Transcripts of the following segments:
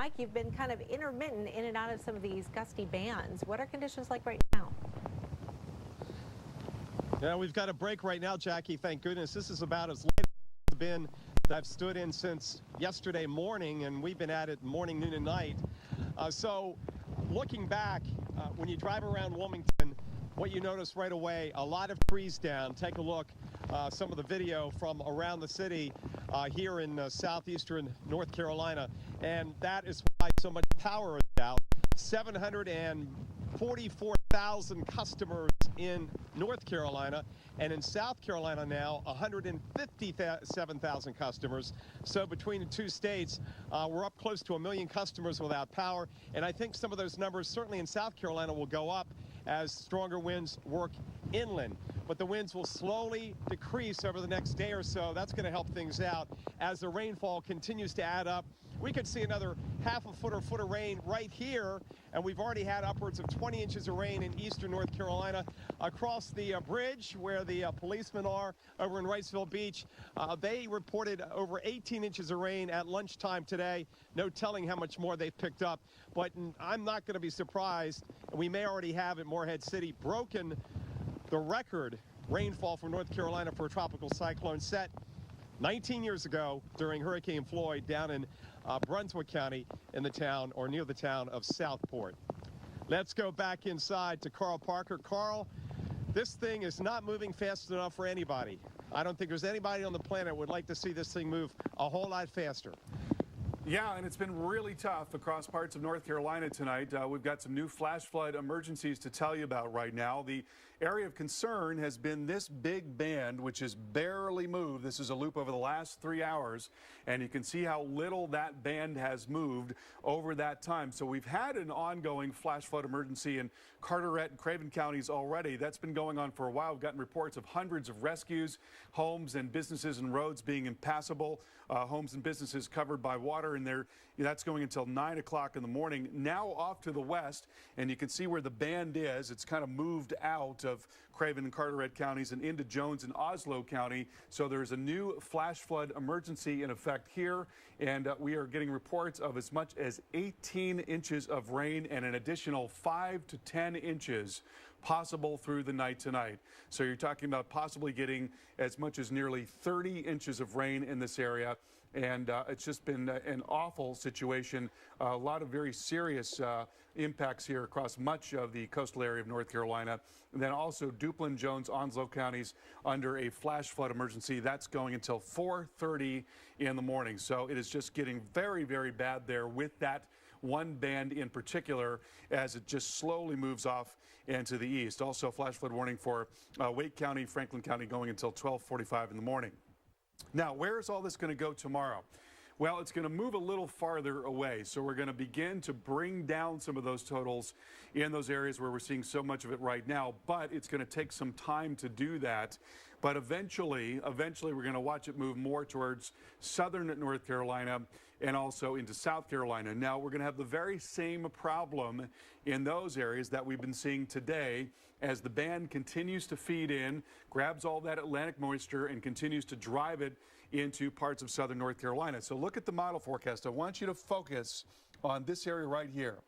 Mike, you've been kind of intermittent in and out of some of these gusty bands. What are conditions like right now? Yeah, we've got a break right now, Jackie. Thank goodness. This is about as late as it's been that I've stood in since yesterday morning, and we've been at it morning, noon, and night. So looking back, when you drive around Wilmington, what you notice right away, a lot of trees down. Take a look, some of the video from around the city here in southeastern North Carolina, and that is why so much power is out. 744,000 customers in North Carolina, and in South Carolina now 157,000 customers. So between the two states, we're up close to 1 million customers without power, and I think some of those numbers certainly in South Carolina will go up as stronger winds work inland. But the winds will slowly decrease over the next day or so. That's going to help things out as the rainfall continues to add up. We could see another half a foot or foot of rain right here, and we've already had upwards of 20 inches of rain in eastern North Carolina. Across the bridge where the policemen are over in Wrightsville Beach, they reported over 18 inches of rain at lunchtime today. No telling how much more they've picked up, but I'm not going to be surprised. We may already have at Morehead City broken the record rainfall from North Carolina for a tropical cyclone set 19 years ago during Hurricane Floyd down in Brunswick County in the town or near the town of Southport. Let's go back inside to Carl Parker. Carl, this thing is not moving fast enough for anybody. I don't think there's anybody on the planet would like to see this thing move a whole lot faster. Yeah, and it's been really tough across parts of North Carolina tonight. We've got some new flash flood emergencies to tell you about right now. The area of concern has been this big band, which has barely moved. This is a loop over the last 3 hours, and you can see how little that band has moved over that time. So we've had an ongoing flash flood emergency in Carteret and Craven counties already. That's been going on for a while. We've gotten reports of hundreds of rescues, homes and businesses and roads being impassable, homes and businesses covered by water, and that's going until 9 o'clock in the morning. Now off to the west, and you can see where the band is. It's kind of moved out of Craven and Carteret counties and into Jones and Oslo County. So there's a new flash flood emergency in effect here, and we are getting reports of as much as 18 inches of rain and an additional 5 to 10 inches possible through the night tonight. So you're talking about possibly getting as much as nearly 30 inches of rain in this area. And it's just been an awful situation. A lot of very serious impacts here across much of the coastal area of North Carolina. And then also Duplin, Jones, Onslow counties under a flash flood emergency. That's going until 4:30 in the morning. So it is just getting very, very bad there with that one band in particular as it just slowly moves off into the east. Also flash flood warning for Wake County, Franklin County going until 12:45 in the morning. Now, where is all this going to go tomorrow? Well, it's going to move a little farther away. So we're going to begin to bring down some of those totals in those areas where we're seeing so much of it right now. But it's going to take some time to do that. But eventually, we're going to watch it move more towards southern North Carolina and also into South Carolina. Now, we're going to have the very same problem in those areas that we've been seeing today as the band continues to feed in, grabs all that Atlantic moisture, and continues to drive it into parts of southern North Carolina. So look at the model forecast. I want you to focus on this area right here.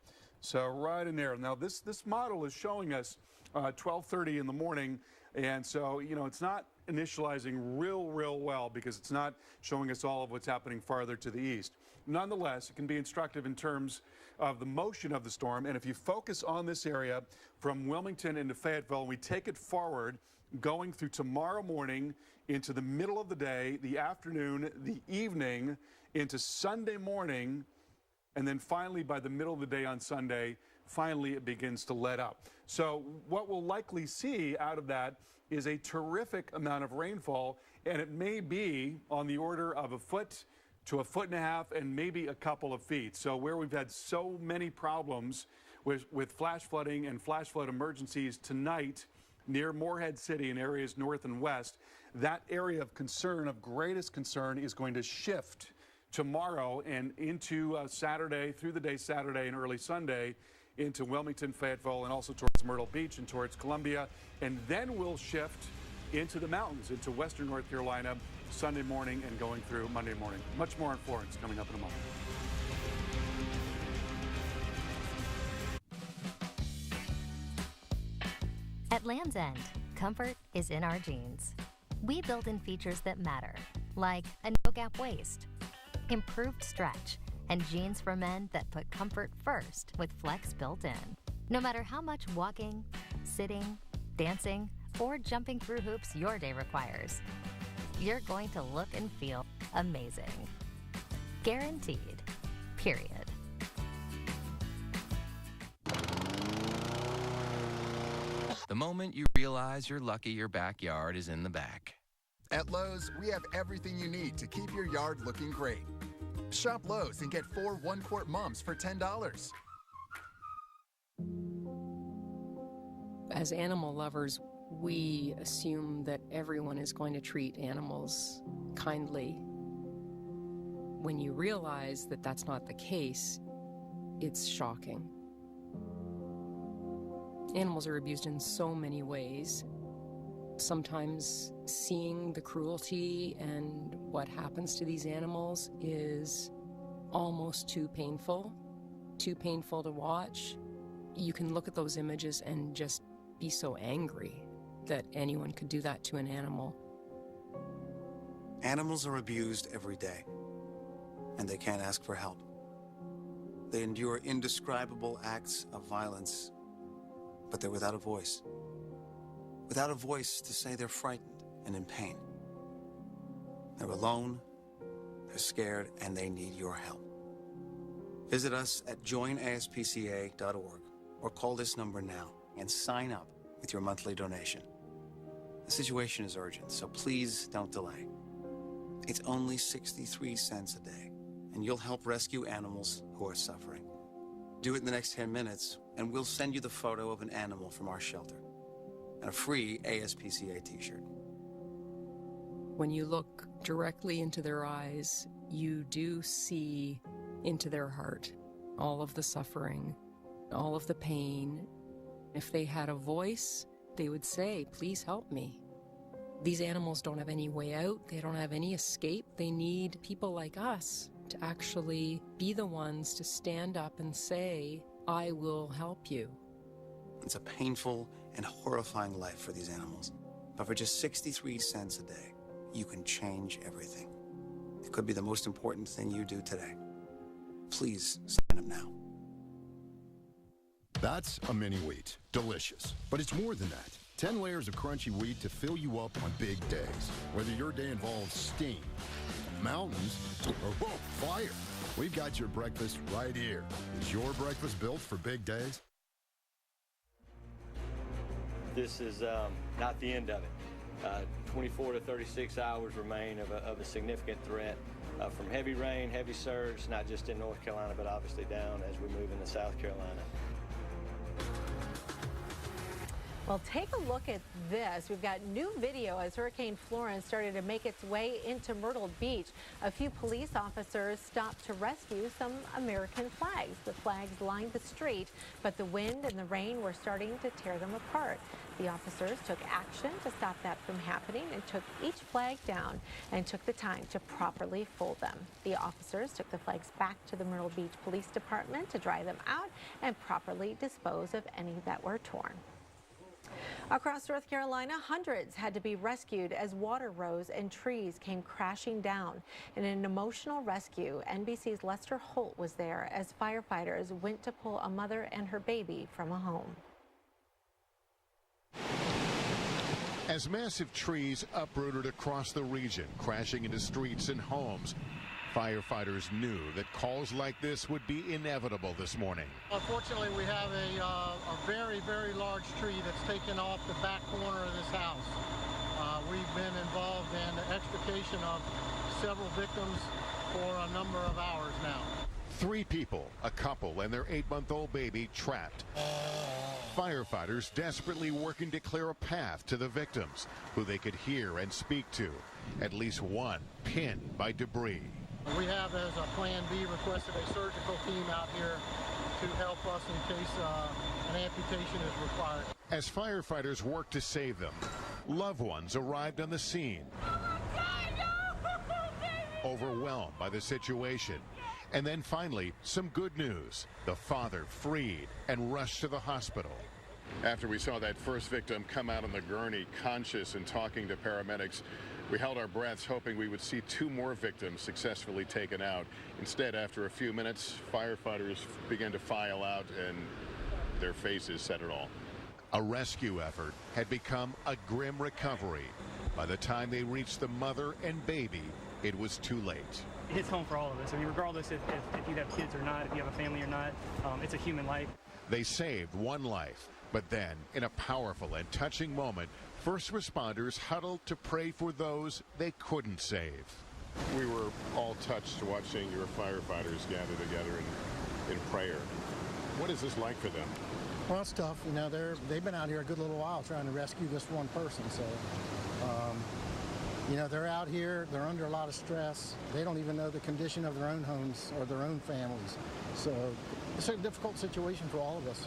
So right in there. Now, this model is showing us 12:30 in the morning. And so, you know, it's not initializing real well because it's not showing us all of what's happening farther to the east. Nonetheless, it can be instructive in terms of the motion of the storm. And if you focus on this area from Wilmington into Fayetteville, and we take it forward, going through tomorrow morning into the middle of the day, the afternoon, the evening, into Sunday morning, and then finally by the middle of the day on Sunday, finally it begins to let up. So what we'll likely see out of that is a terrific amount of rainfall, and it may be on the order of a foot to a foot and a half and maybe a couple of feet. So where we've had so many problems with flash flooding and flash flood emergencies tonight near Morehead City and areas north and west, that area of concern, of greatest concern, is going to shift tomorrow and into Saturday, through the day Saturday and early Sunday, into Wilmington, Fayetteville, and also towards Myrtle Beach and towards Columbia. And then we'll shift into the mountains, into western North Carolina, Sunday morning and going through Monday morning. Much more on Florence coming up in a moment. At Land's End, comfort is in our jeans. We build in features that matter, like a no-gap waist, improved stretch, and jeans for men that put comfort first with Flex built in. No matter how much walking, sitting, dancing, or jumping through hoops your day requires, you're going to look and feel amazing. Guaranteed. Period. The moment you realize you're lucky your backyard is in the back. At Lowe's, we have everything you need to keep your yard looking great. Shop Lowe's and get 4 one-quart mums for $10. As animal lovers, we assume that everyone is going to treat animals kindly. When you realize that that's not the case, it's shocking. Animals are abused in so many ways. Sometimes seeing the cruelty and what happens to these animals is almost too painful to watch. You can look at those images and just be so angry that anyone could do that to an animal. Animals are abused every day, and they can't ask for help. They endure indescribable acts of violence, but they're without a voice. Without a voice to say they're frightened and in pain. They're alone, they're scared, and they need your help. Visit us at joinaspca.org or call this number now and sign up with your monthly donation. The situation is urgent, so please don't delay. It's only 63 cents a day, and you'll help rescue animals who are suffering. Do it in the next 10 minutes, and we'll send you the photo of an animal from our shelter and a free ASPCA t-shirt. When you look directly into their eyes, you do see into their heart all of the suffering, all of the pain. If they had a voice, they would say, please help me. These animals don't have any way out. They don't have any escape. They need people like us to actually be the ones to stand up and say, I will help you. It's a painful and horrifying life for these animals. But for just 63 cents a day, you can change everything. It could be the most important thing you do today. Please sign up now. That's a mini wheat. Delicious. But it's more than that. 10 layers of crunchy wheat to fill you up on big days. Whether your day involves steam, mountains, or fire, we've got your breakfast right here. Is your breakfast built for big days? This is not the end of it. 24 to 36 hours remain of a significant threat from heavy rain, heavy surge, not just in North Carolina, but obviously down as we move into South Carolina. Well, take a look at this. We've got new video as Hurricane Florence started to make its way into Myrtle Beach. A few police officers stopped to rescue some American flags. The flags lined the street, but the wind and the rain were starting to tear them apart. The officers took action to stop that from happening and took each flag down and took the time to properly fold them. The officers took the flags back to the Myrtle Beach Police Department to dry them out and properly dispose of any that were torn. Across North Carolina, hundreds had to be rescued as water rose and trees came crashing down. In an emotional rescue, NBC's Lester Holt was there as firefighters went to pull a mother and her baby from a home. As massive trees uprooted across the region, crashing into streets and homes, firefighters knew that calls like this would be inevitable this morning. Unfortunately, we have a very, very large tree that's taken off the back corner of this house. We've been involved in the extrication of several victims for a number of hours now. 3 people, a couple and their 8-month-old baby, trapped. Firefighters desperately working to clear a path to the victims, who they could hear and speak to. At least one pinned by debris. We have, as a Plan B, requested a surgical team out here to help us in case an amputation is required. As firefighters work to save them, loved ones arrived on the scene. Overwhelmed by the situation. And then finally, some good news. The father freed and rushed to the hospital. After we saw that first victim come out on the gurney conscious and talking to paramedics, we held our breaths hoping we would see 2 more victims successfully taken out. Instead, after a few minutes, firefighters began to file out and their faces said it all. A rescue effort had become a grim recovery. By the time they reached the mother and baby, it was too late. It hits home for all of us. I mean, regardless if you have kids or not, if you have a family or not, it's a human life. They saved 1 life, but then, in a powerful and touching moment, first responders huddled to pray for those they couldn't save. We were all touched watching your firefighters gather together in prayer. What is this like for them? Well, it's tough. You know, they've been out here a good little while trying to rescue this one person. So, you know, they're out here. They're under a lot of stress. They don't even know the condition of their own homes or their own families. So it's a difficult situation for all of us.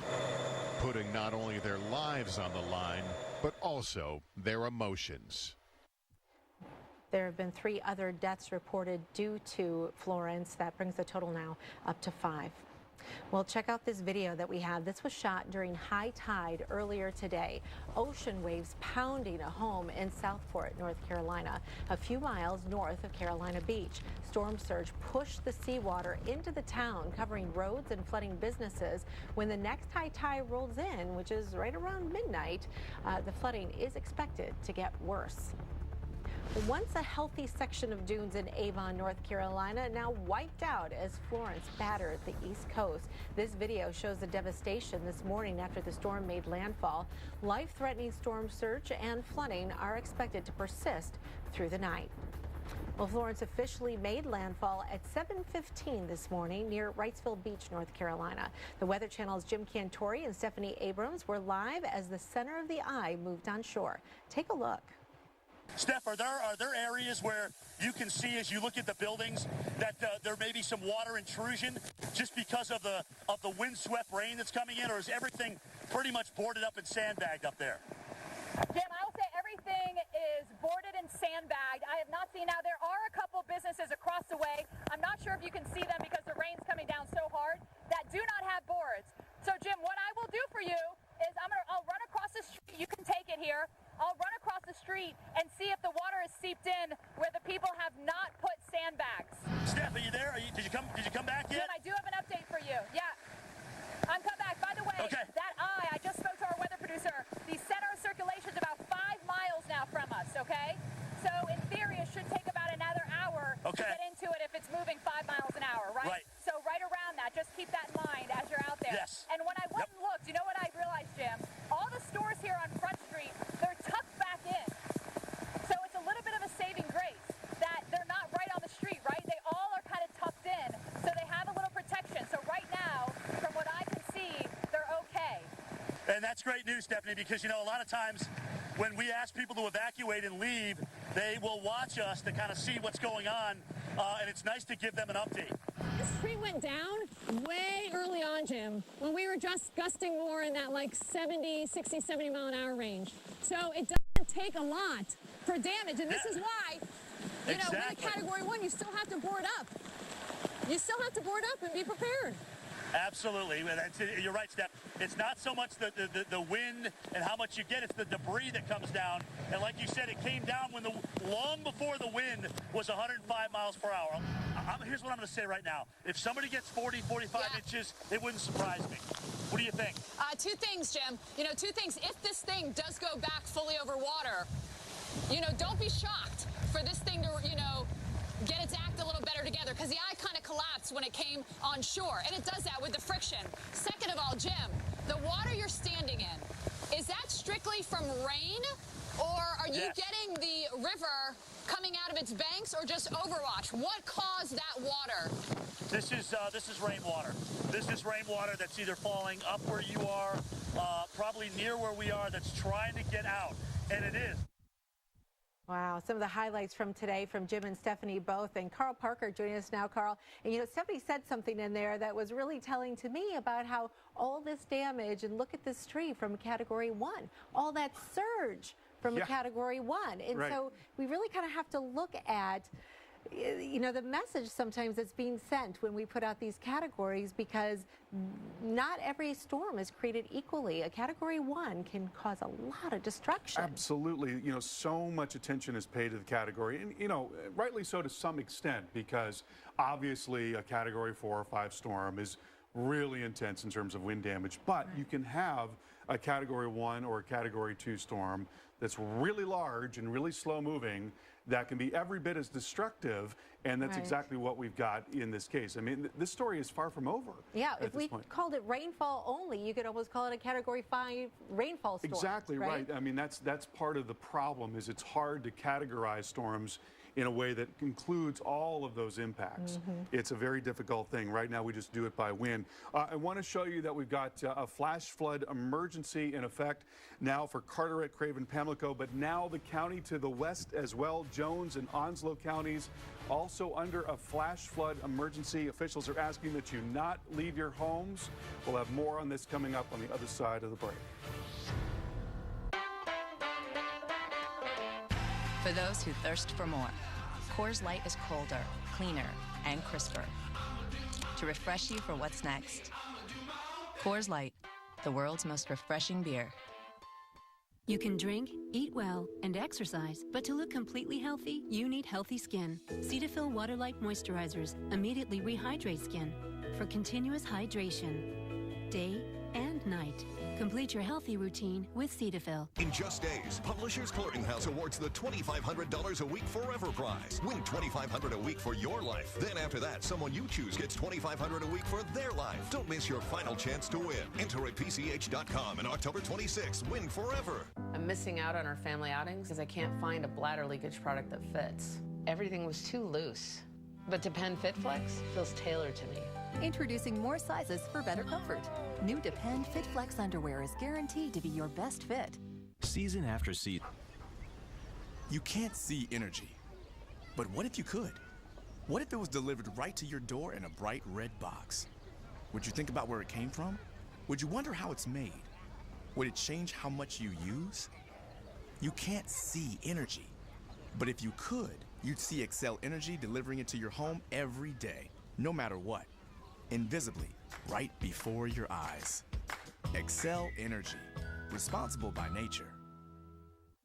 Putting not only their lives on the line, but also their emotions. There have been 3 other deaths reported due to Florence. That brings the total now up to 5. Well, check out this video that we have. This was shot during high tide earlier today. Ocean waves pounding a home in Southport, North Carolina, a few miles north of Carolina Beach. Storm surge pushed the seawater into the town, covering roads and flooding businesses. When the next high tide rolls in, which is right around midnight, the flooding is expected to get worse. Once a healthy section of dunes in Avon, North Carolina, now wiped out as Florence battered the East Coast. This video shows the devastation this morning after the storm made landfall. Life-threatening storm surge and flooding are expected to persist through the night. Well, Florence officially made landfall at 7:15 this morning near Wrightsville Beach, North Carolina. The Weather Channel's Jim Cantori and Stephanie Abrams were live as the center of the eye moved on shore. Take a look. Steph, are there areas where you can see as you look at the buildings that there may be some water intrusion just because of the windswept rain that's coming in, or is everything pretty much boarded up and sandbagged up there? Jim, I will say everything is boarded and sandbagged. I have not seen, now there are a couple businesses across the way. I'm not sure if you can see them because the rain's coming down so hard that do not have boards. So Jim, what I will do for you is I'll run across the street. You can take it here. I'll run across the street and see if the water is seeped in where the people have not put sandbags. Steph, are you there? Did you come back yet? Jim, I do have an update for you. Yeah. I'm come back. By the way, okay. That eye, I just spoke to our weather producer. The center of circulation is about 5 miles now from us, okay? So in theory, it should take about another hour to get into it if it's moving 5 miles an hour, right? So right around that, just keep that in mind as you're out there. Yes. And when I went and looked, you know what I realized, Jim? All the stores here on Front Street, they're tucked back in. So it's a little bit of a saving grace that they're not right on the street, right? They all are kind of tucked in, so they have a little protection. So right now, from what I can see, they're okay. And that's great news, Stephanie, because, you know, a lot of times when we ask people to evacuate and leave, they will watch us to kind of see what's going on, and it's nice to give them an update. This tree went down way early on, Jim, when we were just gusting more in that like 60, 70 mile an hour range. So it doesn't take a lot for damage, and this is why, you know, with a Category 1, you still have to board up. You still have to board up and be prepared. Absolutely. You're right, Steph. It's not so much the wind and how much you get, it's the debris that comes down. And like you said, it came down when long before the wind was 105 miles per hour. Here's what I'm going to say right now. If somebody gets 40, 45 inches, it wouldn't surprise me. What do you think? 2 things, Jim. You know, 2 things. If this thing does go back fully over water, you know, don't be shocked for this thing to, you know, get its act a little better together, because the eye kind of collapsed when it came on shore, and it does that with the friction. Second of all, Jim, the water you're standing in, is that strictly from rain, or are you getting the river coming out of its banks, or just overwash? What caused that water? This is rainwater. This is rainwater that's either falling up where you are, probably near where we are, that's trying to get out, and it is. Wow, some of the highlights from today from Jim and Stephanie both, and Carl Parker joining us now, Carl. And you know, Stephanie said something in there that was really telling to me about how all this damage, and look at this tree from Category 1, all that surge from a Category 1. And so we really kind of have to look at you know, the message sometimes that's being sent when we put out these categories, because not every storm is created equally. A Category 1 can cause a lot of destruction. Absolutely. You know, so much attention is paid to the category, and, you know, rightly so to some extent, because obviously a Category 4 or 5 storm is really intense in terms of wind damage, but you can have a Category 1 or a Category 2 storm that's really large and really slow moving that can be every bit as destructive, and that's exactly what we've got in this case. I mean, this story is far from over. Yeah, if we called it rainfall only, you could almost call it a Category 5 rainfall storm. Exactly right. I mean, that's part of the problem, is it's hard to categorize storms in a way that includes all of those impacts. It's a very difficult thing. Right now, we just do it by wind. I want to show you that we've got a flash flood emergency in effect now for Carteret, Craven, Pamlico, but now the county to the west as well, Jones and Onslow counties, also under a flash flood emergency. Officials are asking that you not leave your homes. We'll have more on this coming up on the other side of the break. For those who thirst for more, Coors Light is colder, cleaner, and crisper to refresh you for what's next. Coors Light, the world's most refreshing beer. You can drink, eat well, and exercise, but to look completely healthy, you need healthy skin. Cetaphil Waterlight Moisturizers immediately rehydrate skin for continuous hydration, day and night. Complete your healthy routine with Cetaphil. In just days, Publishers Clearinghouse awards the $2,500 a week forever prize. Win $2,500 a week for your life. Then after that, someone you choose gets $2,500 a week for their life. Don't miss your final chance to win. Enter at PCH.com, and October 26th, win forever. I'm missing out on our family outings because I can't find a bladder leakage product that fits. Everything was too loose. But Depend Fit Flex feels tailored to me. Introducing more sizes for better comfort. New Depend Fit Flex underwear is guaranteed to be your best fit. Season after season. You can't see energy. But what if you could? What if it was delivered right to your door in a bright red box? Would you think about where it came from? Would you wonder how it's made? Would it change how much you use? You can't see energy. But if you could, you'd see Excel Energy delivering it to your home every day, no matter what. Invisibly, right before your eyes. Excel Energy, responsible by nature.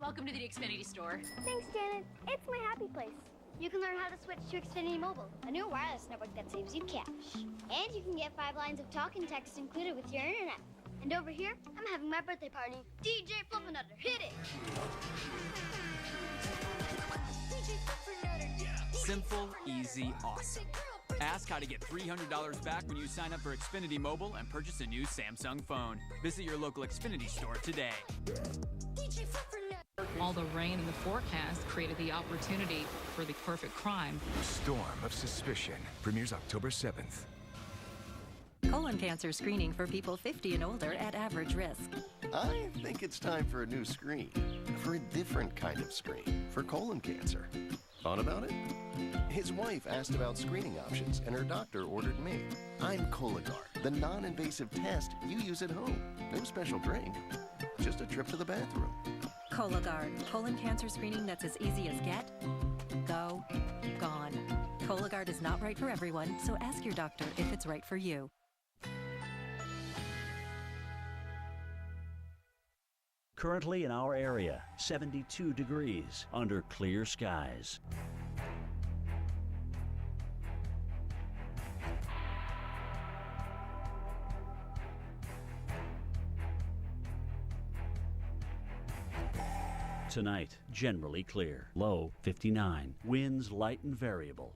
Welcome to the Xfinity store. Thanks, Janet. It's my happy place. You can learn how to switch to Xfinity Mobile, a new wireless network that saves you cash. And you can get 5 lines of talk and text included with your internet. And over here, I'm having my birthday party. DJ Fluffernutter, hit it! Simple, easy, awesome. Ask how to get $300 back when you sign up for Xfinity Mobile and purchase a new Samsung phone. Visit your local Xfinity store today. All the rain in the forecast created the opportunity for the perfect crime. Storm of Suspicion premieres October 7th. Colon cancer screening for people 50 and older at average risk. I think it's time for a new screen. For a different kind of screen. For colon cancer. Thought about it? His wife asked about screening options, and her doctor ordered me. I'm Cologuard, the non-invasive test you use at home. No special drink, just a trip to the bathroom. Cologuard, colon cancer screening that's as easy as get, go, gone. Cologuard is not right for everyone, so ask your doctor if it's right for you. Currently in our area, 72 degrees under clear skies. Tonight, generally clear. Low 59. Winds light and variable.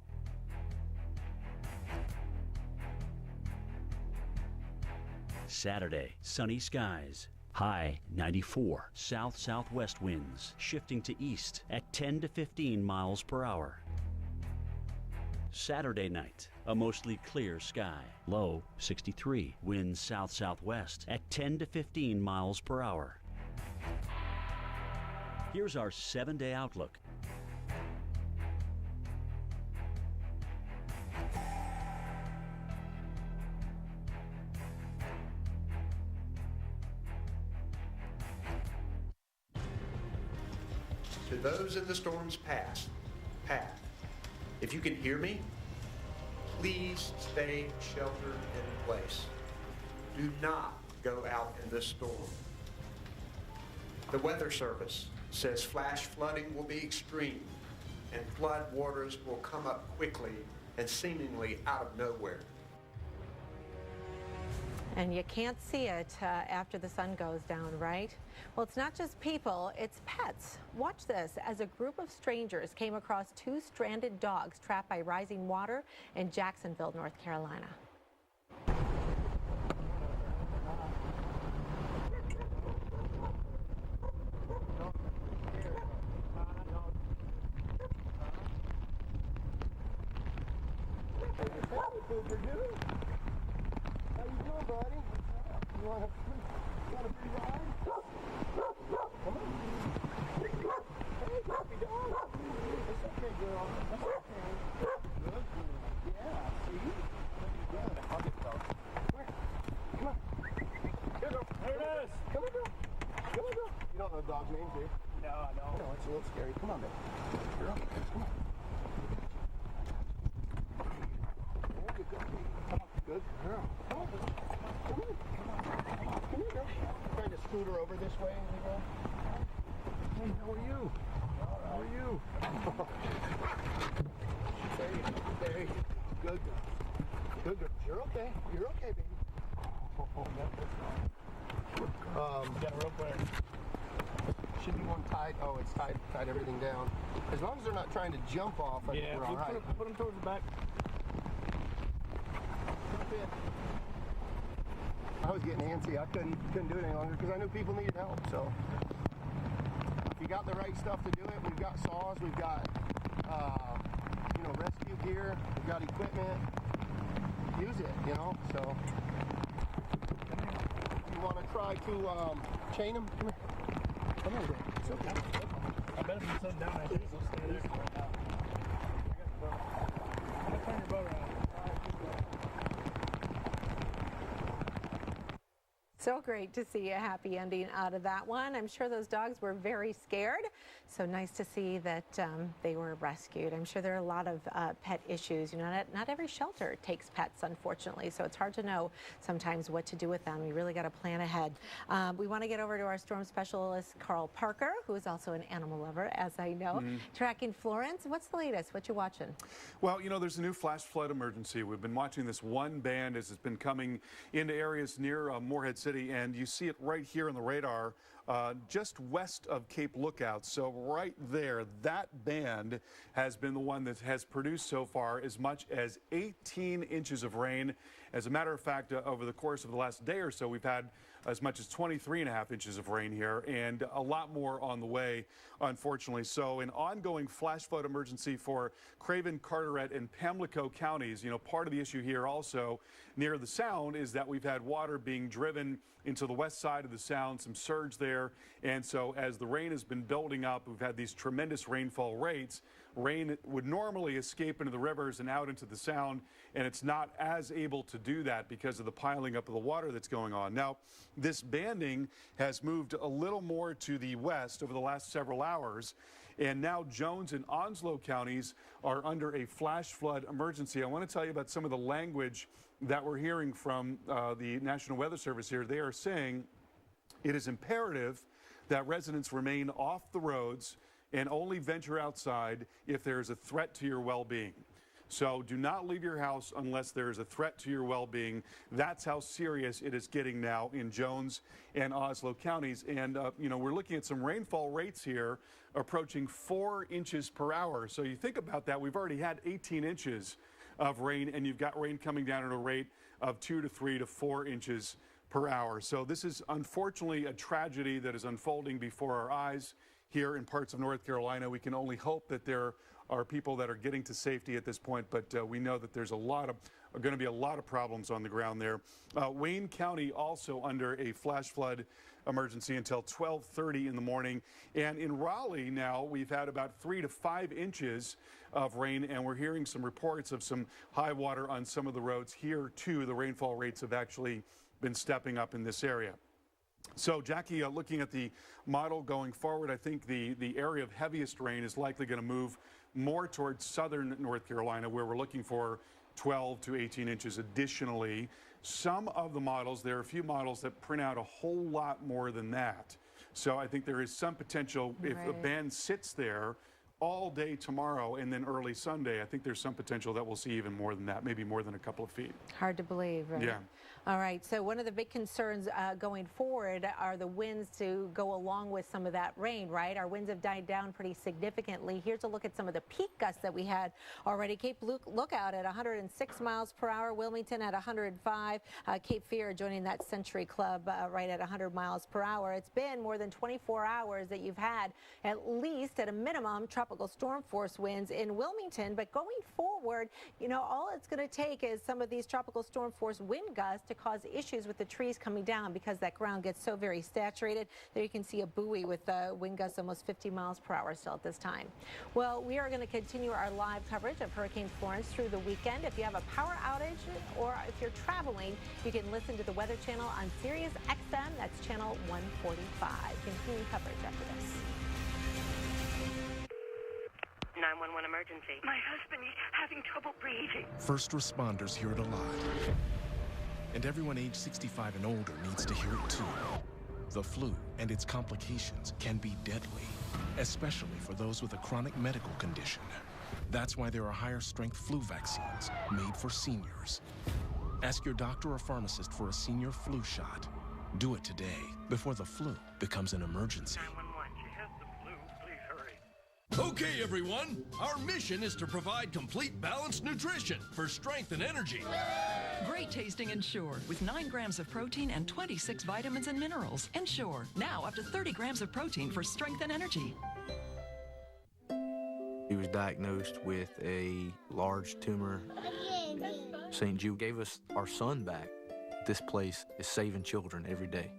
Saturday, sunny skies. High 94. South-southwest winds shifting to east at 10 to 15 miles per hour. Saturday night, a mostly clear sky. Low 63. Winds south-southwest at 10 to 15 miles per hour. Here's our 7-day outlook. To those in the storm's path, If you can hear me, please stay sheltered in place. Do not go out in this storm. The Weather Service says flash flooding will be extreme and flood waters will come up quickly and seemingly out of nowhere. And you can't see it after the sun goes down, right? Well, it's not just people, it's pets. Watch this as a group of strangers came across 2 stranded dogs trapped by rising water in Jacksonville, North Carolina. Dog's name, too? No, I don't. No, it's a little scary. Come on, baby. Girl, come on. Good girl. Come on. Good girl. Come on. Come on. Come here, girl. Trying to scoot her over this way, girl. Hey, how are you? How are you? There you go. Good girl. Good girl. You're okay. You're okay, baby. Got a rope there. Should be one tied. Oh, it's tied everything down. As long as they're not trying to jump off, I think we're all right. Put them towards the back. I was getting antsy. I couldn't do it any longer because I knew people needed help. So if you got the right stuff to do it, we've got saws, we've got rescue gear, we've got equipment. Use it, So you want to try to chain them? Come here. Come on, it's okay. I bet if you set down, I think it'll stay there right now. I'm going to turn your boat around. So great to see a happy ending out of that one. I'm sure those dogs were very scared. So nice to see that they were rescued. I'm sure there are a lot of pet issues. Not every shelter takes pets, unfortunately. So it's hard to know sometimes what to do with them. You really got to plan ahead. We want to get over to our storm specialist, Carl Parker, who is also an animal lover, as I know, tracking Florence. What's the latest? What you watching? Well, there's a new flash flood emergency. We've been watching this one band as it's been coming into areas near Morehead City, and you see it right here on the radar. Just west of Cape Lookout. So right there, that band has been the one that has produced so far as much as 18 inches of rain. As a matter of fact, over the course of the last day or so, we've had as much as 23.5 inches of rain here and a lot more on the way, unfortunately. So an ongoing flash flood emergency for Craven, Carteret, and Pamlico counties. Part of the issue here also near the Sound is that we've had water being driven into the west side of the Sound, some surge there. And so as the rain has been building up, we've had these tremendous rainfall rates. Rain would normally escape into the rivers and out into the Sound, and it's not as able to do that because of the piling up of the water that's going on. Now, this banding has moved a little more to the west over the last several hours, and now Jones and Onslow counties are under a flash flood emergency. I want to tell you about some of the language that we're hearing from the National Weather Service here. They are saying it is imperative that residents remain off the roads and only venture outside if there is a threat to your well-being. So do not leave your house unless there is a threat to your well-being. That's how serious it is getting now in Jones and Onslow counties. And, we're looking at some rainfall rates here approaching 4 inches per hour. So you think about that. We've already had 18 inches of rain, and you've got rain coming down at a rate of 2 to 3 to 4 inches per hour. So this is unfortunately a tragedy that is unfolding before our eyes here in parts of North Carolina. We can only hope that there are people that are getting to safety at this point, but we know that there's going to be a lot of problems on the ground there. Wayne County also under a flash flood emergency until 12:30 in the morning. And in Raleigh now, we've had about 3 to 5 inches of rain, and we're hearing some reports of some high water on some of the roads here too. The rainfall rates have actually been stepping up in this area. So, Jackie, looking at the model going forward, I think the area of heaviest rain is likely going to move more towards southern North Carolina, where we're looking for 12 to 18 inches additionally. Some of the models, there are a few models that print out a whole lot more than that. So I think there is some potential if the band sits there all day tomorrow and then early Sunday, I think there's some potential that we'll see even more than that, maybe more than a couple of feet. Hard to believe, right? Yeah. All right, so one of the big concerns going forward are the winds to go along with some of that rain, right? Our winds have died down pretty significantly. Here's a look at some of the peak gusts that we had already. Cape Lookout at 106 miles per hour, Wilmington at 105, Cape Fear joining that Century Club right at 100 miles per hour. It's been more than 24 hours that you've had at least at a minimum tropical storm force winds in Wilmington, but going forward, you know, all it's going to take is some of these tropical storm force wind gusts to cause issues with the trees coming down because that ground gets so very saturated. There you can see a buoy with wind gusts almost 50 miles per hour still at this time. Well, we are going to continue our live coverage of Hurricane Florence through the weekend. If you have a power outage or if you're traveling, you can listen to the Weather Channel on Sirius XM. That's channel 145. Continuing coverage after this. 911 emergency. My husband is having trouble breathing. First responders hear it a lot. And everyone age 65 and older needs to hear it too. The flu and its complications can be deadly, especially for those with a chronic medical condition. That's why there are higher strength flu vaccines made for seniors. Ask your doctor or pharmacist for a senior flu shot. Do it today before the flu becomes an emergency. 911, she has the flu. Please hurry. Okay, everyone. Our mission is to provide complete balanced nutrition for strength and energy. Great tasting Ensure with 9 grams of protein and 26 vitamins and minerals. Ensure, now up to 30 grams of protein for strength and energy. He was diagnosed with a large tumor. St. Jude gave us our son back. This place is saving children every day.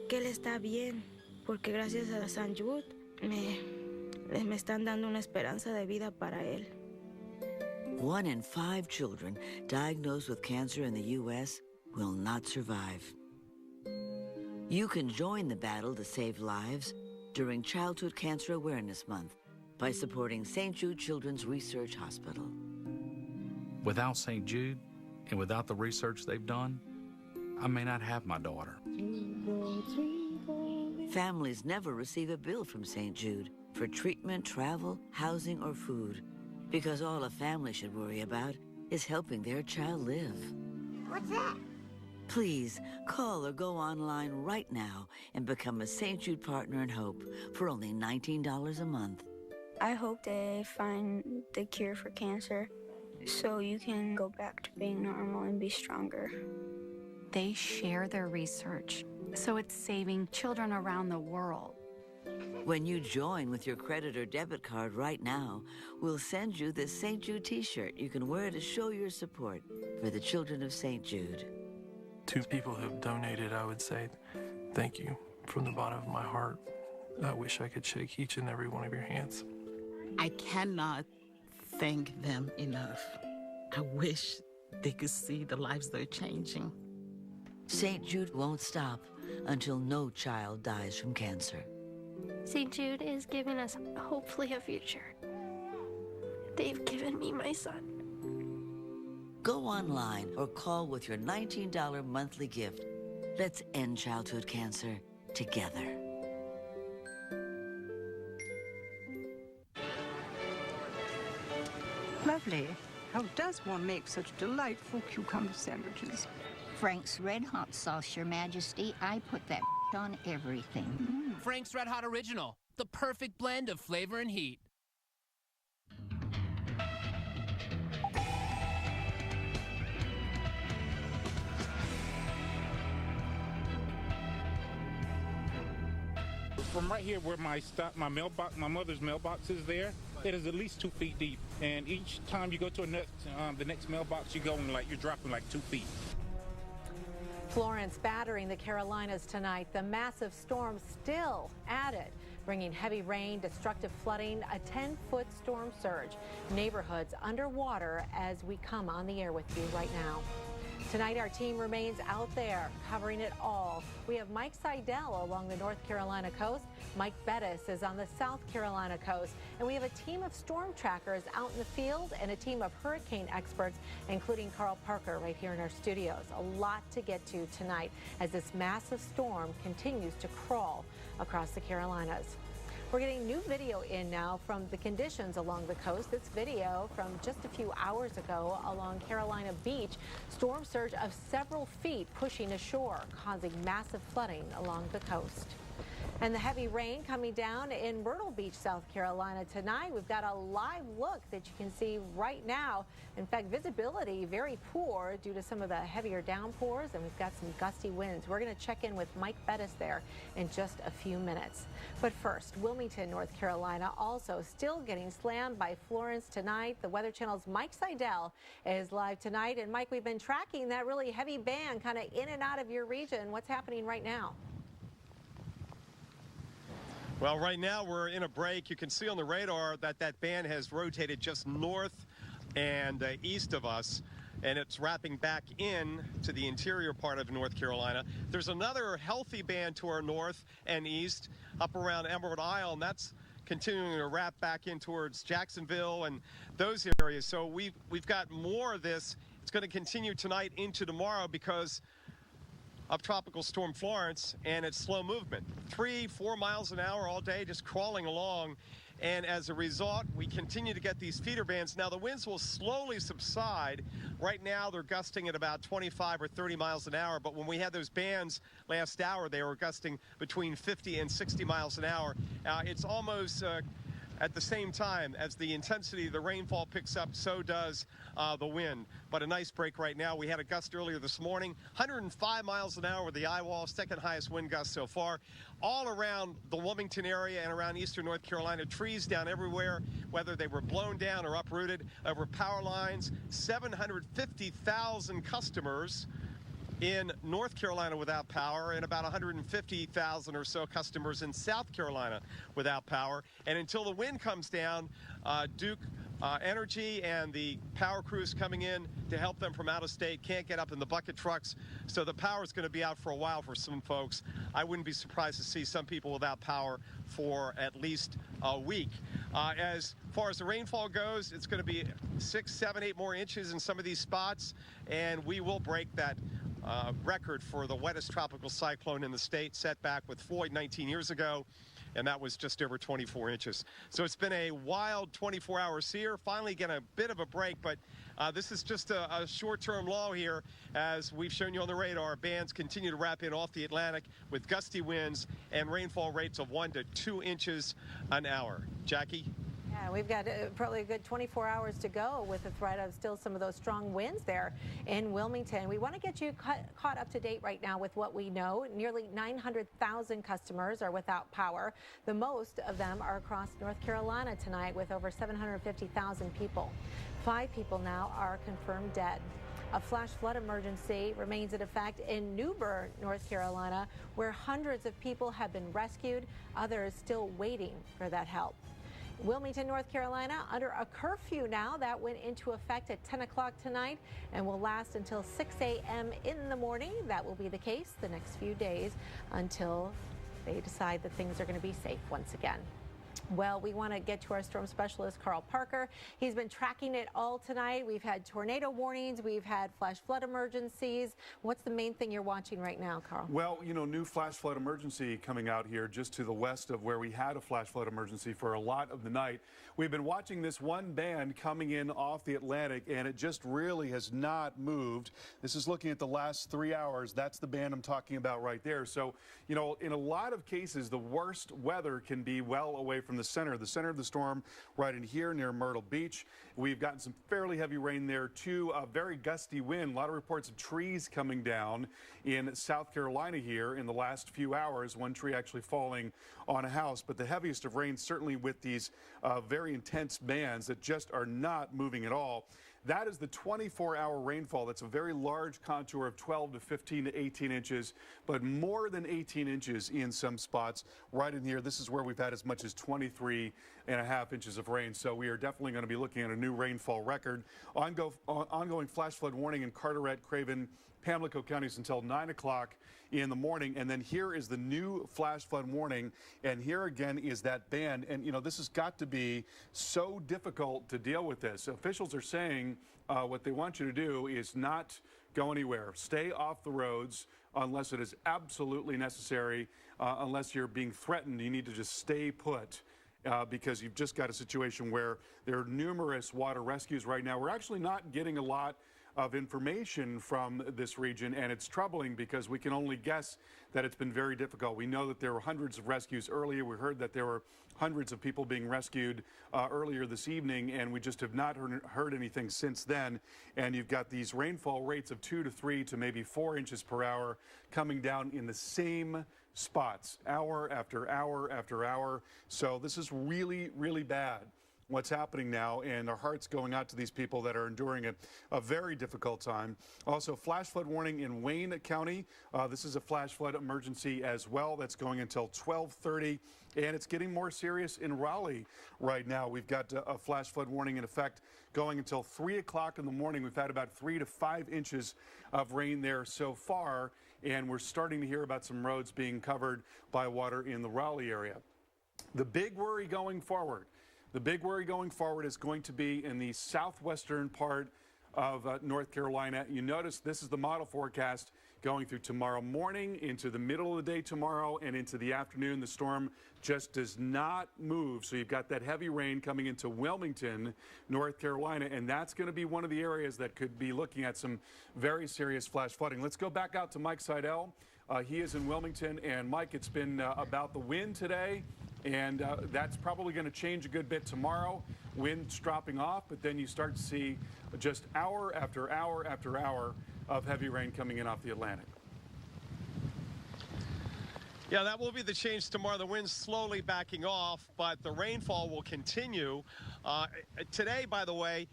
Que él está bien, porque gracias a St. Jude me están dando una esperanza de vida para él. 1 in 5 children diagnosed with cancer in the U.S. will not survive. You can join the battle to save lives during Childhood Cancer Awareness Month by supporting St. Jude Children's Research Hospital. Without St. Jude and without the research they've done, I may not have my daughter. Families never receive a bill from St. Jude for treatment, travel, housing, or food, because all a family should worry about is helping their child live. What's that? Please call or go online right now and become a St. Jude Partner in Hope for only $19 a month. I hope they find the cure for cancer so you can go back to being normal and be stronger. They share their research, so it's saving children around the world. When you join with your credit or debit card right now, we'll send you this St. Jude t-shirt you can wear to show your support for the children of St. Jude. To people who have donated, I would say thank you from the bottom of my heart. I wish I could shake each and every one of your hands. I cannot thank them enough. I wish they could see the lives they're changing. St. Jude won't stop until no child dies from cancer. St. Jude is giving us, hopefully, a future. They've given me my son. Go online or call with your $19 monthly gift. Let's end childhood cancer together. Lovely. How does one make such delightful cucumber sandwiches? Frank's Red Hot sauce, Your Majesty. I put that on everything. Frank's Red Hot Original, the perfect blend of flavor and heat. From right here where my mailbox, my mother's mailbox is there, it is at least 2 feet deep. And each time you go to the next mailbox, you're dropping like 2 feet. Florence battering the Carolinas tonight. The massive storm still at it, bringing heavy rain, destructive flooding, a 10-foot storm surge. Neighborhoods underwater as we come on the air with you right now. Tonight, our team remains out there covering it all. We have Mike Seidel along the North Carolina coast. Mike Bettis is on the South Carolina coast. And we have a team of storm trackers out in the field and a team of hurricane experts, including Carl Parker right here in our studios. A lot to get to tonight as this massive storm continues to crawl across the Carolinas. We're getting new video in now from the conditions along the coast. This video from just a few hours ago along Carolina Beach. Storm surge of several feet pushing ashore, causing massive flooding along the coast. And the heavy rain coming down in Myrtle Beach, South Carolina tonight. We've got a live look that you can see right now. In fact, visibility very poor due to some of the heavier downpours, and we've got some gusty winds. We're going to check in with Mike Bettis there in just a few minutes. But first, Wilmington, North Carolina, also still getting slammed by Florence tonight. The Weather Channel's Mike Seidel is live tonight. And Mike, we've been tracking that really heavy band kind of in and out of your region. What's happening right now? Well, right now we're in a break. You can see on the radar that that band has rotated just north and east of us, and it's wrapping back in to the interior part of North Carolina. There's another healthy band to our north and east up around Emerald Isle, and that's continuing to wrap back in towards Jacksonville and those areas. So we've got more of this. It's going to continue tonight into tomorrow because of Tropical Storm Florence and its slow movement. 3-4 miles an hour all day, just crawling along. And as a result, we continue to get these feeder bands. Now, the winds will slowly subside. Right now, they're gusting at about 25 or 30 miles an hour. But when we had those bands last hour, they were gusting between 50 and 60 miles an hour. It's almost at the same time as the intensity of the rainfall picks up, so does the wind. But a nice break right now. We had a gust earlier this morning, 105 miles an hour with the eye wall, second highest wind gust so far. All around the Wilmington area and around eastern North Carolina, trees down everywhere, whether they were blown down or uprooted, over power lines. 750,000 customers in North Carolina without power, and about 150,000 or so customers in South Carolina without power. And until the wind comes down, Duke Energy and the power crews coming in to help them from out of state can't get up in the bucket trucks. So the power is going to be out for a while for some folks. I wouldn't be surprised to see some people without power for at least a week. As far as the rainfall goes, it's going to be 6, 7, 8 more inches in some of these spots, and we will break that record for the wettest tropical cyclone in the state, set back with Floyd 19 years ago, and that was just over 24 inches. So it's been a wild 24 hours here. Finally getting a bit of a break, but this is just a short-term lull here. As we've shown you on the radar, bands continue to wrap in off the Atlantic with gusty winds and rainfall rates of 1 to 2 inches an hour. Jackie? Yeah, we've got probably a good 24 hours to go with the threat of still some of those strong winds there in Wilmington. We want to get you caught up to date right now with what we know. Nearly 900,000 customers are without power. The most of them are across North Carolina tonight with over 750,000 people. 5 people now are confirmed dead. A flash flood emergency remains in effect in New Bern, North Carolina, where hundreds of people have been rescued, others still waiting for that help. Wilmington, North Carolina, under a curfew now that went into effect at 10 o'clock tonight and will last until 6 a.m. in the morning. That will be the case the next few days until they decide that things are going to be safe once again. Well, we want to get to our storm specialist, Carl Parker. He's been tracking it all tonight. We've had tornado warnings. We've had flash flood emergencies. What's the main thing you're watching right now, Carl? Well, you know, new flash flood emergency coming out here just to the west of where we had a flash flood emergency for a lot of the night. We've been watching this one band coming in off the Atlantic, and it just really has not moved. This is looking at the last 3 hours. That's the band I'm talking about right there. So, you know, in a lot of cases, the worst weather can be well away from the center of the storm right in here near Myrtle Beach. We've gotten some fairly heavy rain there too, a very gusty wind. A lot of reports of trees coming down in South Carolina here in the last few hours, one tree actually falling on a house. But the heaviest of rain certainly with these very intense bands that just are not moving at all. That is the 24-hour rainfall. That's a very large contour of 12 to 15 to 18 inches, but more than 18 inches in some spots. Right in here, this is where we've had as much as 23.5 inches of rain. So we are definitely going to be looking at a new rainfall record. Ongoing flash flood warning in Carteret, Craven, Pamlico counties until 9 o'clock in the morning. And then here is the new flash flood warning. And here again is that band. And, you know, this has got to be so difficult to deal with this. Officials are saying what they want you to do is not go anywhere. Stay off the roads unless it is absolutely necessary. Unless you're being threatened, you need to just stay put. Because you've just got a situation where there are numerous water rescues right now. We're actually not getting a lot of information from this region, and it's troubling because we can only guess that it's been very difficult. We know that there were hundreds of rescues earlier. We heard that there were hundreds of people being rescued earlier this evening, and we just have not heard anything since then. And you've got these rainfall rates of 2 to 3 to maybe 4 inches per hour coming down in the same spots, hour after hour after hour. So this is really, really bad what's happening now, and our hearts going out to these people that are enduring a very difficult time. Also, flash flood warning in Wayne County. This is a flash flood emergency as well. That's going until 12:30, and it's getting more serious in Raleigh right now. We've got a flash flood warning in effect going until 3 o'clock in the morning. We've had about 3 to 5 inches of rain there so far, and we're starting to hear about some roads being covered by water in the Raleigh area. The big worry going forward is going to be in the southwestern part of North Carolina. You notice this is the model forecast going through tomorrow morning, into the middle of the day tomorrow, and into the afternoon. The storm just does not move. So you've got that heavy rain coming into Wilmington, North Carolina, and that's going to be one of the areas that could be looking at some very serious flash flooding. Let's go back out to Mike Seidel. He is in Wilmington, and Mike, it's been about the wind today. And that's probably going to change a good bit tomorrow. Wind's dropping off, but then you start to see just hour after hour after hour of heavy rain coming in off the Atlantic. Yeah, that will be the change tomorrow. The wind's slowly backing off, but the rainfall will continue. Today, by the way,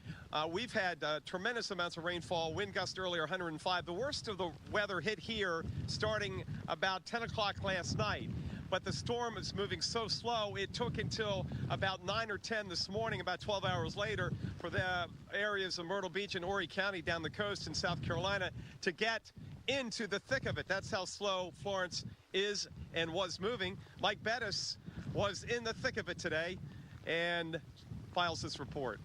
we've had tremendous amounts of rainfall. Wind gust earlier, 105. The worst of the weather hit here starting about 10 o'clock last night. But the storm is moving so slow, it took until about 9 or 10 this morning, about 12 hours later, for the areas of Myrtle Beach and Horry County down the coast in South Carolina to get into the thick of it. That's how slow Florence is and was moving. Mike Bettis was in the thick of it today and files this report.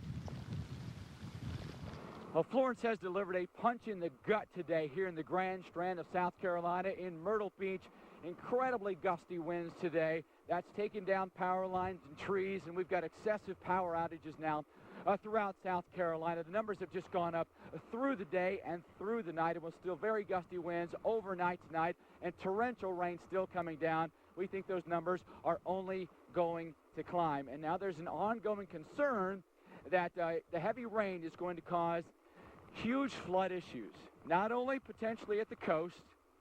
Well, Florence has delivered a punch in the gut today here in the Grand Strand of South Carolina in Myrtle Beach. Incredibly gusty winds today. That's taken down power lines and trees, and we've got excessive power outages now throughout South Carolina. The numbers have just gone up through the day and through the night. It was still very gusty winds overnight tonight, and torrential rain still coming down. We think those numbers are only going to climb. And now there's an ongoing concern that the heavy rain is going to cause huge flood issues, not only potentially at the coast,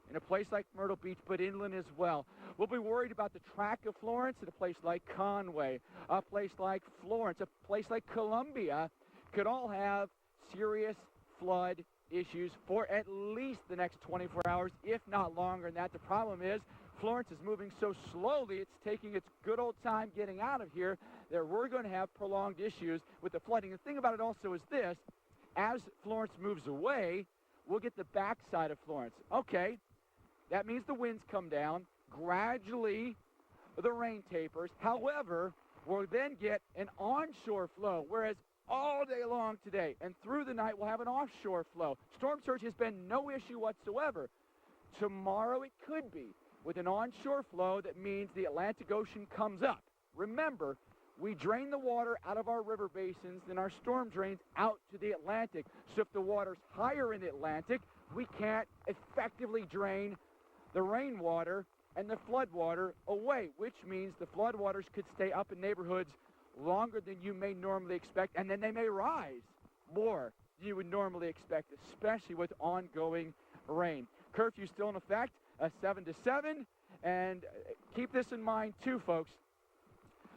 in a place like Myrtle Beach, but inland as well. We'll be worried about the track of Florence at a place like Conway, a place like Florence, a place like Columbia, could all have serious flood issues for at least the next 24 hours, if not longer than that. The problem is Florence is moving so slowly, it's taking its good old time getting out of here, that we're going to have prolonged issues with the flooding. The thing about it also is this: as Florence moves away, we'll get the backside of Florence. Okay. That means the winds come down. Gradually, the rain tapers. However, we'll then get an onshore flow, whereas all day long today and through the night, we'll have an offshore flow. Storm surge has been no issue whatsoever. Tomorrow, it could be with an onshore flow. That means the Atlantic Ocean comes up. Remember, we drain the water out of our river basins, then our storm drains out to the Atlantic. So if the water's higher in the Atlantic, we can't effectively drain the rainwater and the floodwater away, which means the floodwaters could stay up in neighborhoods longer than you may normally expect, and then they may rise more than you would normally expect, especially with ongoing rain. Curfew still in effect, 7 to 7, and keep this in mind too, folks.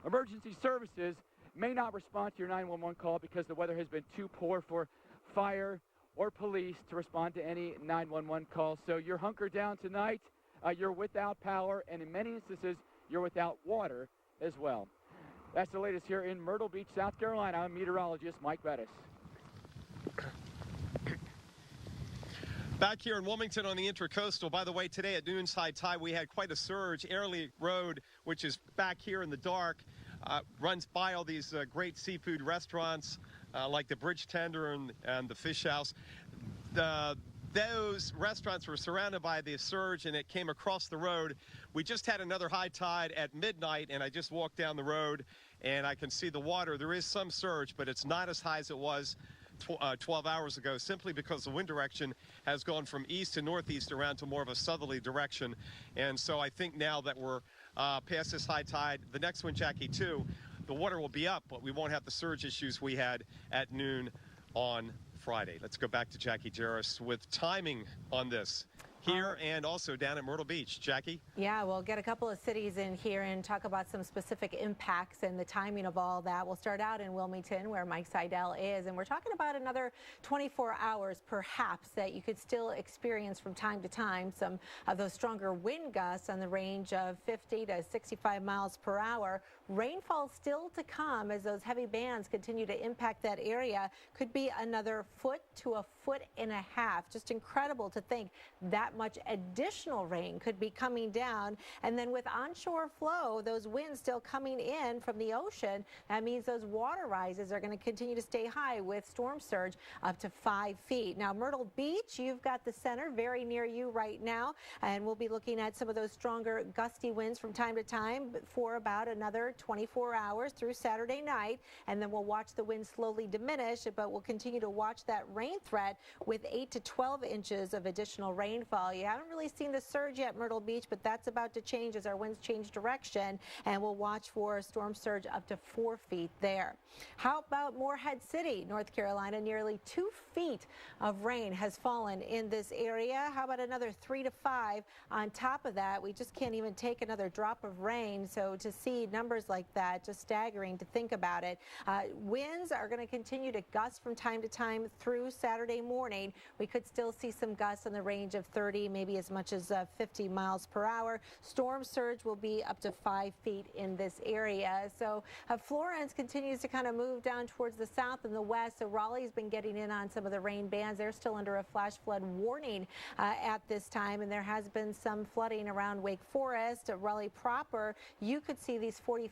Emergency services may not respond to your 911 call because the weather has been too poor for fire, or police to respond to any 911 calls. So you're hunkered down tonight, you're without power, and in many instances, you're without water as well. That's the latest here in Myrtle Beach, South Carolina. I'm meteorologist Mike Bettis. Back here in Wilmington on the Intracoastal, by the way, today at noon's high tide, we had quite a surge. Airlie Road, which is back here in the dark, runs by all these great seafood restaurants like the Bridge Tender and the Fish House. Those restaurants were surrounded by the surge, and it came across the road. We just had another high tide at midnight, and I just walked down the road, and I can see the water. There is some surge, but it's not as high as it was 12 hours ago, simply because the wind direction has gone from east to northeast around to more of a southerly direction. And so I think now that we're past this high tide, the next one, Jackie, too, the water will be up, but we won't have the surge issues we had at noon on Friday. Let's go back to Jackie Jarris with timing on this here and also down at Myrtle Beach. Jackie? Yeah, we'll get a couple of cities in here and talk about some specific impacts and the timing of all that. We'll start out in Wilmington, where Mike Seidel is, and we're talking about another 24 hours perhaps that you could still experience from time to time some of those stronger wind gusts on the range of 50 to 65 miles per hour. Rainfall still to come as those heavy bands continue to impact that area. Could be another foot to a foot and a half. Just incredible to think that much additional rain could be coming down. And then with onshore flow, those winds still coming in from the ocean, that means those water rises are going to continue to stay high with storm surge up to 5 feet. Now, Myrtle Beach, you've got the center very near you right now, and we'll be looking at some of those stronger gusty winds from time to time for about another 24 hours through Saturday night, and then we'll watch the wind slowly diminish, but we'll continue to watch that rain threat with 8 to 12 inches of additional rainfall. You haven't really seen the surge yet, Myrtle Beach, but that's about to change as our winds change direction, and we'll watch for storm surge up to 4 feet there. How about Morehead City, North Carolina? Nearly 2 feet of rain has fallen in this area. How about another 3 to 5 on top of that? We just can't even take another drop of rain, so to see numbers like that, just staggering to think about it. Winds are going to continue to gust from time to time through Saturday morning. We could still see some gusts in the range of 30, maybe as much as 50 miles per hour. Storm surge will be up to 5 feet in this area. So Florence continues to kind of move down towards the south and the west. So Raleigh's been getting in on some of the rain bands. They're still under a flash flood warning at this time, and there has been some flooding around Wake Forest. Raleigh proper, you could see these 45+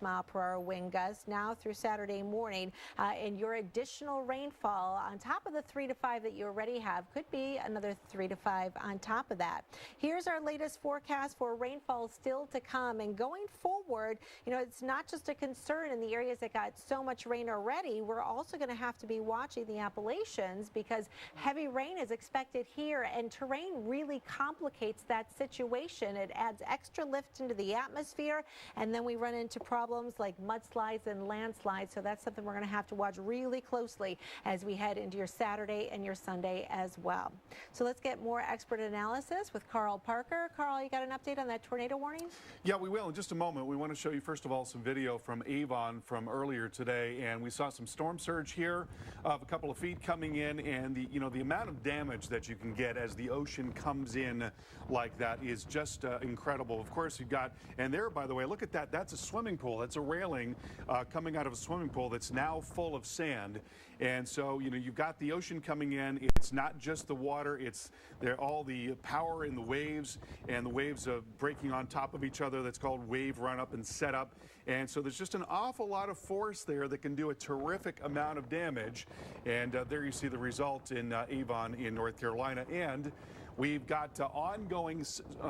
mile per hour wind gusts now through Saturday morning, and your additional rainfall on top of the 3 to 5 that you already have could be another 3 to 5 on top of that. Here's our latest forecast for rainfall still to come, and going forward, you know, it's not just a concern in the areas that got so much rain already. We're also going to have to be watching the Appalachians because heavy rain is expected here, and terrain really complicates that situation. It adds extra lift into the atmosphere, and then we run into problems like mudslides and landslides. So that's something we're going to have to watch really closely as we head into your Saturday and your Sunday as well. So let's get more expert analysis with Carl Parker. Carl, you got an update on that tornado warning? Yeah, we will in just a moment. We want to show you, first of all, some video from Avon from earlier today, and we saw some storm surge here of a couple of feet coming in, and the amount of damage that you can get as the ocean comes in like that is just incredible. Of course, you've got, and there, by the way, look at that. That's a swimming pool. That's a railing coming out of a swimming pool that's now full of sand. And so, you've got the ocean coming in. It's not just the water. It's all the power in the waves, and the waves breaking on top of each other. That's called wave run up and set up. And so there's just an awful lot of force there that can do a terrific amount of damage. And there you see the result in Avon in North Carolina. And we've got ongoing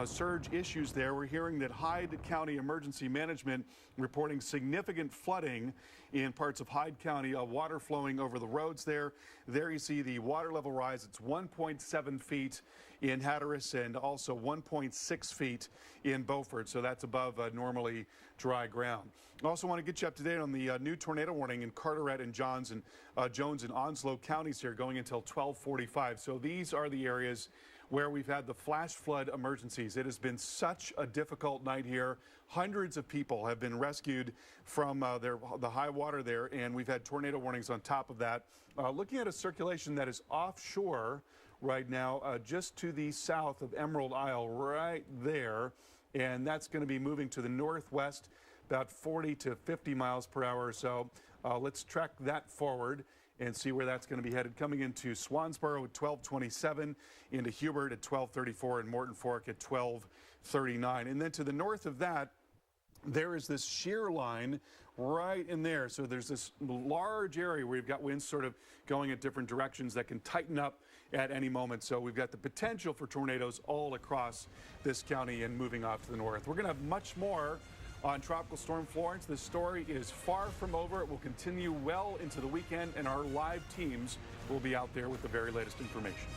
surge issues there. We're hearing that Hyde County Emergency Management reporting significant flooding in parts of Hyde County, water flowing over the roads there. There you see the water level rise. It's 1.7 feet in Hatteras and also 1.6 feet in Beaufort. So that's above normally dry ground. I also want to get you up to date on the new tornado warning in Carteret and Jones and Onslow counties here going until 12:45. So these are the areas where we've had the flash flood emergencies. It has been such a difficult night here. Hundreds of people have been rescued from the high water there, and we've had tornado warnings on top of that. Looking at a circulation that is offshore right now, just to the south of Emerald Isle, right there, and that's going to be moving to the northwest, about 40 to 50 miles per hour or so. Let's track that forward and see where that's going to be headed. Coming into Swansboro at 12:27, into Hubert at 12:34, and Morton Fork at 12:39. And then to the north of that, there is this shear line right in there. So there's this large area where you've got winds sort of going in different directions that can tighten up at any moment. So we've got the potential for tornadoes all across this county and moving off to the north. We're going to have much more on Tropical Storm Florence. This story is far from over. It will continue well into the weekend, and our live teams will be out there with the very latest information.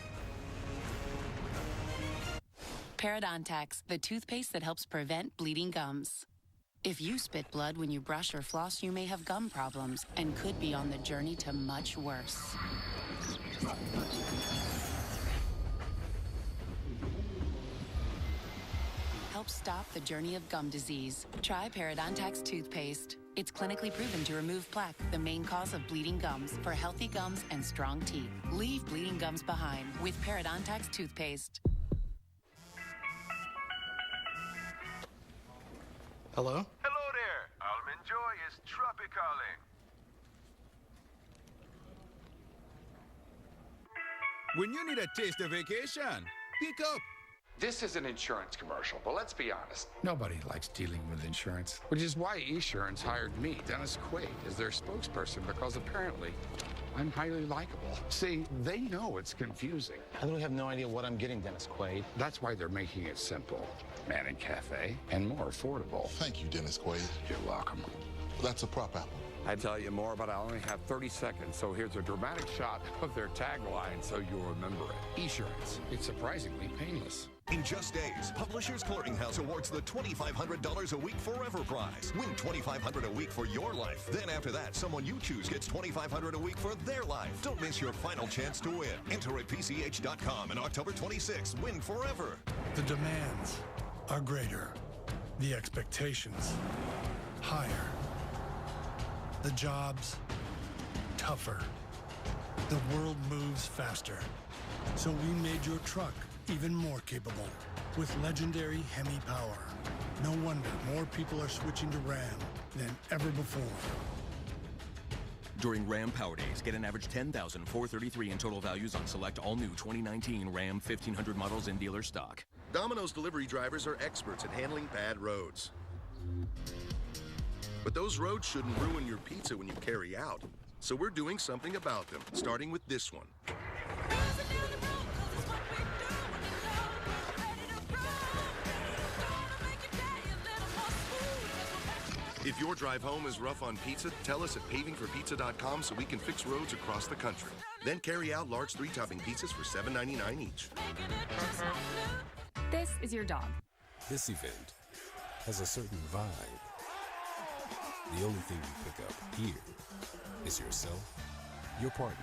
Parodontax, the toothpaste that helps prevent bleeding gums. If you spit blood when you brush or floss, you may have gum problems and could be on the journey to much worse. Help stop the journey of gum disease. Try Parodontax toothpaste. It's clinically proven to remove plaque, the main cause of bleeding gums, for healthy gums and strong teeth. Leave bleeding gums behind with Parodontax toothpaste. Hello? Hello there. Almond Joy is tropicaling. When you need a taste of vacation, pick up. This is an insurance commercial, but let's be honest. Nobody likes dealing with insurance, which is why Esurance hired me, Dennis Quaid, as their spokesperson, because apparently I'm highly likable. See, they know it's confusing. I really have no idea what I'm getting, Dennis Quaid. That's why they're making it simple. Man and cafe, and more affordable. Thank you, Dennis Quaid. You're welcome. That's a prop apple. I'd tell you more, but I only have 30 seconds, so here's a dramatic shot of their tagline so you'll remember it. Esurance. It's surprisingly painless. In just days, Publishers Clearinghouse awards the $2,500 a week Forever Prize. Win $2,500 a week for your life. Then after that, someone you choose gets $2,500 a week for their life. Don't miss your final chance to win. Enter at PCH.com, and October 26th, win forever. The demands are greater. The expectations higher. The jobs tougher. The world moves faster. So we made your truck even more capable with legendary Hemi power. No wonder more people are switching to Ram than ever before. During Ram Power Days, get an average $10,433 in total values on select all-new 2019 Ram 1500 models in dealer stock. Domino's delivery drivers are experts at handling bad roads. But those roads shouldn't ruin your pizza when you carry out. So we're doing something about them, starting with this one. If your drive home is rough on pizza, tell us at pavingforpizza.com so we can fix roads across the country. Then carry out large 3-topping pizzas for $7.99 each. This is your dog. This event has a certain vibe. The only thing you pick up here is yourself, your partner,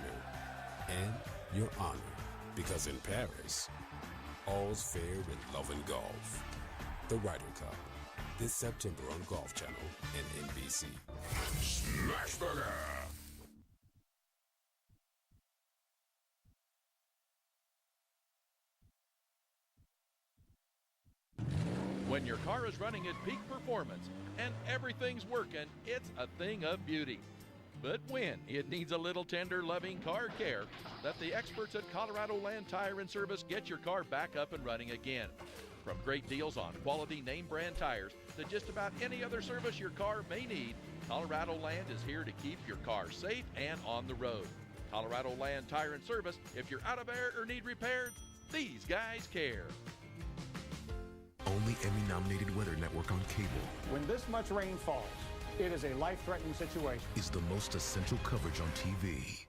and your honor. Because in Paris, all's fair in love and golf. The Ryder Cup, this September on Golf Channel and NBC. Smashburger! When your car is running at peak performance and everything's working, it's a thing of beauty. But when it needs a little tender, loving car care, let the experts at Colorado Land Tire and Service get your car back up and running again. From great deals on quality name brand tires to just about any other service your car may need, Colorado Land is here to keep your car safe and on the road. Colorado Land Tire and Service, if you're out of air or need repaired, these guys care. Only Emmy-nominated Weather Network on cable. When this much rain falls, it is a life-threatening situation. Is the most essential coverage on TV.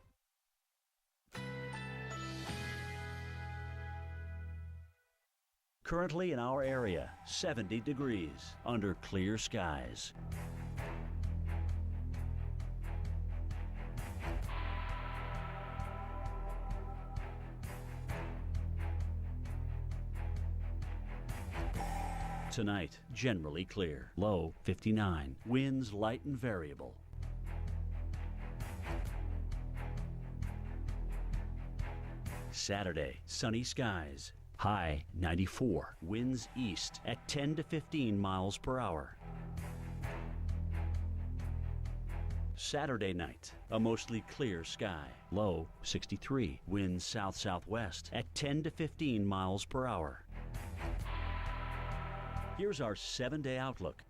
Currently in our area, 70 degrees under clear skies. Tonight, generally clear. Low 59. Winds light and variable. Saturday, sunny skies. High 94. Winds east at 10 to 15 miles per hour. Saturday night, a mostly clear sky. Low 63. Winds south-southwest at 10 to 15 miles per hour. Here's our 7-day outlook.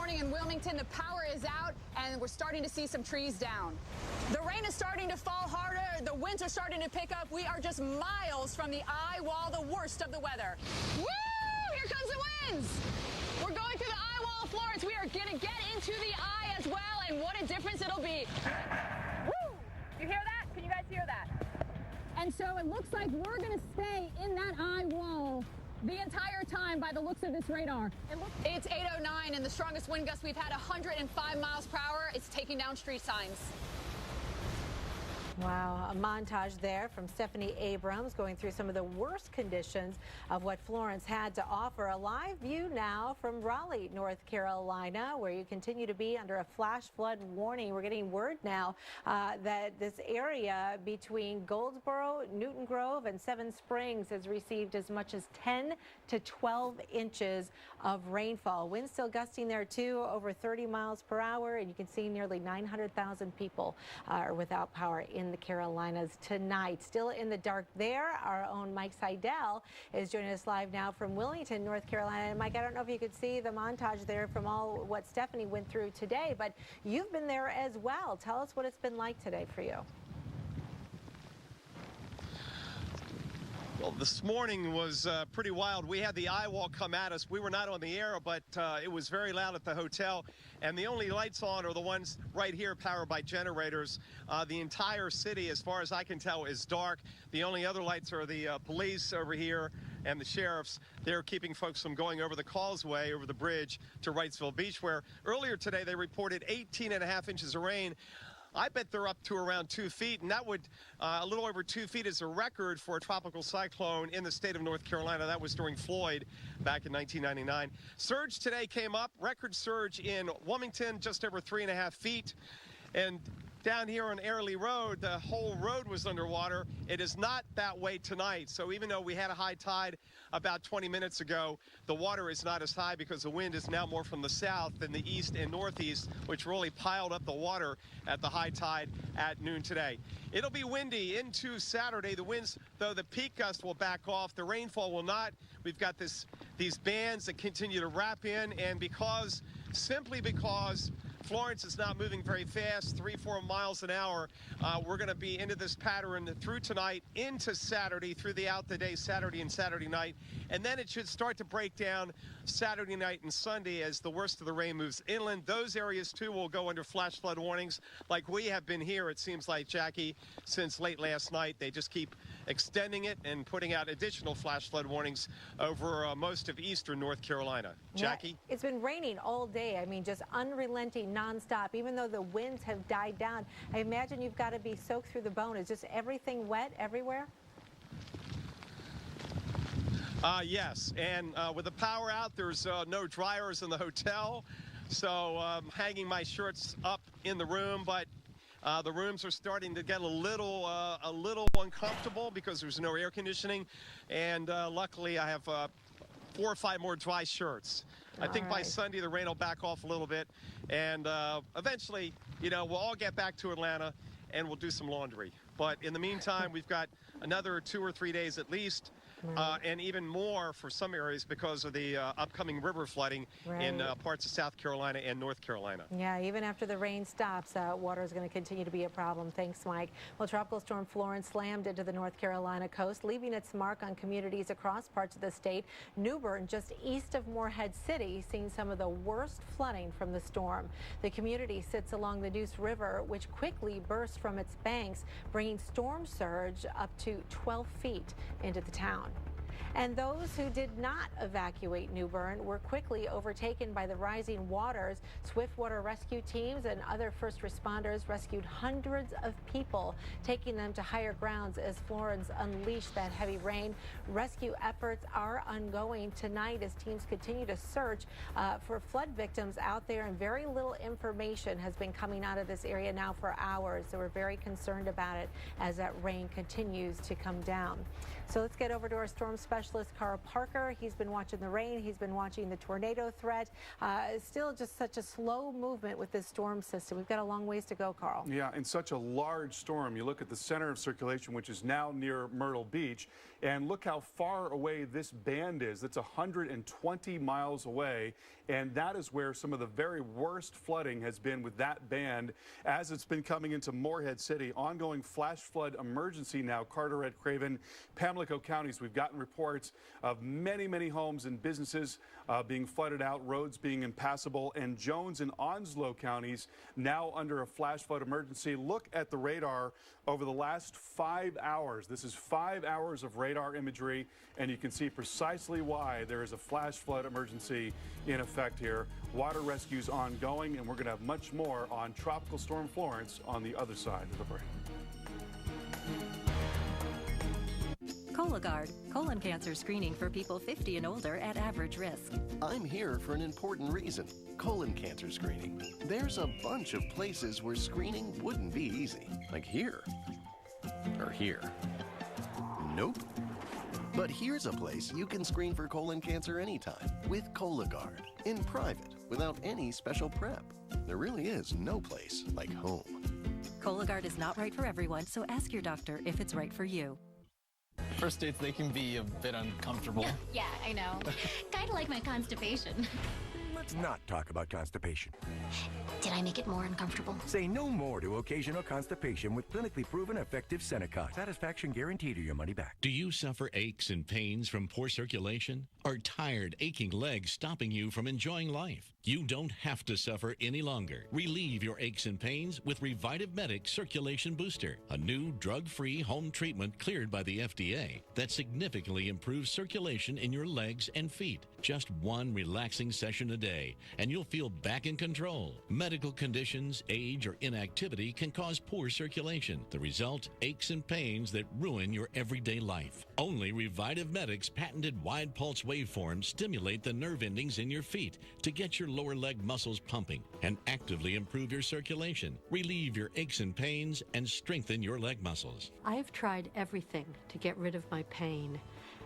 In Wilmington, the power is out and we're starting to see some trees down. The rain is starting to fall harder. The winds are starting to pick up. We are just miles from the eye wall, the worst of the weather. Woo! Here comes the winds. We're going through the eye wall of Florence. We are going to get into the eye as well, and what a difference it'll be. Woo! You hear that? Can you guys hear that? And so it looks like we're going to stay in that eye wall the entire time by the looks of this radar. It's 8:09 and the strongest wind gust we've had, 105 miles per hour. It's taking down street signs. Wow, a montage there from Stephanie Abrams going through some of the worst conditions of what Florence had to offer. A live view now from Raleigh, North Carolina, where you continue to be under a flash flood warning. We're getting word now that this area between Goldsboro, Newton Grove, and Seven Springs has received as much as 10 to 12 inches of rainfall. Winds still gusting there too, over 30 miles per hour, and you can see nearly 900,000 people are without power in the Carolinas tonight. Still in the dark there, our own Mike Seidel is joining us live now from Wilmington, North Carolina. And Mike, I don't know if you could see the montage there from all what Stephanie went through today, but you've been there as well. Tell us what it's been like today for you. Well, this morning was pretty wild. We had the eye wall come at us. We were not on the air, but it was very loud at the hotel. And the only lights on are the ones right here powered by generators. The entire city, as far as I can tell, is dark. The only other lights are the police over here and the sheriffs. They're keeping folks from going over the causeway, over the bridge to Wrightsville Beach, where earlier today they reported 18.5 inches of rain. I bet they're up to around 2 feet, and that would, a little over 2 feet is a record for a tropical cyclone in the state of North Carolina. That was during Floyd back in 1999. Surge today came up, record surge in Wilmington, just over 3.5 feet. And down here on Airlie Road, the whole road was underwater. It is not that way tonight. So even though we had a high tide about 20 minutes ago, the water is not as high because the wind is now more from the south than the east and northeast, which really piled up the water at the high tide at noon today. It'll be windy into Saturday. The winds, though, the peak gust will back off. The rainfall will not. We've got these bands that continue to wrap in, and simply because Florence is not moving very fast, 3-4 miles an hour. We're going to be into this pattern through tonight, into Saturday, throughout the day, Saturday and Saturday night. And then it should start to break down Saturday night and Sunday as the worst of the rain moves inland. Those areas, too, will go under flash flood warnings like we have been here, it seems like, Jackie, since late last night. They just keep extending it and putting out additional flash flood warnings over most of eastern North Carolina. Jackie? Yeah, it's been raining all day. I mean, just unrelenting, nonstop. Even though the winds have died down, I imagine you've got to be soaked through the bone. Is just everything wet everywhere? Yes, and with the power out, there's no dryers in the hotel, so I'm hanging my shirts up in the room, but the rooms are starting to get a little uncomfortable because there's no air conditioning, and luckily I have 4 or 5 more dry shirts. I think by Sunday the rain will back off a little bit, and eventually, we'll all get back to Atlanta and we'll do some laundry. But in the meantime, we've got another 2 or 3 days at least. And even more for some areas because of the upcoming river flooding in parts of South Carolina and North Carolina. Yeah, even after the rain stops, water is going to continue to be a problem. Thanks, Mike. Well, Tropical Storm Florence slammed into the North Carolina coast, leaving its mark on communities across parts of the state. New Bern, just east of Morehead City, seeing some of the worst flooding from the storm. The community sits along the Neuse River, which quickly burst from its banks, bringing storm surge up to 12 feet into the town. And those who did not evacuate New Bern were quickly overtaken by the rising waters. Swiftwater rescue teams and other first responders rescued hundreds of people, taking them to higher grounds as Florence unleashed that heavy rain. Rescue efforts are ongoing tonight as teams continue to search for flood victims out there, and very little information has been coming out of this area now for hours. So we're very concerned about it as that rain continues to come down. So let's get over to our storm specialist, Carl Parker. He's been watching the rain. He's been watching the tornado threat. Still just such a slow movement with this storm system. We've got a long ways to go, Carl. Yeah, and such a large storm. You look at the center of circulation, which is now near Myrtle Beach, and look how far away this band is. It's 120 miles away, and that is where some of the very worst flooding has been with that band as it's been coming into Morehead City. Ongoing flash flood emergency now. Carteret, Craven, Pamlico counties. We've gotten reports of many homes and businesses being flooded out, roads being impassable, and Jones and Onslow counties now under a flash flood emergency. Look at the radar over the last 5 hours. This is 5 hours of radar imagery, and you can see precisely why there is a flash flood emergency in effect here. Water rescues ongoing, and we're going to have much more on Tropical Storm Florence on the other side of the break. Cologuard, colon cancer screening for people 50 and older at average risk. I'm here for an important reason. Colon cancer screening. There's a bunch of places where screening wouldn't be easy. Like here. Or here. Nope. But here's a place you can screen for colon cancer anytime with Cologuard. In private, without any special prep. There really is no place like home. Cologuard is not right for everyone, so ask your doctor if it's right for you. First dates, they can be a bit uncomfortable. Yeah, I know. Kind of like my constipation. Let's not talk about constipation. Did I make it more uncomfortable? Say no more to occasional constipation with clinically proven effective Senecot. Satisfaction guaranteed or your money back. Do you suffer aches and pains from poor circulation? Are tired, aching legs stopping you from enjoying life? You don't have to suffer any longer. Relieve your aches and pains with Revitive Medic Circulation Booster, a new drug-free home treatment cleared by the FDA that significantly improves circulation in your legs and feet. Just one relaxing session a day, and you'll feel back in control. Medical conditions, age, or inactivity can cause poor circulation. The result, aches and pains that ruin your everyday life. Only Revitive Medic's patented wide pulse waveforms stimulate the nerve endings in your feet to get your lower leg muscles pumping and actively improve your circulation, relieve your aches and pains, and strengthen your leg muscles. I've tried everything to get rid of my pain,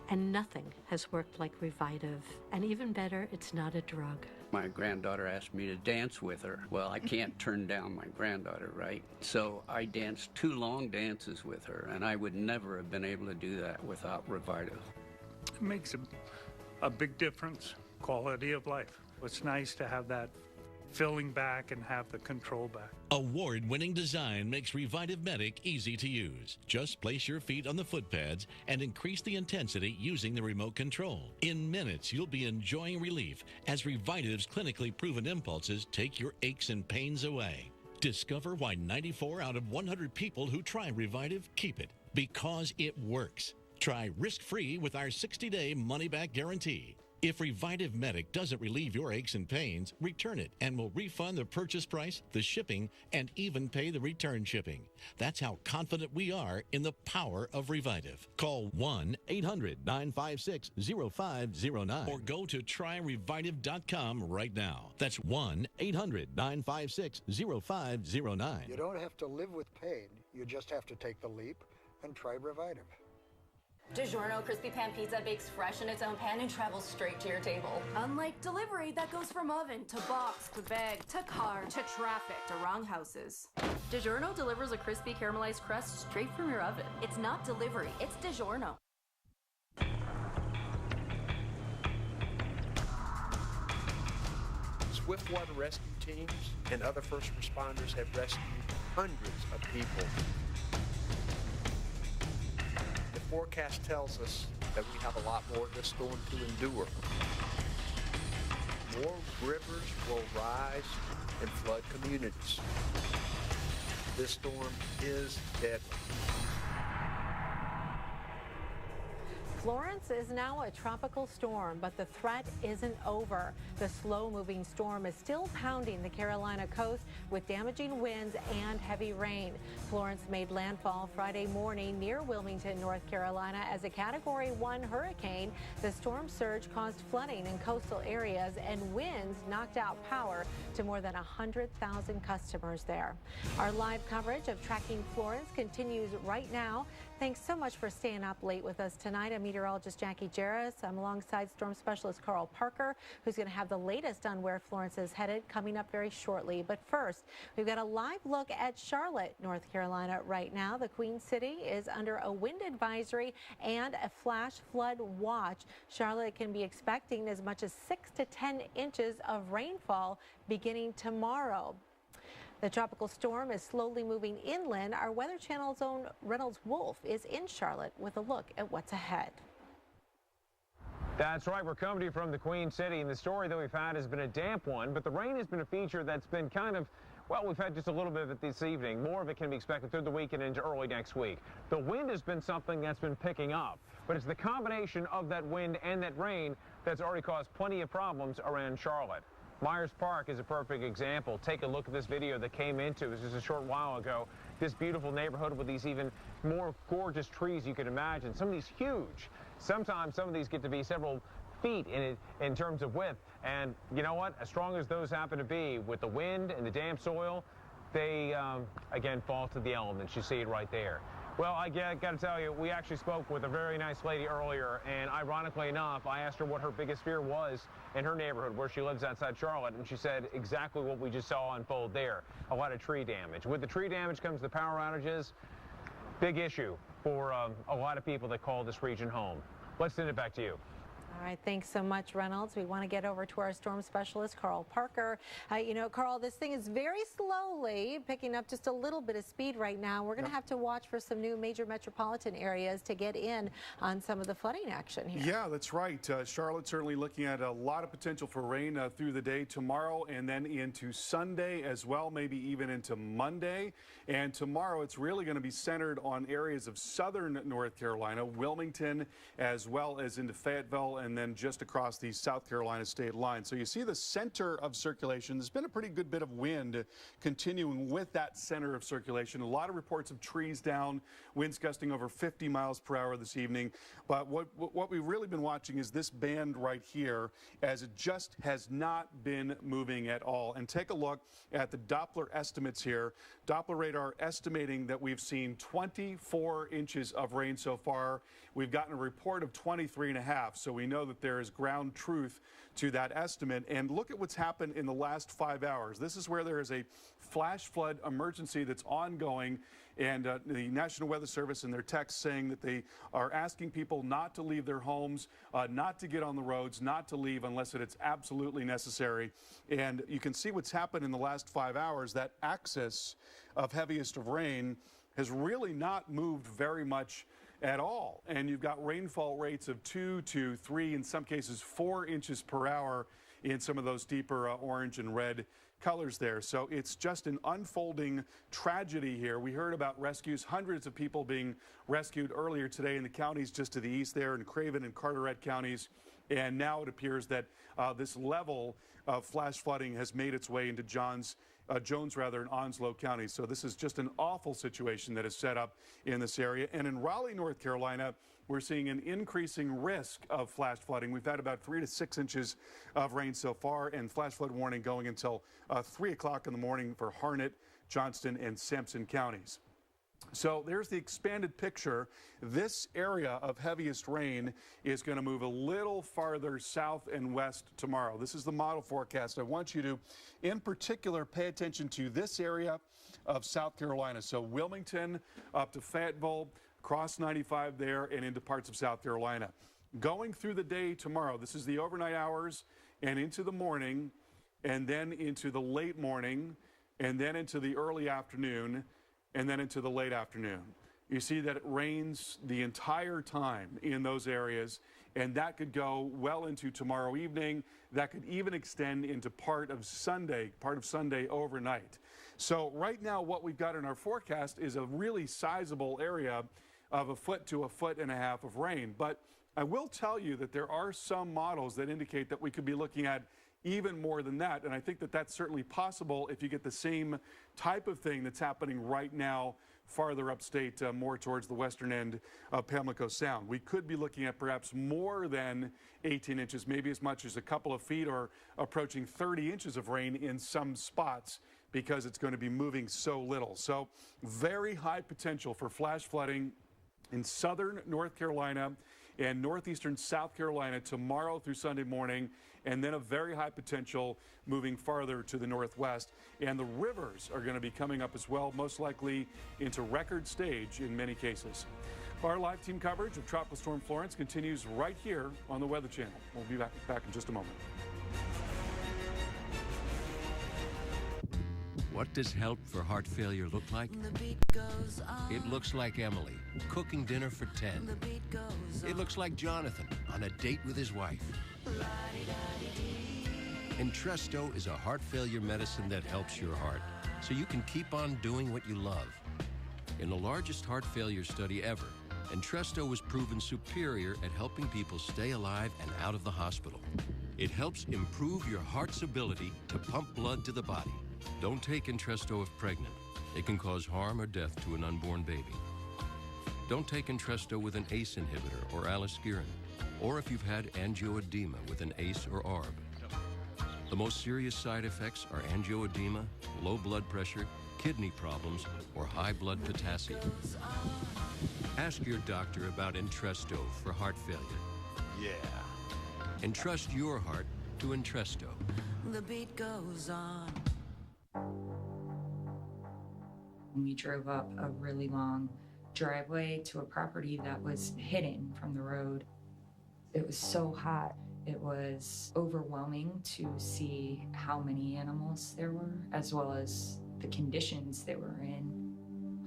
and nothing has worked like Revitive. And even better, it's not a drug. My granddaughter asked me to dance with her. Well, I can't turn down my granddaughter, right? So I danced 2 long dances with her, and I would never have been able to do that without Revitive. It makes a big difference, quality of life. It's nice to have that filling back and have the control back. Award-winning design makes Revitive Medic easy to use. Just place your feet on the foot pads and increase the intensity using the remote control. In minutes, you'll be enjoying relief as Revitive's clinically proven impulses take your aches and pains away. Discover why 94 out of 100 people who try Revitive keep it. Because it works. Try risk-free with our 60-day money-back guarantee. If Revitive Medic doesn't relieve your aches and pains, return it and we'll refund the purchase price, the shipping, and even pay the return shipping. That's how confident we are in the power of Revitive. Call 1-800-956-0509 or go to tryrevitive.com right now. That's 1-800-956-0509. You don't have to live with pain. You just have to take the leap and try Revitive. DiGiorno Crispy Pan Pizza bakes fresh in its own pan and travels straight to your table. Unlike delivery that goes from oven to box to bag to car to traffic to wrong houses. DiGiorno delivers a crispy caramelized crust straight from your oven. It's not delivery, it's DiGiorno. Swiftwater rescue teams and other first responders have rescued hundreds of people. The forecast tells us that we have a lot more of this storm to endure. More rivers will rise and flood communities. This storm is deadly. Florence is now a tropical storm, but the threat isn't over. The slow-moving storm is still pounding the Carolina coast with damaging winds and heavy rain. Florence made landfall Friday morning near Wilmington, North Carolina as a Category 1 hurricane. The storm surge caused flooding in coastal areas, and winds knocked out power to more than 100,000 customers there. Our live coverage of tracking Florence continues right now. Thanks so much for staying up late with us tonight. I'm meteorologist Jackie Jarris. I'm alongside storm specialist Carl Parker, who's going to have the latest on where Florence is headed coming up very shortly. But first, we've got a live look at Charlotte, North Carolina right now. The Queen City is under a wind advisory and a flash flood watch. Charlotte can be expecting as much as 6 to 10 inches of rainfall beginning tomorrow. The tropical storm is slowly moving inland. Our Weather Channel's own Reynolds Wolf is in Charlotte with a look at what's ahead. That's right. We're coming to you from the Queen City, and the story that we've had has been a damp one, but the rain has been a feature that's been kind of, well, we've had just a little bit of it this evening. More of it can be expected through the weekend into early next week. The wind has been something that's been picking up, but it's the combination of that wind and that rain that's already caused plenty of problems around Charlotte. Myers Park is a perfect example. Take a look at this video that came into us just a short while ago. This beautiful neighborhood with these even more gorgeous trees you could imagine. Some of these huge. Sometimes some of these get to be several feet in terms of width. And you know what? As strong as those happen to be, with the wind and the damp soil, they, again, fall to the elements. You see it right there. Well, I got to tell you, we actually spoke with a very nice lady earlier, and ironically enough, I asked her what her biggest fear was in her neighborhood where she lives outside Charlotte, and she said exactly what we just saw unfold there, a lot of tree damage. With the tree damage comes the power outages. Big issue for a lot of people that call this region home. Let's send it back to you. All right, thanks so much, Reynolds. We want to get over to our storm specialist, Carl Parker. You know, Carl, this thing is very slowly picking up just a little bit of speed right now. We're going to have to watch for some new major metropolitan areas to get in on some of the flooding action here. Yeah, that's right. Charlotte certainly looking at a lot of potential for rain through the day tomorrow and then into Sunday as well, maybe even into Monday. And tomorrow it's really going to be centered on areas of southern North Carolina, Wilmington, as well as into Fayetteville, and then just across the South Carolina state line. So you see the center of circulation. There's been a pretty good bit of wind continuing with that center of circulation. A lot of reports of trees down, winds gusting over 50 miles per hour this evening. But what we've really been watching is this band right here, as it just has not been moving at all. And take a look at the Doppler estimates here. Doppler radar estimating that we've seen 24 inches of rain so far. We've gotten a report of 23.5, so we know that there is ground truth to that estimate. And look at what's happened in the last 5 hours. This is where there is a flash flood emergency that's ongoing, and the National Weather Service and their text saying that they are asking people not to leave their homes, not to get on the roads, not to leave unless it's absolutely necessary. And you can see what's happened in the last 5 hours. That axis of heaviest of rain has really not moved very much at all. And you've got rainfall rates of 2 to 3, in some cases 4 inches per hour in some of those deeper orange and red colors there. So it's just an unfolding tragedy here. We heard about rescues, hundreds of people being rescued earlier today in the counties just to the east there in Craven and Carteret counties. And now it appears that this level of flash flooding has made its way into Jones and Onslow counties. So this is just an awful situation that is set up in this area. And in Raleigh, North Carolina, we're seeing an increasing risk of flash flooding. We've had about 3 to 6 inches of rain so far, and flash flood warning going until 3 o'clock in the morning for Harnett, Johnston, and Sampson counties. So there's the expanded picture. This area of heaviest rain is going to move a little farther south and west tomorrow. This is the model forecast. I want you to, in particular, pay attention to this area of South Carolina. So Wilmington up to Fayetteville, across 95 there, and into parts of South Carolina. Going through the day tomorrow, this is the overnight hours and into the morning, and then into the late morning, and then into the early afternoon, and then into the late afternoon. You see that it rains the entire time in those areas, and that could go well into tomorrow evening. That could even extend into part of Sunday overnight. So right now what we've got in our forecast is a really sizable area of 1 to 1.5 feet of rain. But I will tell you that there are some models that indicate that we could be looking at even more than that, and I think that that's certainly possible if you get the same type of thing that's happening right now farther upstate, more towards the western end of Pamlico Sound. We could be looking at perhaps more than 18 inches, maybe as much as a couple of feet or approaching 30 inches of rain in some spots because it's going to be moving so little. So very high potential for flash flooding in southern North Carolina and northeastern South Carolina tomorrow through Sunday morning, and then a very high potential moving farther to the northwest. And the rivers are going to be coming up as well, most likely into record stage in many cases. Our live team coverage of Tropical Storm Florence continues right here on the Weather Channel. We'll be back in just a moment. What does help for heart failure look like? It looks like Emily, cooking dinner for 10. It looks like Jonathan on a date with his wife. Entresto is a heart failure medicine that helps your heart, so you can keep on doing what you love. In the largest heart failure study ever, Entresto was proven superior at helping people stay alive and out of the hospital. It helps improve your heart's ability to pump blood to the body. Don't take Entresto if pregnant. It can cause harm or death to an unborn baby. Don't take Entresto with an ACE inhibitor or aliskiren, or if you've had angioedema with an ACE or ARB. The most serious side effects are angioedema, low blood pressure, kidney problems, or high blood potassium. Ask your doctor about Entresto for heart failure. Yeah. Entrust your heart to Entresto. The beat goes on. We drove up a really long driveway to a property that was hidden from the road. It was so hot. It was overwhelming to see how many animals there were, as well as the conditions they were in.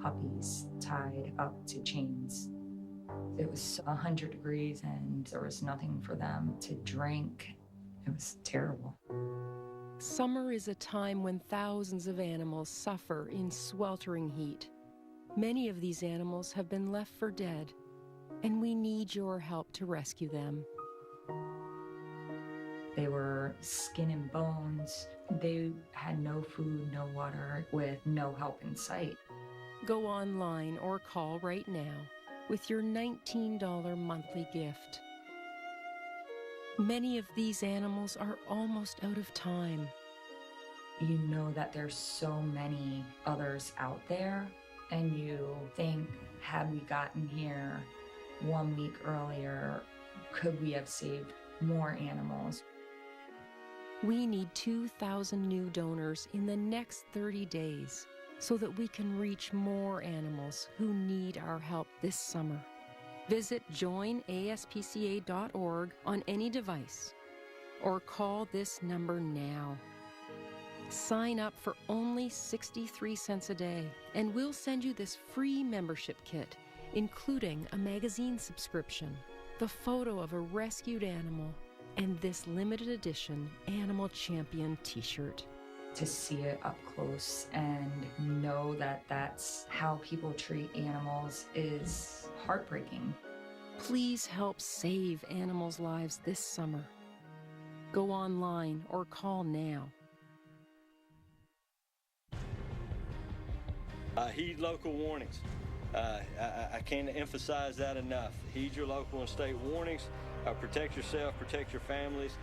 Puppies tied up to chains. It was 100 degrees and there was nothing for them to drink. It was terrible. Summer is a time when thousands of animals suffer in sweltering heat. Many of these animals have been left for dead, and we need your help to rescue them. They were skin and bones. They had no food, no water, with no help in sight. Go online or call right now with your $19 monthly gift. Many of these animals are almost out of time. You know that there's so many others out there, and you think, had we gotten here 1 week earlier, could we have saved more animals? We need 2,000 new donors in the next 30 days so that we can reach more animals who need our help this summer. Visit joinaspca.org on any device or call this number now. Sign up for only 63 cents a day and we'll send you this free membership kit, including a magazine subscription, the photo of a rescued animal, and this limited edition Animal Champion t-shirt. To see it up close and know that that's how people treat animals is heartbreaking. Please help save animals' lives this summer. Go online or call now. Heed local warnings. I can't emphasize that enough. Heed your local and state warnings. Protect yourself, protect your families.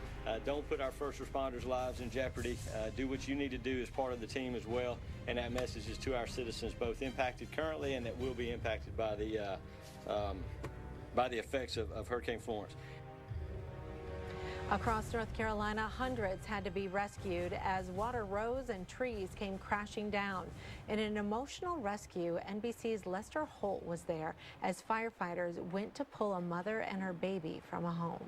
Don't put our first responders' lives in jeopardy. Do what you need to do as part of the team as well. And that message is to our citizens, both impacted currently and that will be impacted by the effects of Hurricane Florence. Across North Carolina, hundreds had to be rescued as water rose and trees came crashing down. In an emotional rescue, NBC's Lester Holt was there as firefighters went to pull a mother and her baby from a home.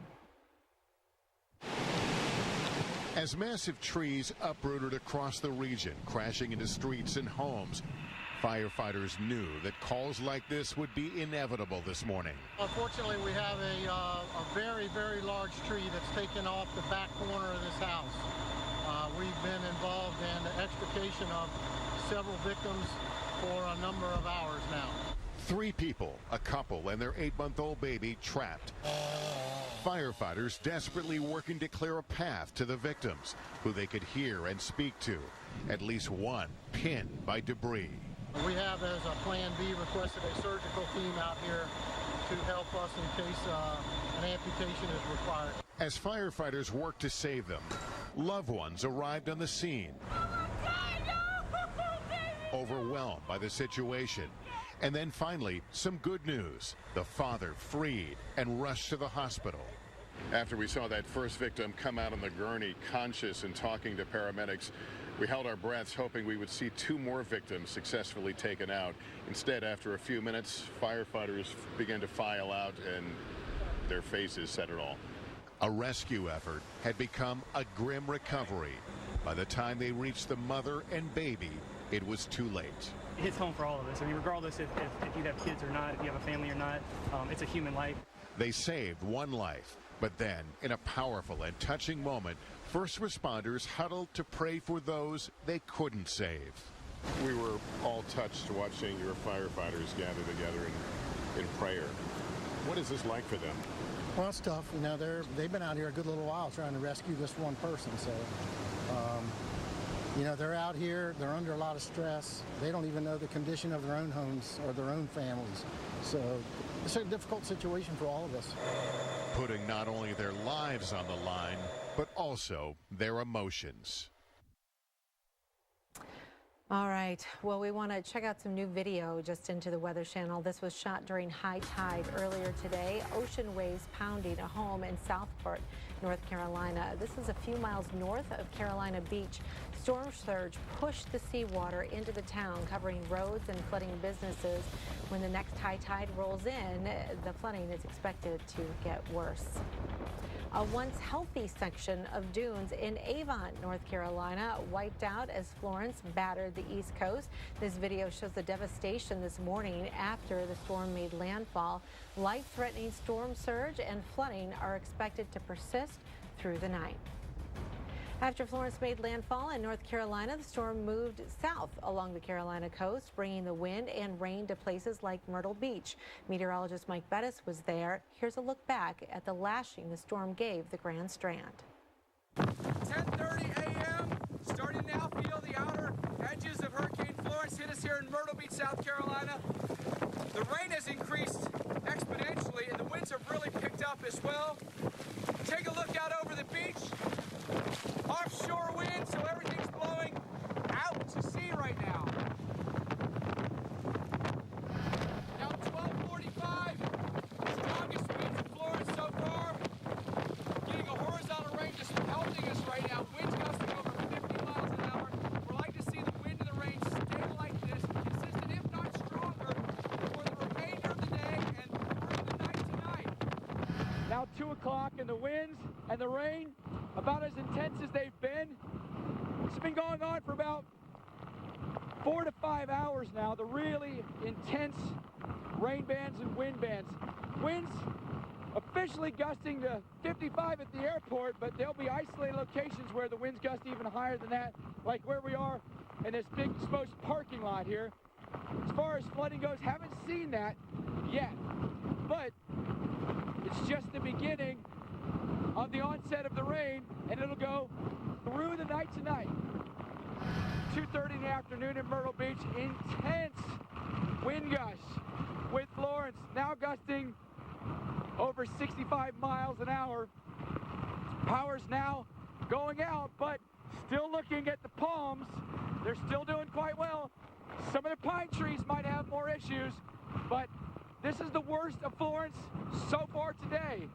As massive trees uprooted across the region, crashing into streets and homes, firefighters knew that calls like this would be inevitable this morning. Unfortunately, we have a very, very large tree that's taken off the back corner of this house. We've been involved in the extrication of several victims for a number of hours now. 3 people, a couple and their 8-month-old baby, trapped. Firefighters desperately working to clear a path to the victims, who they could hear and speak to. At least one pinned by debris. We have, as a Plan B, requested a surgical team out here to help us in case an amputation is required. As firefighters work to save them, loved ones arrived on the scene, overwhelmed by the situation. And then finally, some good news. The father freed and rushed to the hospital. After we saw that first victim come out on the gurney, conscious and talking to paramedics, we held our breaths hoping we would see 2 more victims successfully taken out. Instead, after a few minutes, firefighters began to file out and their faces said it all. A rescue effort had become a grim recovery. By the time they reached the mother and baby, it was too late. It hits home for all of us. I mean, regardless if you have kids or not, if you have a family or not, it's a human life. They saved one life, but then, in a powerful and touching moment, first responders huddled to pray for those they couldn't save. We were all touched watching your firefighters gather together in prayer. What is this like for them? Well, it's tough. You know, they've been out here a good little while trying to rescue this one person. So, you know, they're out here. They're under a lot of stress. They don't even know the condition of their own homes or their own families. So it's a difficult situation for all of us. Putting not only their lives on the line, but also their emotions. All right. Well, we want to check out some new video just into the Weather Channel. This was shot during high tide earlier today. Ocean waves pounding a home in Southport, North Carolina. This is a few miles north of Carolina Beach. Storm surge pushed the seawater into the town, covering roads and flooding businesses. When the next high tide rolls in, the flooding is expected to get worse. A once healthy section of dunes in Avon, North Carolina, wiped out as Florence battered the East Coast. This video shows the devastation this morning after the storm made landfall. Life-threatening storm surge and flooding are expected to persist through the night. After Florence made landfall in North Carolina, the storm moved south along the Carolina coast, bringing the wind and rain to places like Myrtle Beach. Meteorologist Mike Bettis was there. Here's a look back at the lashing the storm gave the Grand Strand. 10:30 a.m. Starting to now feel the outer edges of Hurricane Florence hit us here in Myrtle Beach, South Carolina. The rain has increased exponentially and the winds have really picked up as well. Take a look out over the beach. Offshore wind, so everything's blowing out to sea right now. Now 12:45, strongest wind from Florence so far. Getting a horizontal rain just pelting us right now. Winds gusting over 50 miles an hour. We'd like to see the wind and the rain stay like this, consistent if not stronger, for the remainder of the day and through the night tonight. Now 2 o'clock and the winds and the rain about as intense as they've been. It's been going on for about 4 to 5 hours now, the really intense rain bands and wind bands. Winds officially gusting to 55 at the airport, but there'll be isolated locations where the winds gust even higher than that, like where we are in this big exposed parking lot here. As far as flooding goes, haven't seen that yet, but it's just the beginning of the onset of the rain, and it'll go through the night tonight. 2:30 in the afternoon in Myrtle Beach, intense wind gusts with Florence now gusting over 65 miles an hour. Power's now going out, but still looking at the palms. They're still doing quite well. Some of the pine trees might have more issues, but this is the worst of Florence so far today.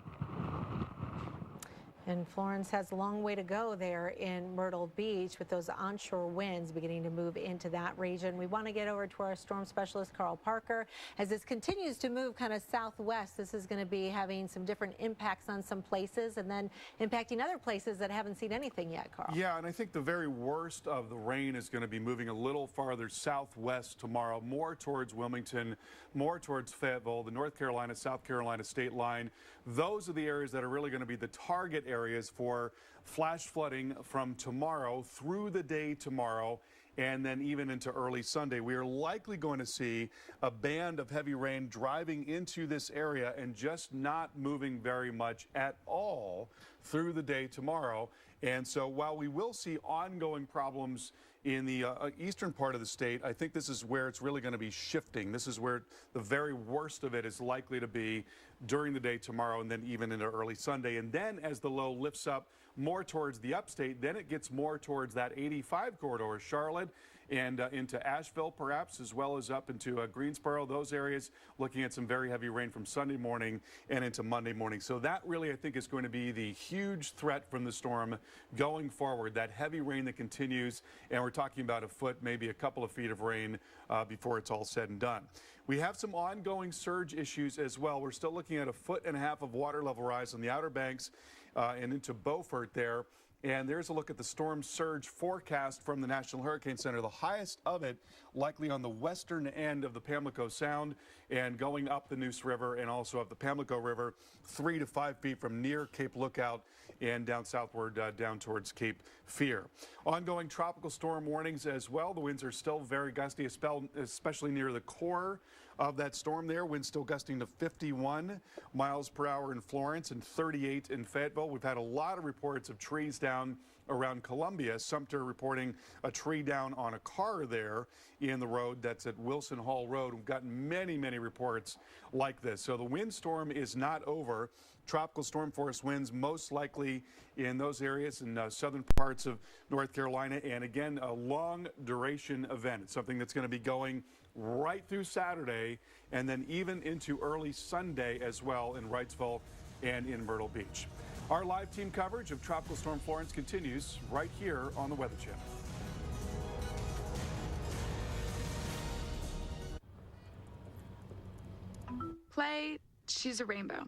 And Florence has a long way to go there in Myrtle Beach with those onshore winds beginning to move into that region. We want to get over to our storm specialist, Carl Parker. As this continues to move kind of southwest, this is going to be having some different impacts on some places and then impacting other places that haven't seen anything yet, Carl. Yeah, and I think the very worst of the rain is going to be moving a little farther southwest tomorrow, more towards Wilmington, more towards Fayetteville, the North Carolina, South Carolina state line. Those are the areas that are really going to be the target areas for flash flooding from tomorrow through the day tomorrow and then even into early Sunday. We are likely going to see a band of heavy rain driving into this area and just not moving very much at all through the day tomorrow. And so while we will see ongoing problems in the eastern part of the state, I think this is where it's really going to be shifting. This is where the very worst of it is likely to be during the day tomorrow and then even into early Sunday. And then as the low lifts up more towards the upstate, then it gets more towards that 85 corridor, Charlotte, and into Asheville perhaps, as well as up into Greensboro, those areas, looking at some very heavy rain from Sunday morning and into Monday morning. So that really, I think, is going to be the huge threat from the storm going forward, that heavy rain that continues, and we're talking about a foot, maybe a couple of feet of rain before it's all said and done. We have some ongoing surge issues as well. We're still looking at a 1.5 foot of water level rise on the Outer Banks and into Beaufort there. And there's a look at the storm surge forecast from the National Hurricane Center. The highest of it likely on the western end of the Pamlico Sound and going up the Neuse River and also up the Pamlico River 3 to 5 feet from near Cape Lookout and down southward down towards Cape Fear. Ongoing tropical storm warnings as well. The winds are still very gusty, especially near the core of that storm there. Winds still gusting to 51 miles per hour in Florence and 38 in Fayetteville. We've had a lot of reports of trees down around Columbia. Sumter reporting a tree down on a car there in the road that's at Wilson Hall Road. We've gotten many, many reports like this. So the windstorm is not over. Tropical storm force winds most likely in those areas in southern parts of North Carolina. And again, a long duration event. It's something that's going to be going right through Saturday and then even into early Sunday as well in Wrightsville and in Myrtle Beach. Our live team coverage of Tropical Storm Florence continues right here on the Weather Channel. Play She's a Rainbow.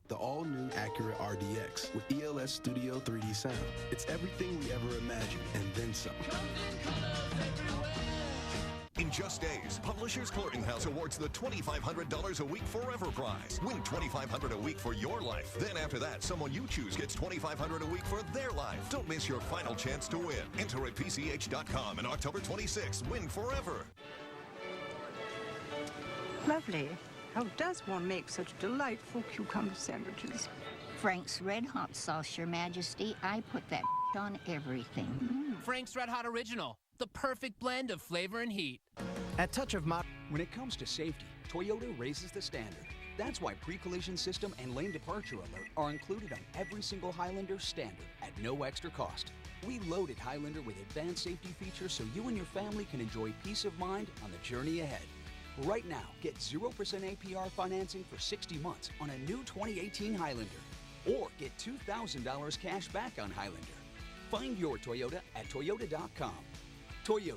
The all-new Acura RDX with ELS Studio 3D sound. It's everything we ever imagined, and then some. In just days, Publishers Clearinghouse awards the $2,500 a week Forever Prize. Win $2,500 a week for your life. Then after that, someone you choose gets $2,500 a week for their life. Don't miss your final chance to win. Enter at PCH.com and October 26th. Win forever. Lovely. How does one make such delightful cucumber sandwiches? Frank's Red Hot sauce, Your Majesty. I put that on everything. Frank's Red Hot Original, the perfect blend of flavor and heat. At Touch of Mod, when it comes to safety, Toyota raises the standard. That's why pre-collision system and lane departure alert are included on every single Highlander standard at no extra cost. We loaded Highlander with advanced safety features so you and your family can enjoy peace of mind on the journey ahead. Right now, get 0% APR financing for 60 months on a new 2018 Highlander. Or get $2,000 cash back on Highlander. Find your Toyota at Toyota.com. Toyota.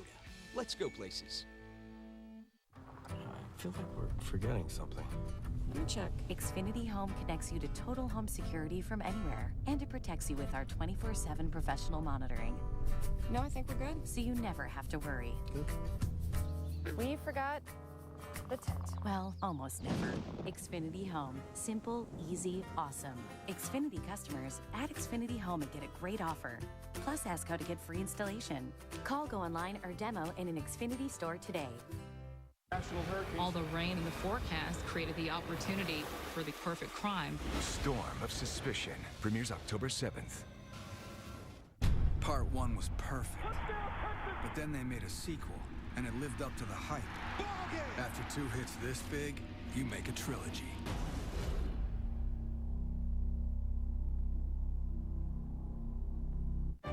Let's go places. I feel like we're forgetting something. You check. Xfinity Home connects you to total home security from anywhere, and it protects you with our 24/7 professional monitoring. No, I think we're good. So you never have to worry. Good. We forgot the tent. Well, almost never. Xfinity Home. Simple, easy, awesome. Xfinity customers, add Xfinity Home and get a great offer. Plus, ask how to get free installation. Call, go online, or demo in an Xfinity store today. All the rain in the forecast created the opportunity for the perfect crime. Storm of Suspicion premieres October 7th. Part 1 was perfect, but then they made a sequel, and it lived up to the hype. After 2 hits this big, you make a trilogy.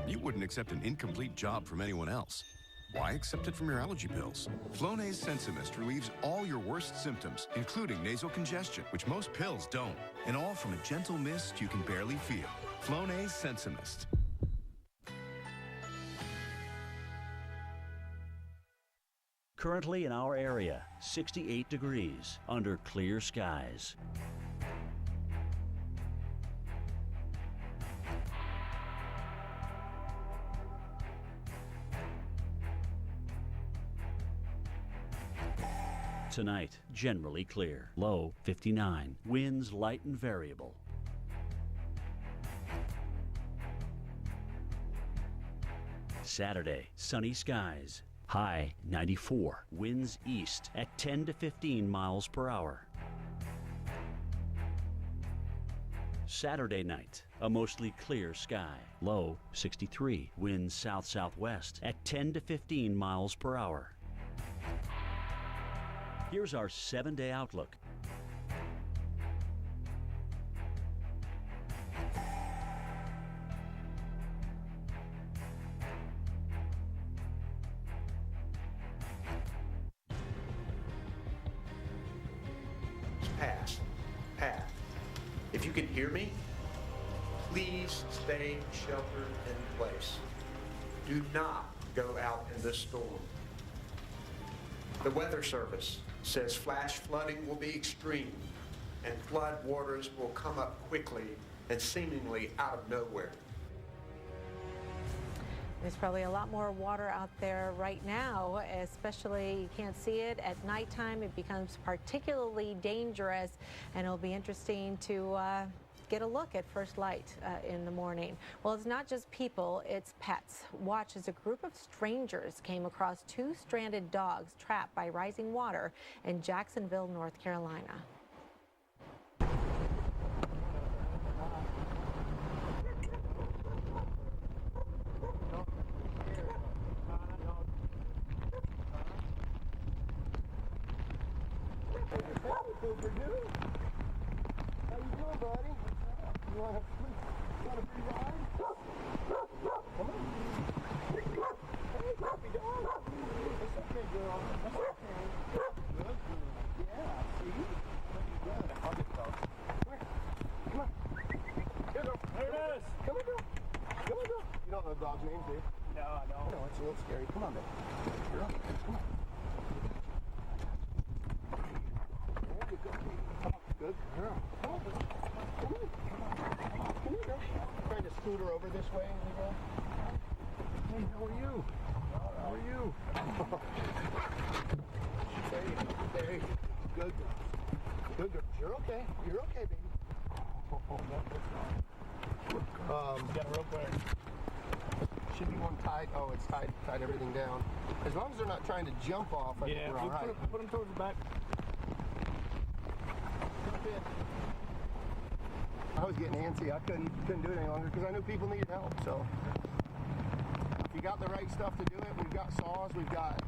You wouldn't accept an incomplete job from anyone else. Why accept it from your allergy pills? Flonase Sensimist relieves all your worst symptoms, including nasal congestion, which most pills don't. And all from a gentle mist you can barely feel. Flonase Sensimist. Currently in our area, 68 degrees under clear skies. Tonight, generally clear. Low 59. Winds light and variable. Saturday, sunny skies. High 94. Winds east at 10 to 15 miles per hour. Saturday night, a mostly clear sky. Low 63. Winds south-southwest at 10 to 15 miles per hour. Here's our 7-day outlook. Pass. If you can hear me, please stay sheltered in place. Do not go out in this storm. The Weather Service says flash flooding will be extreme and flood waters will come up quickly and seemingly out of nowhere. There's probably a lot more water out there right now, especially you can't see it at nighttime. It becomes particularly dangerous, and it'll be interesting to get a look at first light in the morning. Well, it's not just people, it's pets. Watch as a group of strangers came across 2 stranded dogs trapped by rising water in Jacksonville, North Carolina. Super good. How you doing, buddy? You want a free ride? Come on. Hey, puppy dog. It's okay, girl. That's okay. Good. Yeah, see? Good. I'll get the dog. Come on. Here, girl. There it is. Come on, girl. Come on, girl. You don't know the dog's name, do you? No, I don't. No, it's a little scary. Come on, baby. Girl, come on. Good girl. Come on. Come here, girl. Trying to scoot her over this way. Hey, how are you? How are you? Hey. Good girl. Good girl. You're okay. You're okay, baby. Got a rope there. Should be one tied. Oh, it's tied everything down. As long as they're not trying to jump off, I think we're all right. Put them towards the back. I was getting antsy. I couldn't do it any longer because I knew people needed help. So if you got the right stuff to do it, we've got saws, we've got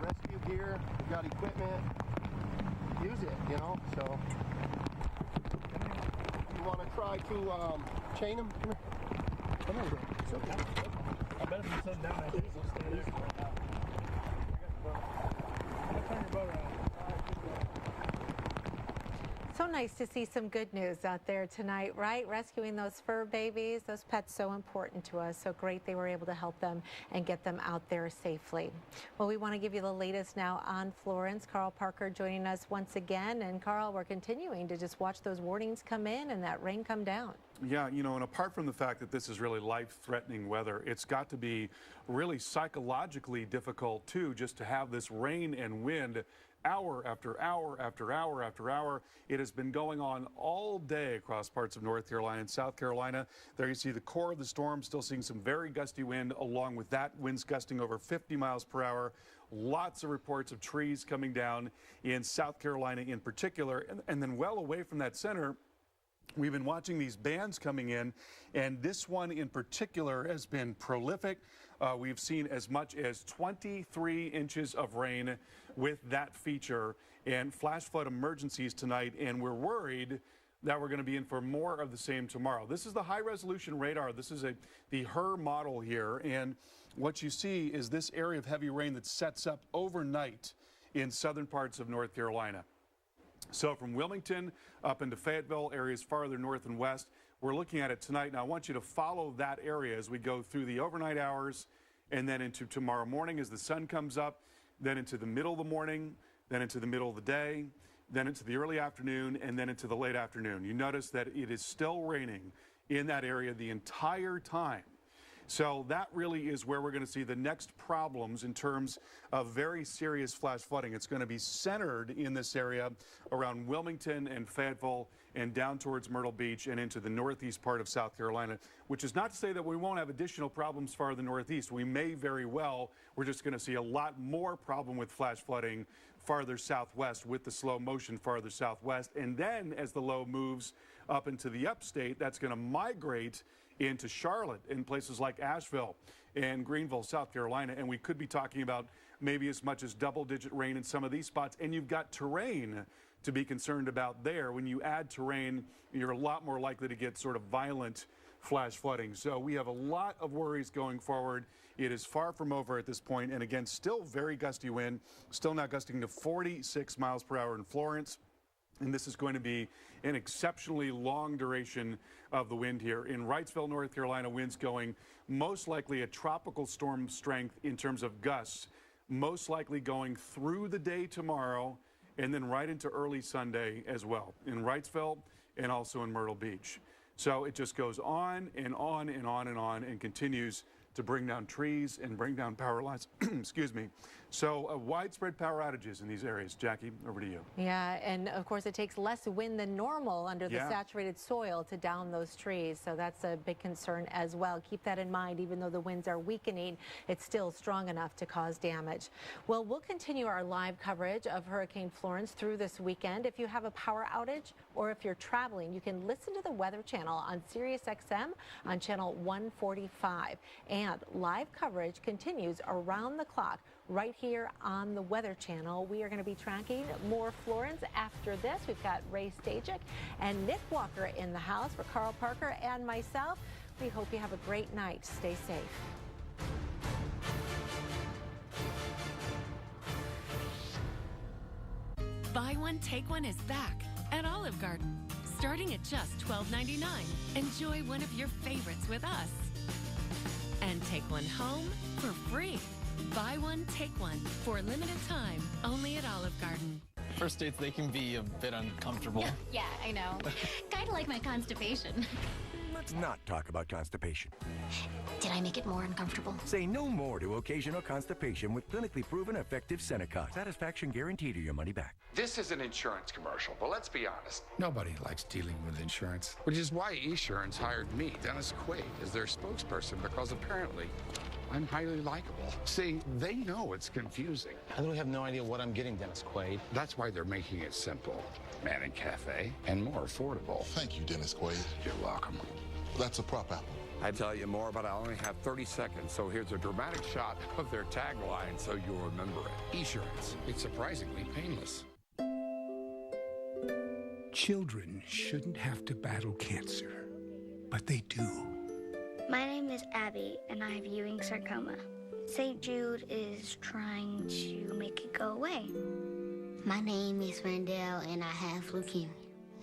rescue gear, we've got equipment. Use it, So you want to try to chain them? Come here. Come on, bro. It's okay. I bet if you sit down, I think it'll stay there for right now. I'm gonna turn your boat around. So nice to see some good news out there tonight, right? Rescuing those fur babies, those pets, so important to us. So great they were able to help them and get them out there safely. Well, we want to give you the latest now on Florence. Carl Parker joining us once again. And Carl, we're continuing to just watch those warnings come in and that rain come down. Yeah, and apart from the fact that this is really life-threatening weather, it's got to be really psychologically difficult, too, just to have this rain and wind hour after hour after hour after hour. It has been going on all day across parts of North Carolina and South Carolina. There you see the core of the storm, still seeing some very gusty wind. Along with that, winds gusting over 50 miles per hour. Lots of reports of trees coming down in South Carolina in particular. And then well away from that center, we've been watching these bands coming in, and this one in particular has been prolific. We've seen as much as 23 inches of rain with that feature and flash flood emergencies tonight, and we're worried that we're going to be in for more of the same tomorrow. This is the high-resolution radar. This is the HER model here, and what you see is this area of heavy rain that sets up overnight in southern parts of North Carolina. So from Wilmington up into Fayetteville, areas farther north and west, we're looking at it tonight. Now I want you to follow that area as we go through the overnight hours and then into tomorrow morning as the sun comes up, then into the middle of the morning, then into the middle of the day, then into the early afternoon, and then into the late afternoon. You notice that it is still raining in that area the entire time. So that really is where we're going to see the next problems in terms of very serious flash flooding. It's going to be centered in this area around Wilmington and Fayetteville and down towards Myrtle Beach and into the northeast part of South Carolina, which is not to say that we won't have additional problems farther northeast. We may very well. We're just going to see a lot more problem with flash flooding farther southwest with the slow motion farther southwest. And then as the low moves up into the upstate, that's going to migrate into Charlotte and places like Asheville and Greenville, South Carolina. And we could be talking about maybe as much as double-digit rain in some of these spots. And you've got terrain to be concerned about there. When you add terrain, you're a lot more likely to get sort of violent flash flooding. So we have a lot of worries going forward. It is far from over at this point. And again, still very gusty wind, still now gusting to 46 miles per hour in Florence. And this is going to be an exceptionally long duration of the wind here. In Wrightsville, North Carolina, winds going most likely a tropical storm strength in terms of gusts, most likely going through the day tomorrow and then right into early Sunday as well in Wrightsville and also in Myrtle Beach. So it just goes on and on and on and on and continues to bring down trees and bring down power lines. Excuse me. So widespread power outages in these areas. Jackie, over to you. Yeah, and of course it takes less wind than normal under the saturated soil to down those trees. So that's a big concern as well. Keep that in mind. Even though the winds are weakening, it's still strong enough to cause damage. Well, we'll continue our live coverage of Hurricane Florence through this weekend. If you have a power outage or if you're traveling, you can listen to the Weather Channel on Sirius XM on channel 145. And live coverage continues around the clock right here on the Weather Channel. We are going to be tracking more Florence after this. We've got Ray Stajic and Nick Walker in the house for Carl Parker and myself. We hope you have a great night. Stay safe. Buy One, Take One is back at Olive Garden. Starting at just $12.99. Enjoy one of your favorites with us. And take one home for free. Buy one, take one for a limited time, only at Olive Garden. First dates, they can be a bit uncomfortable. Yeah, I know. Kind of like my constipation. Let's not talk about constipation. Did I make it more uncomfortable? Say no more to occasional constipation with clinically proven effective Seneca. Satisfaction guaranteed or your money back. This is an insurance commercial, but let's be honest. Nobody likes dealing with insurance, which is why Esurance hired me, Dennis Quaid, as their spokesperson, because apparently I'm highly likable. See, they know it's confusing. I literally have no idea what I'm getting, Dennis Quaid. That's why they're making it simple. Manning Cafe, and more affordable. Thank you, Dennis Quaid. You're welcome. That's a prop apple. I'd tell you more, but I only have 30 seconds, so here's a dramatic shot of their tagline so you'll remember it. Esurance. It's surprisingly painless. Children shouldn't have to battle cancer, but they do. My name is Abby, and I have Ewing sarcoma. St. Jude is trying to make it go away. My name is Randall, and I have leukemia.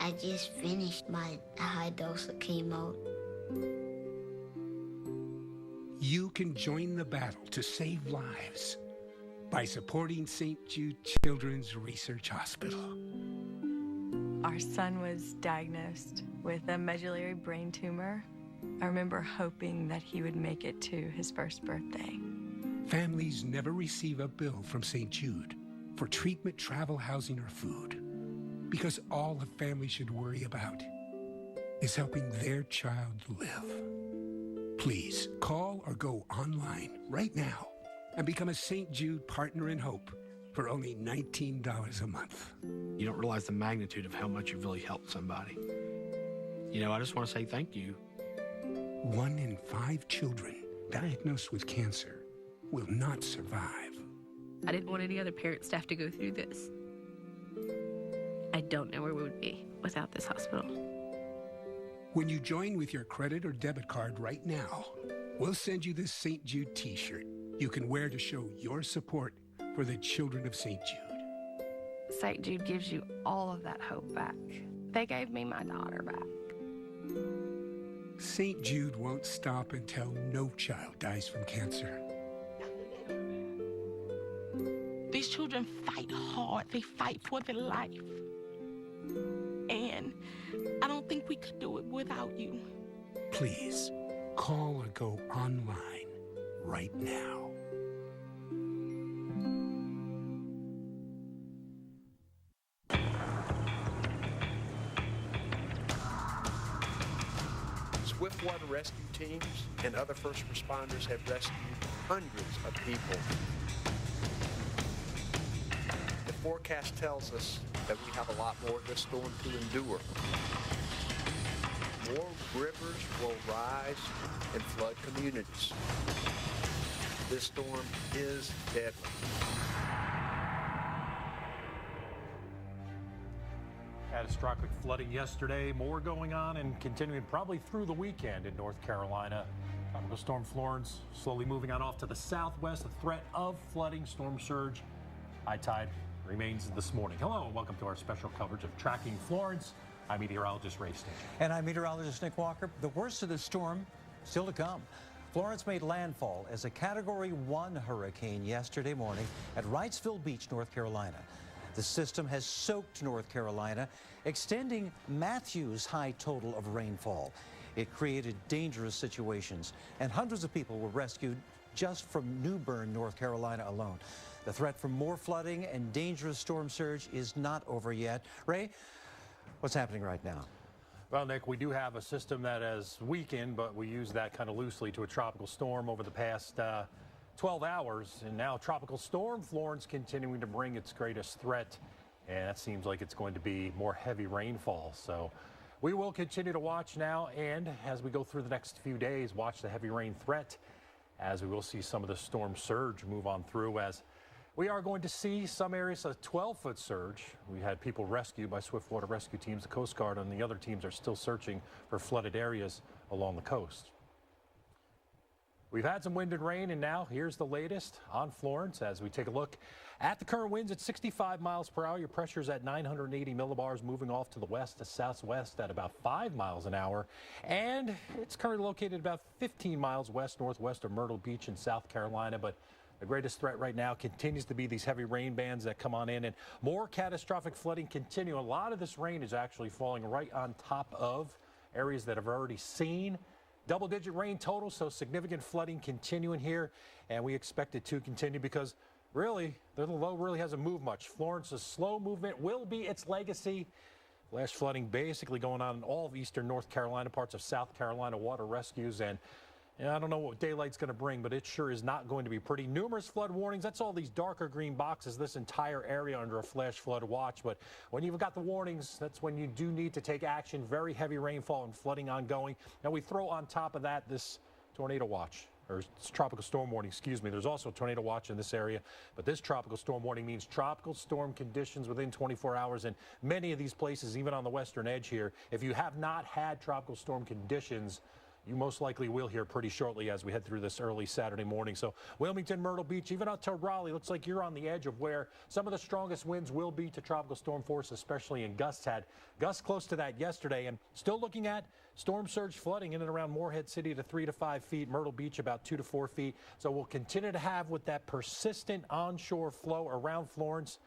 I just finished my high dose of chemo. You can join the battle to save lives by supporting St. Jude Children's Research Hospital. Our son was diagnosed with a medullary brain tumor. I remember hoping that he would make it to his first birthday. Families never receive a bill from St. Jude for treatment, travel, housing, or food, because all a family should worry about is helping their child live. Please call or go online right now and become a St. Jude Partner in Hope for only $19 a month. You don't realize the magnitude of how much you've really helped somebody. You know, I just want to say thank you. 1 in 5 children diagnosed with cancer will not survive. I didn't want any other parents to have to go through this. I don't know where we would be without this hospital. When you join with your credit or debit card right now, we'll send you this St. Jude t-shirt you can wear to show your support for the children of St. Jude. St. Jude gives you all of that hope back. They gave me my daughter back. St. Jude won't stop until no child dies from cancer. These children fight hard. They fight for their life. And I don't think we could do it without you. Please, Call or go online right now. Swiftwater rescue teams and other first responders have rescued hundreds of people. The forecast tells us that we have a lot more of this storm to endure. More rivers will rise and flood communities. This storm is deadly. Catastrophic flooding yesterday, more going on and continuing probably through the weekend in North Carolina. Tropical Storm Florence slowly moving on off to the southwest. The threat of flooding, storm surge, high tide remains this morning. Hello and welcome to our special coverage of Tracking Florence. I'm meteorologist Ray Stinch. And I'm meteorologist Nick Walker. The worst of the storm still to come. Florence made landfall as a Category 1 hurricane yesterday morning at Wrightsville Beach, North Carolina. The system has soaked North Carolina, extending Matthew's high total of rainfall. It created dangerous situations, and hundreds of people were rescued just from New Bern, North Carolina alone. The threat from more flooding and dangerous storm surge is not over yet. Ray, what's happening right now? Well, Nick, we do have a system that has weakened, but we use that kind of loosely to a tropical storm over the past 12 hours. And now Tropical Storm Florence continuing to bring its greatest threat. And that seems like it's going to be more heavy rainfall. So we will continue to watch now. And as we go through the next few days, watch the heavy rain threat as we will see some of the storm surge move on through, as we are going to see some areas a 12-foot surge. We had people rescued by Swiftwater rescue teams. The Coast Guard and the other teams are still searching for flooded areas along the coast. We've had some wind and rain, and now here's the latest on Florence as we take a look at the current winds at 65 miles per hour. Your pressure's at 980 millibars, moving off to the west to southwest at about 5 miles an hour. And it's currently located about 15 miles west-northwest of Myrtle Beach in South Carolina. But the greatest threat right now continues to be these heavy rain bands that come on in, and more catastrophic flooding continue. A lot of this rain is actually falling right on top of areas that have already seen double-digit rain total, so significant flooding continuing here, and we expect it to continue because really, the low really hasn't moved much. Florence's slow movement will be its legacy. Flash flooding basically going on in all of eastern North Carolina, parts of South Carolina, water rescues, and I don't know what daylight's going to bring, but it sure is not going to be pretty. Numerous flood warnings. That's all these darker green boxes, this entire area under a flash flood watch. But when you've got the warnings, that's when you do need to take action. Very heavy rainfall and flooding ongoing. Now we throw on top of that this tornado watch, or tropical storm warning, excuse me. There's also a tornado watch in this area, but this tropical storm warning means tropical storm conditions within 24 hours in many of these places, even on the western edge here. If you have not had tropical storm conditions, you most likely will hear pretty shortly as we head through this early Saturday morning. So Wilmington, Myrtle Beach, even out to Raleigh, looks like you're on the edge of where some of the strongest winds will be to tropical storm force, especially in gusts. Had gusts close to that yesterday, and still looking at storm surge flooding in and around Morehead City to 3 to 5 feet, Myrtle Beach about 2 to 4 feet. So we'll continue to have with that persistent onshore flow around Florence.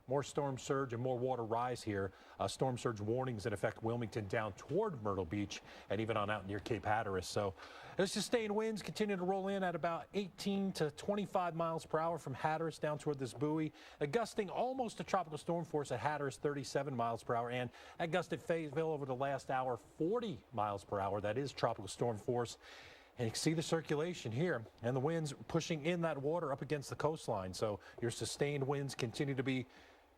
More storm surge and more water rise here. Storm surge warnings in effect Wilmington down toward Myrtle Beach and even on out near Cape Hatteras. So the sustained winds continue to roll in at about 18 to 25 miles per hour from Hatteras down toward this buoy. Gusting almost to tropical storm force at Hatteras, 37 miles per hour. And at gust at Fayetteville over the last hour, 40 miles per hour. That is tropical storm force. And you can see the circulation here and the winds pushing in that water up against the coastline. So your sustained winds continue to be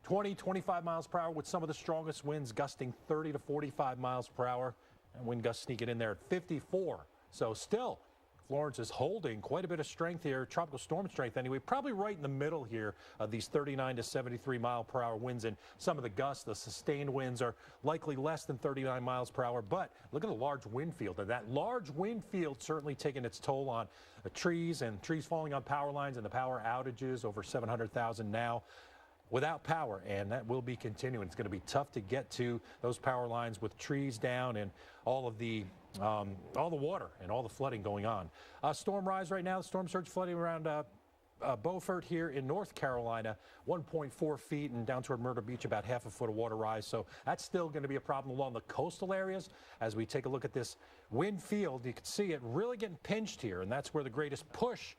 20, 25 miles per hour with some of the strongest winds gusting 30 to 45 miles per hour. And wind gusts sneaking in there at 54. So still, Florence is holding quite a bit of strength here, tropical storm strength anyway, probably right in the middle here of these 39 to 73 mile per hour winds. And some of the gusts, the sustained winds are likely less than 39 miles per hour. But look at the large wind field. And that large wind field certainly taking its toll on the trees and trees falling on power lines and the power outages, over 700,000 now without power, and that will be continuing. It's going to be tough to get to those power lines with trees down and all the water and all the flooding going on. Storm rise right now, storm surge flooding around Beaufort here in North Carolina, 1.4 feet, and down toward Myrtle Beach about half a foot of water rise. So that's still going to be a problem along the coastal areas as we take a look at this wind field. You can see it really getting pinched here, and that's where the greatest push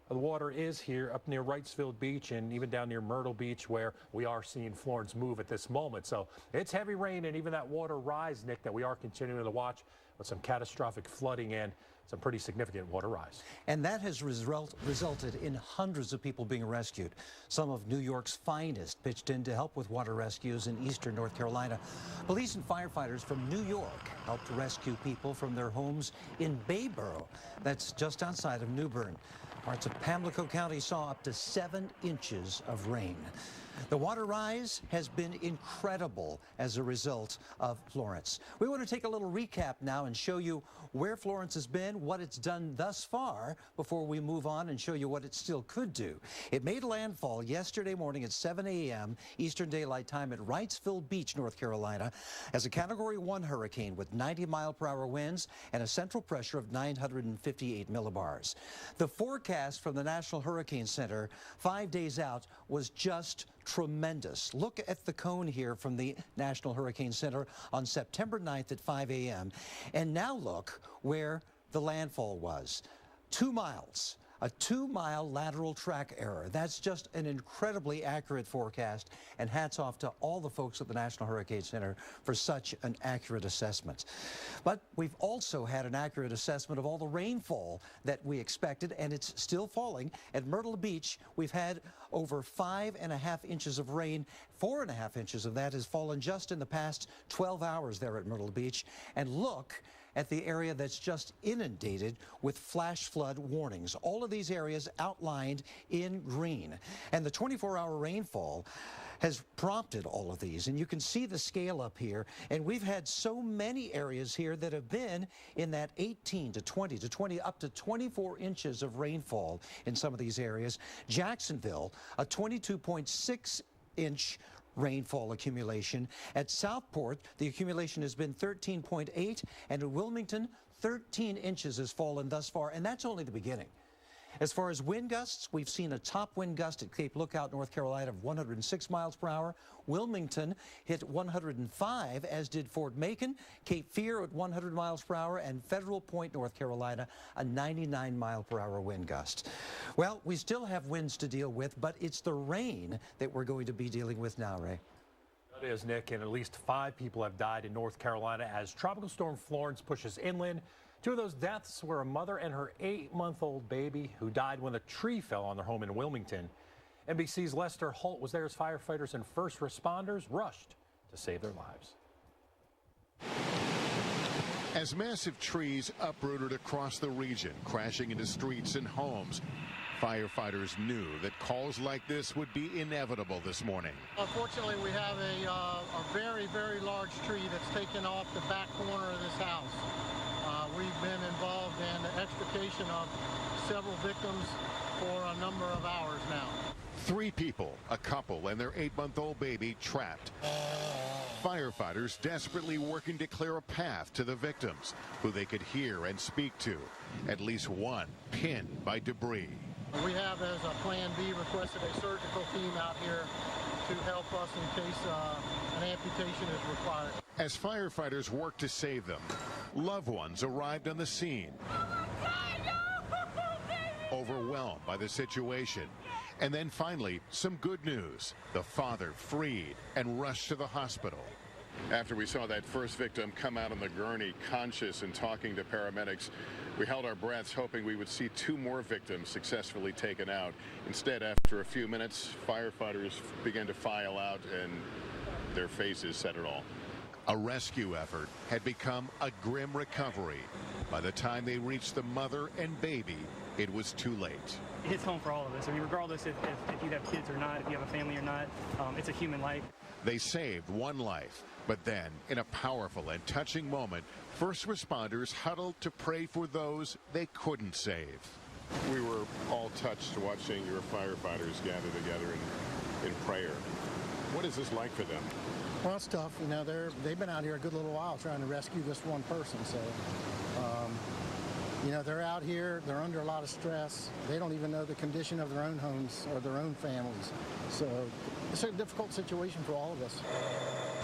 of the water is here up near Wrightsville Beach and even down near Myrtle Beach, where we are seeing Florence move at this moment. So it's heavy rain and even that water rise, Nick, that we are continuing to watch with some catastrophic flooding and some pretty significant water rise. And that has resulted in hundreds of people being rescued. Some of New York's finest pitched in to help with water rescues in eastern North Carolina. Police and firefighters from New York helped rescue people from their homes in Bayboro. That's just outside of New Bern. Parts of Pamlico County saw up to 7 inches of rain. The water rise has been incredible as a result of Florence. We want to take a little recap now and show you where Florence has been, what it's done thus far, before we move on and show you what it still could do. It made landfall yesterday morning at 7 a.m. Eastern Daylight Time at Wrightsville Beach, North Carolina, as a Category 1 hurricane with 90-mile-per-hour winds and a central pressure of 958 millibars. The forecast from the National Hurricane Center 5 days out was just tremendous. Look at the cone here from the National Hurricane Center on September 9th at 5 a.m. And now look where the landfall was. 2 miles. A 2-mile lateral track error. That's just an incredibly accurate forecast, and hats off to all the folks at the National Hurricane Center for such an accurate assessment. But we've also had an accurate assessment of all the rainfall that we expected, and it's still falling. At Myrtle Beach, we've had over 5.5 inches of rain. 4.5 inches of that has fallen just in the past 12 hours there at Myrtle Beach. And look at the area that's just inundated with flash flood warnings. All of these areas outlined in green. And the 24-hour rainfall has prompted all of these. And you can see the scale up here. And we've had so many areas here that have been in that 18 to 20 to 20, up to 24 inches of rainfall in some of these areas. Jacksonville, a 22.6-inch rainfall accumulation. At Southport, the accumulation has been 13.8, and at Wilmington, 13 inches has fallen thus far, and that's only the beginning. As far as wind gusts, we've seen a top wind gust at Cape Lookout, North Carolina of 106 miles per hour. Wilmington hit 105, as did Fort Macon, Cape Fear at 100 miles per hour, and Federal Point, North Carolina, a 99-mile-per-hour wind gust. Well, we still have winds to deal with, but it's the rain that we're going to be dealing with now, Ray. That is, Nick, and at least 5 people have died in North Carolina as Tropical Storm Florence pushes inland. 2 of those deaths were a mother and her 8-month-old baby who died when a tree fell on their home in Wilmington. NBC's Lester Holt was there as firefighters and first responders rushed to save their lives. As massive trees uprooted across the region, crashing into streets and homes, firefighters knew that calls like this would be inevitable this morning. Unfortunately, we have a very, very large tree that's taken off the back corner of this house. We've been involved in the extrication of several victims for a number of hours now. 3 people, a couple and their 8-month-old baby, trapped. Firefighters desperately working to clear a path to the victims, who they could hear and speak to. At least one pinned by debris. We have, as a Plan B, requested a surgical team out here to help us in case an amputation is required. As firefighters work to save them, loved ones arrived on the scene, overwhelmed by the situation. And then finally, some good news. The father freed and rushed to the hospital. After we saw that first victim come out on the gurney conscious and talking to paramedics, we held our breaths hoping we would see 2 more victims successfully taken out. Instead, after a few minutes, firefighters began to file out and their faces said it all. A rescue effort had become a grim recovery. By the time they reached the mother and baby, it was too late. It hits home for all of us. I mean, regardless if you have kids or not, if you have a family or not, it's a human life. They saved one life, but then, in a powerful and touching moment, first responders huddled to pray for those they couldn't save. We were all touched watching your firefighters gather together in prayer. What is this like for them? Well, it's tough. You know, they've been out here a good little while trying to rescue this one person. So, you know, they're out here. They're under a lot of stress. They don't even know the condition of their own homes or their own families. So it's a difficult situation for all of us.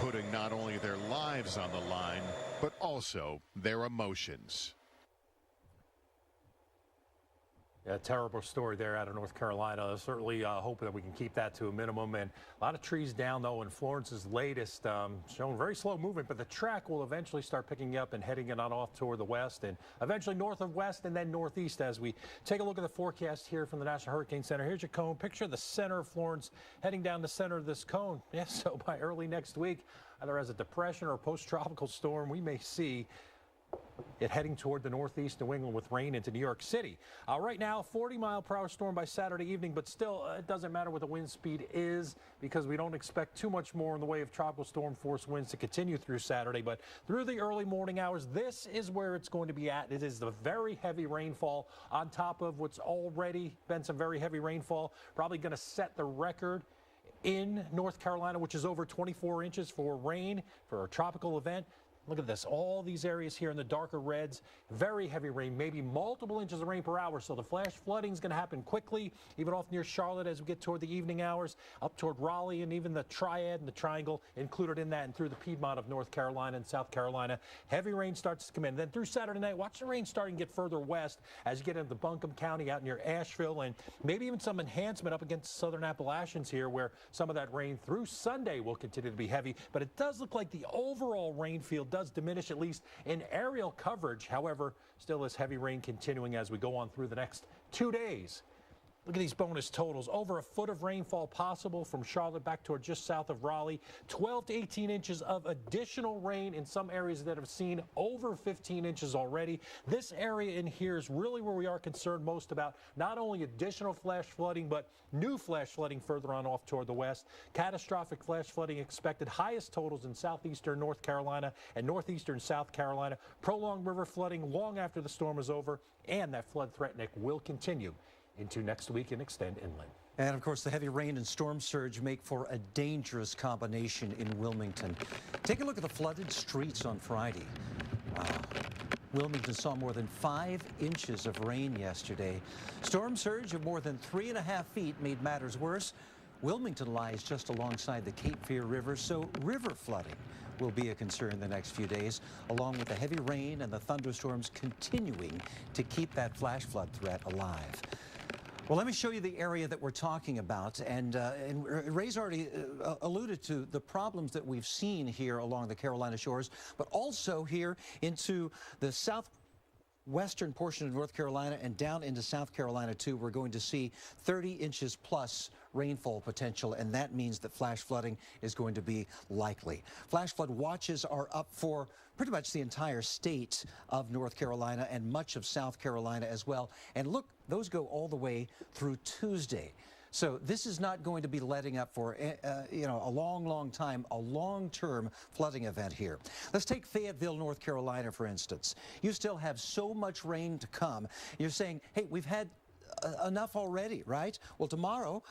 putting not only their lives on the line, but also their emotions. A terrible story there out of North Carolina. Certainly hope that we can keep that to a minimum. And a lot of trees down, though, in Florence's latest, showing very slow movement. But the track will eventually start picking up and heading it on off toward the west and eventually north of west and then northeast as we take a look at the forecast here from the National Hurricane Center. Here's your cone. Picture the center of Florence heading down the center of this cone. Yeah, so by early next week, either as a depression or a post-tropical storm, we may see it heading toward the northeast New England with rain into New York City. Right now, 40-mile-per-hour storm by Saturday evening, but still, it doesn't matter what the wind speed is because we don't expect too much more in the way of tropical storm force winds to continue through Saturday. But through the early morning hours, this is where it's going to be at. It is the very heavy rainfall on top of what's already been some very heavy rainfall, probably going to set the record in North Carolina, which is over 24 inches for rain for a tropical event. Look at this, all these areas here in the darker reds, very heavy rain, maybe multiple inches of rain per hour. So the flash flooding is going to happen quickly, even off near Charlotte as we get toward the evening hours, up toward Raleigh and even the Triad and the Triangle included in that, and through the Piedmont of North Carolina and South Carolina. Heavy rain starts to come in. Then through Saturday night, watch the rain starting to get further west as you get into Buncombe County out near Asheville, and maybe even some enhancement up against southern Appalachians here where some of that rain through Sunday will continue to be heavy. But it does look like the overall rain field does diminish, at least in aerial coverage. However, still is heavy rain continuing as we go on through the next 2 days. Look at these bonus totals. Over a foot of rainfall possible from Charlotte back toward just south of Raleigh. 12 to 18 inches of additional rain in some areas that have seen over 15 inches already. This area in here is really where we are concerned most about not only additional flash flooding, but new flash flooding further on off toward the west. Catastrophic flash flooding expected. Highest totals in southeastern North Carolina and northeastern South Carolina. Prolonged river flooding long after the storm is over, and that flood threat will continue into next week and extend inland. And of course, the heavy rain and storm surge make for a dangerous combination in Wilmington. Take a look at the flooded streets on Friday. Wow. Wilmington saw more than 5 inches of rain yesterday. Storm surge of more than 3.5 feet made matters worse. Wilmington lies just alongside the Cape Fear River, so river flooding will be a concern the next few days, along with the heavy rain and the thunderstorms continuing to keep that flash flood threat alive. Well, let me show you the area that we're talking about. And Ray's already alluded to the problems that we've seen here along the Carolina shores, but also here into the southwestern portion of North Carolina and down into South Carolina, too. We're going to see 30 inches plus rainfall potential, and that means that flash flooding is going to be likely. Flash flood watches are up for pretty much the entire state of North Carolina and much of South Carolina as well. And look, those go all the way through Tuesday. So this is not going to be letting up for, a long time, a long-term flooding event here. Let's take Fayetteville, North Carolina, for instance. You still have so much rain to come. You're saying, hey, we've had enough already, right? Well, tomorrow,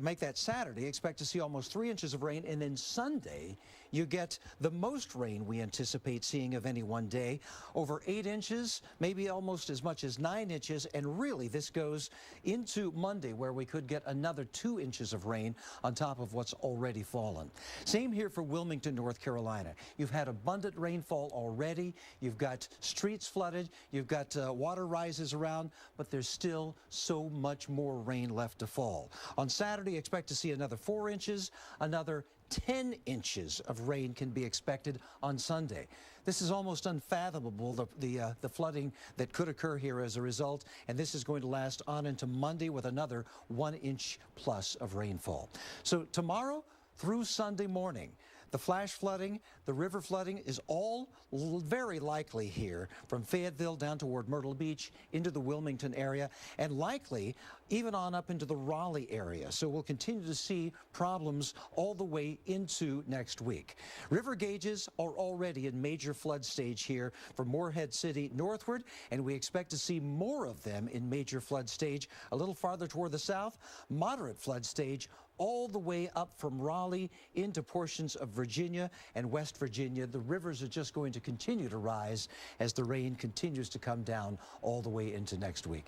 make that Saturday, expect to see almost 3 inches of rain, and then Sunday, you get the most rain we anticipate seeing of any one day, over 8 inches, maybe almost as much as 9 inches, and really this goes into Monday, where we could get another 2 inches of rain on top of what's already fallen. Same here for Wilmington, North Carolina. You've had abundant rainfall already. You've got streets flooded. You've got water rises around, but there's still so much more rain left to fall. On Saturday, expect to see another 4 inches, another 10 inches of rain can be expected on Sunday. This is almost unfathomable, the flooding that could occur here as a result, and this is going to last on into Monday with another 1 inch plus of rainfall. So tomorrow through Sunday morning, the flash flooding, the river flooding is all very likely here from Fayetteville down toward Myrtle Beach into the Wilmington area, and likely even on up into the Raleigh area. So we'll continue to see problems all the way into next week. River gauges are already in major flood stage here from Morehead City northward, and we expect to see more of them in major flood stage a little farther toward the south. Moderate flood stage all the way up from Raleigh into portions of Virginia and West Virginia. The rivers are just going to continue to rise as the rain continues to come down all the way into next week.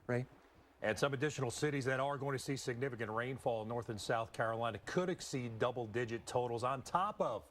Ray? And some additional cities that are going to see significant rainfall in North and South Carolina could exceed double-digit totals on top of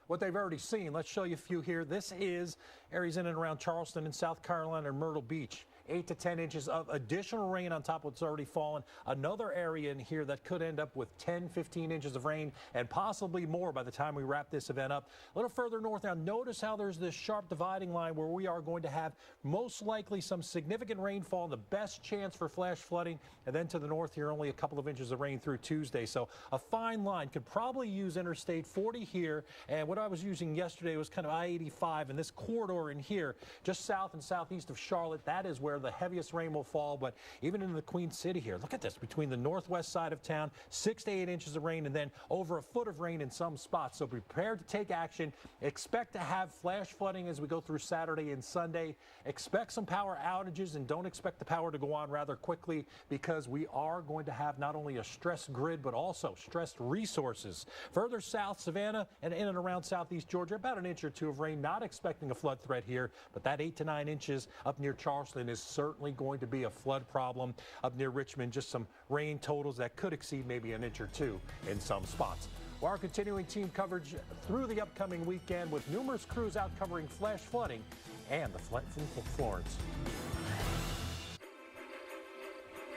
what they've already seen. Let's show you a few here. This is areas in and around Charleston and South Carolina and Myrtle Beach. 8 to 10 inches of additional rain on top of what's already fallen. Another area in here that could end up with 10, 15 inches of rain and possibly more by the time we wrap this event up. A little further north now, notice how there's this sharp dividing line where we are going to have most likely some significant rainfall and the best chance for flash flooding. And then to the north here, only a couple of inches of rain through Tuesday. So a fine line. Could probably use Interstate 40 here. And what I was using yesterday was kind of I-85 and this corridor in here, just south and southeast of Charlotte. That is where the heaviest rain will fall. But even in the Queen City here, look at this, between the northwest side of town, 6 to 8 inches of rain and then over a foot of rain in some spots. So prepare to take action. Expect to have flash flooding as we go through Saturday and Sunday. Expect some power outages and don't expect the power to go on rather quickly, because we are going to have not only a stressed grid but also stressed resources. Further south, Savannah and in and around southeast Georgia, about an inch or two of rain. Not expecting a flood threat here, but that 8 to 9 inches up near Charleston is certainly going to be a flood problem. Up near Richmond, just some rain totals that could exceed maybe an inch or two in some spots. Well, our continuing team coverage through the upcoming weekend with numerous crews out covering flash flooding and the flood from Florence.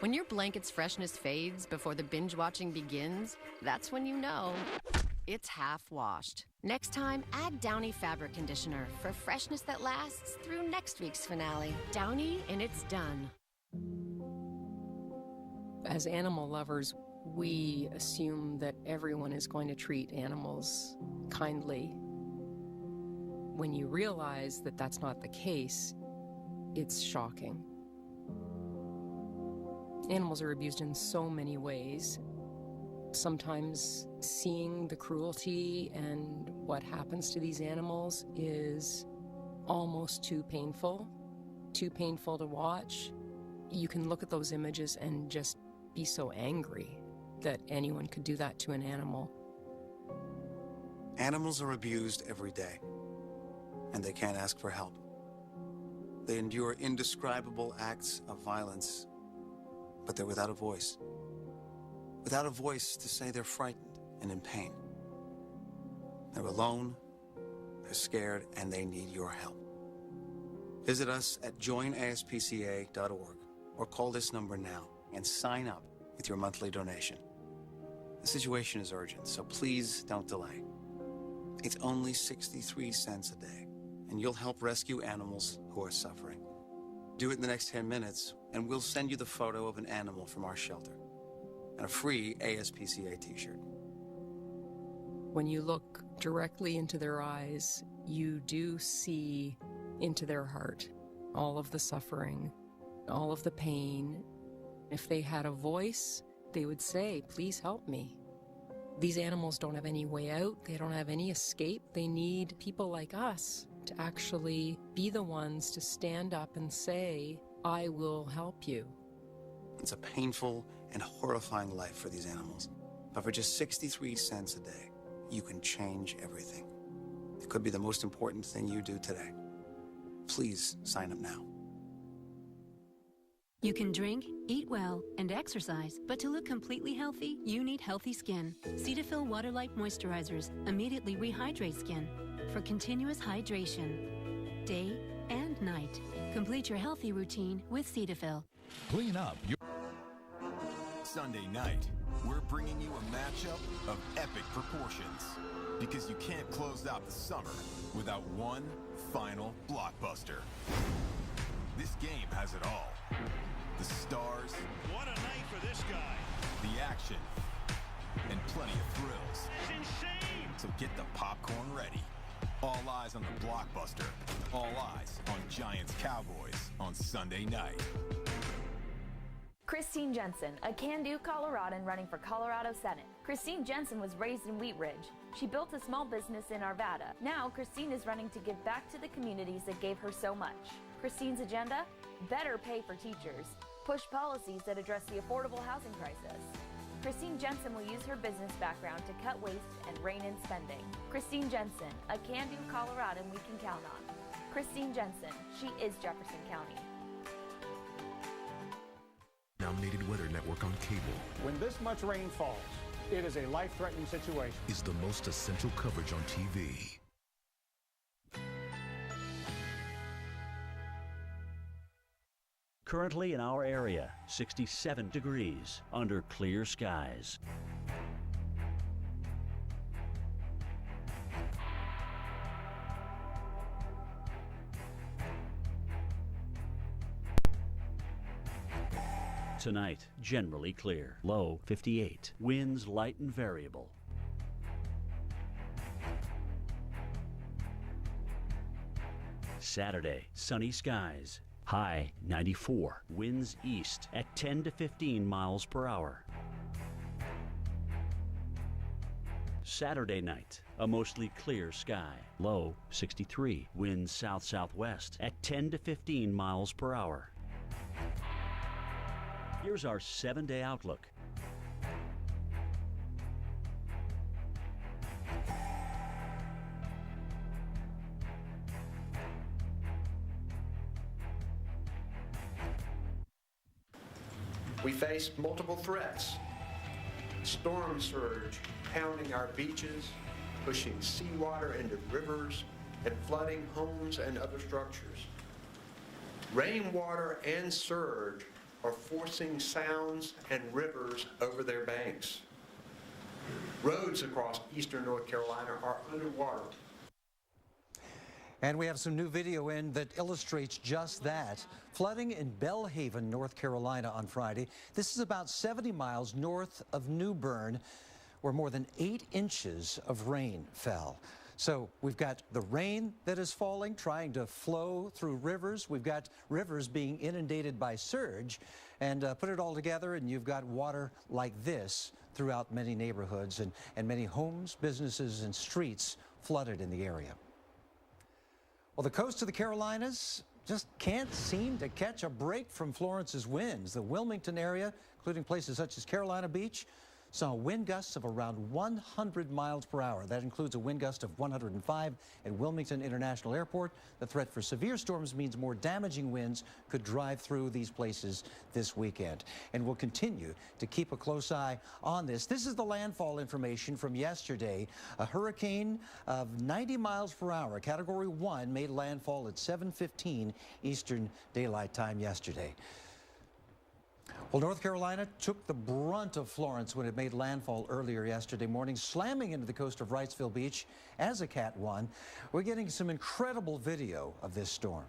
When your blanket's freshness fades before the binge watching begins, that's when you know it's half washed. Next time, add Downy fabric conditioner for freshness that lasts through next week's finale. Downy, and it's done. As animal lovers, we assume that everyone is going to treat animals kindly. When you realize that that's not the case, it's shocking. Animals are abused in so many ways. Sometimes seeing the cruelty and what happens to these animals is almost too painful to watch. You can look at those images and just be so angry that anyone could do that to an animal. Animals are abused every day, and they can't ask for help. They endure indescribable acts of violence, but they're without a voice. Without a voice to say they're frightened and in pain. They're alone, they're scared, and they need your help. Visit us at joinaspca.org or call this number now and sign up with your monthly donation. The situation is urgent, so please don't delay. It's only 63 cents a day, and you'll help rescue animals who are suffering. Do it in the next 10 minutes, and we'll send you the photo of an animal from our shelter and a free ASPCA t-shirt. When you look directly into their eyes, you do see into their heart all of the suffering, all of the pain. If they had a voice, they would say, please help me. These animals don't have any way out. They don't have any escape. They need people like us to actually be the ones to stand up and say, I will help you. It's a painful and horrifying life for these animals. But for just 63 cents a day, you can change everything. It could be the most important thing you do today. Please sign up now. You can drink, eat well, and exercise, but to look completely healthy, you need healthy skin. Cetaphil Water Light Moisturizers immediately rehydrate skin for continuous hydration, day and night. Complete your healthy routine with Cetaphil. Clean up your Sunday night. We're bringing you a matchup of epic proportions, because you can't close out the summer without one final blockbuster. This game has it all. The stars. What a night for this guy. The action. And plenty of thrills. That's insane. So get the popcorn ready. All eyes on the blockbuster. All eyes on Giants Cowboys on Sunday night. Christine Jensen, a can-do Coloradan running for Colorado Senate. Christine Jensen was raised in Wheat Ridge. She built a small business in Arvada. Now, Christine is running to give back to the communities that gave her so much. Christine's agenda? Better pay for teachers. Push policies that address the affordable housing crisis. Christine Jensen will use her business background to cut waste and rein in spending. Christine Jensen, a can-do Coloradan we can count on. Christine Jensen, she is Jefferson County. Nominated Weather Network on cable. When this much rain falls, It is a life-threatening situation. Is the most essential coverage on TV. Currently in our area, 67 degrees under clear skies. Tonight, generally clear. Low 58. Winds light and variable. Saturday, sunny skies. High 94. Winds east at 10 to 15 miles per hour. Saturday night, a mostly clear sky. Low 63. Winds south-southwest at 10 to 15 miles per hour. Here's our 7-day outlook. We face multiple threats. Storm surge pounding our beaches, pushing seawater into rivers, and flooding homes and other structures. Rainwater and surge are forcing sounds and rivers over their banks. Roads across eastern North Carolina are underwater. And we have some new video in that illustrates just that. Flooding in Belhaven, North Carolina on Friday. This is about 70 miles north of New Bern, where more than 8 inches of rain fell. So we've got the rain that is falling, trying to flow through rivers. We've got rivers being inundated by surge. And put it all together, and you've got water like this throughout many neighborhoods and many homes, businesses, and streets flooded in the area. Well, the coast of the Carolinas just can't seem to catch a break from Florence's winds. The Wilmington area, including places such as Carolina Beach, saw wind gusts of around 100 miles per hour. That includes a wind gust of 105 at Wilmington International Airport. The threat for severe storms means more damaging winds could drive through these places this weekend. And we'll continue to keep a close eye on this. This is the landfall information from yesterday. A hurricane of 90 miles per hour, Category 1, made landfall at 7:15 Eastern Daylight Time yesterday. Well, North Carolina took the brunt of Florence when it made landfall earlier yesterday morning, slamming into the coast of Wrightsville Beach as a Cat 1. We're getting some incredible video of this storm.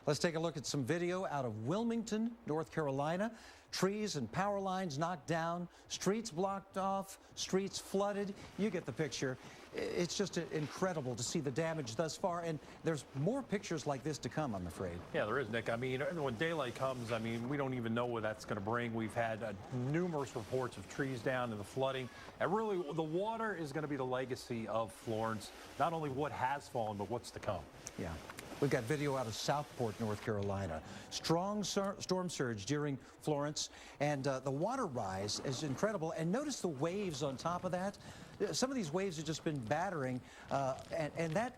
Let's take a look at some video out of Wilmington, North Carolina. Trees and power lines knocked down, streets blocked off, streets flooded. You get the picture. It's just incredible to see the damage thus far, and there's more pictures like this to come, I'm afraid. Yeah, there is, Nick. I mean, when daylight comes, I mean, we don't even know what that's going to bring. We've had numerous reports of trees down and the flooding, and really the water is going to be the legacy of Florence, not only what has fallen, but what's to come. Yeah. We've got video out of Southport, North Carolina. Strong storm surge during Florence, and the water rise is incredible. And notice the waves on top of that. Some of these waves have just been battering, and that,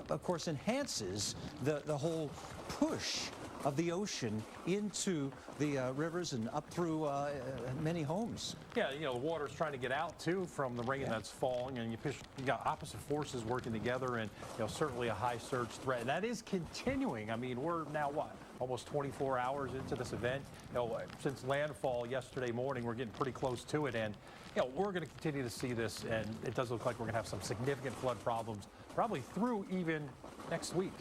of course, enhances the whole push of the ocean into the rivers and up through many homes. Yeah, you know, the water's trying to get out, too, from the rain that's falling, and you got opposite forces working together, and, you know, certainly a high surge threat. And that is continuing. I mean, we're now, what, almost 24 hours into this event? You know, since landfall yesterday morning, we're getting pretty close to it, and, you know, we're going to continue to see this, and it does look like we're going to have some significant flood problems, probably through even next week.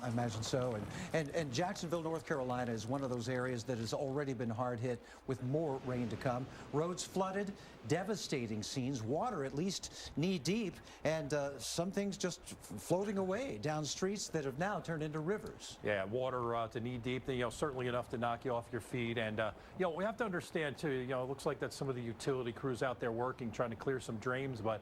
I imagine so. And Jacksonville, North Carolina is one of those areas that has already been hard hit with more rain to come. Roads flooded, devastating scenes, water at least knee deep, and some things just floating away down streets that have now turned into rivers. Yeah, water to knee deep, you know, certainly enough to knock you off your feet. And, you know, we have to understand, too, you know, it looks like that some of the utility crews out there working, trying to clear some drains, but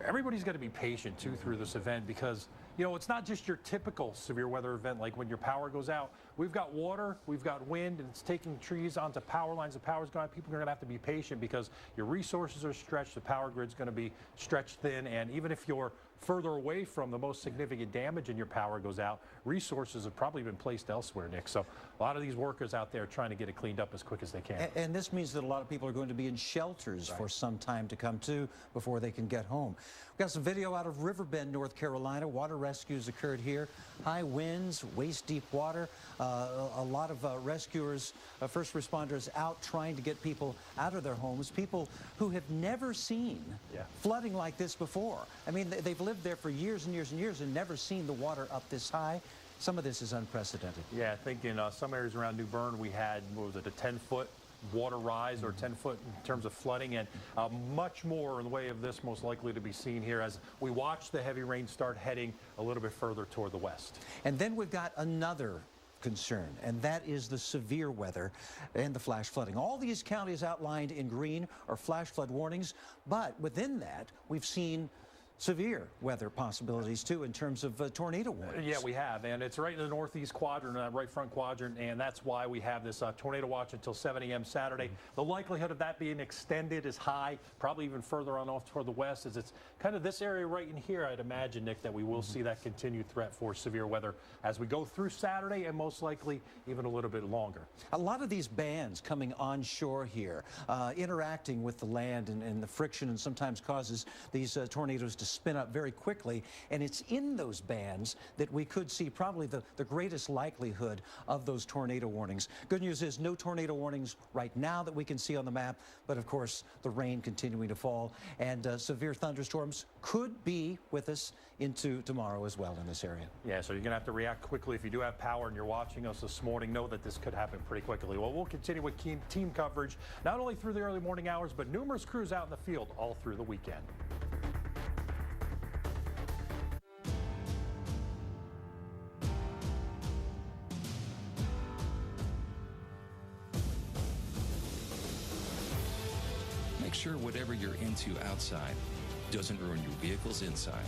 everybody's got to be patient, too, through this event because, you know, it's not just your typical severe weather event like when your power goes out. We've got water, we've got wind, and it's taking trees onto power lines. The power's going out. People are going to have to be patient because your resources are stretched. The power grid's going to be stretched thin. And even if you're further away from the most significant damage and your power goes out, resources have probably been placed elsewhere, Nick. So a lot of these workers out there trying to get it cleaned up as quick as they can. And this means that a lot of people are going to be in shelters for some time to come, too, before they can get home. We've got some video out of Riverbend, North Carolina. Water rescues occurred here. High winds, waist-deep water. A lot of rescuers, first responders out trying to get people out of their homes, people who have never seen flooding like this before. I mean, they've lived there for years and years and years and never seen the water up this high. Some of this is unprecedented. Yeah, I think in some areas around New Bern, we had, what was it, a 10-foot water rise or 10 foot in terms of flooding, and much more in the way of this most likely to be seen here as we watch the heavy rain start heading a little bit further toward the west. And then we've got another concern, and that is the severe weather and the flash flooding. All these counties outlined in green are flash flood warnings, but within that, we've seen severe weather possibilities, too, in terms of tornado warnings. Yeah, we have, and it's right in the northeast quadrant, right front quadrant, and that's why we have this tornado watch until 7 a.m. Saturday. The likelihood of that being extended is high, probably even further on off toward the west, as it's kind of this area right in here, I'd imagine, Nick, that we will see that continued threat for severe weather as we go through Saturday and most likely even a little bit longer. A lot of these bands coming onshore here, interacting with the land and the friction, and sometimes causes these tornadoes to spin up very quickly, and it's in those bands that we could see probably the greatest likelihood of those tornado warnings. Good news is no tornado warnings right now that we can see on the map, but of course the rain continuing to fall, and severe thunderstorms could be with us into tomorrow as well in this area. Yeah, so you're going to have to react quickly. If you do have power and you're watching us this morning, know that this could happen pretty quickly. Well, we'll continue with team coverage, not only through the early morning hours, but numerous crews out in the field all through the weekend. Make sure whatever you're into outside doesn't ruin your vehicle's inside.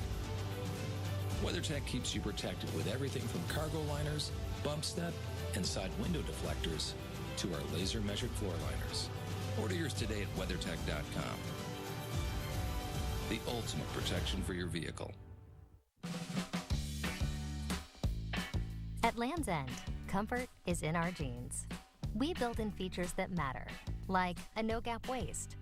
WeatherTech keeps you protected with everything from cargo liners, bump step, and side window deflectors to our laser measured floor liners. Order yours today at WeatherTech.com. The ultimate protection for your vehicle. At Land's End, comfort is in our jeans. We build in features that matter, like a no-gap waist,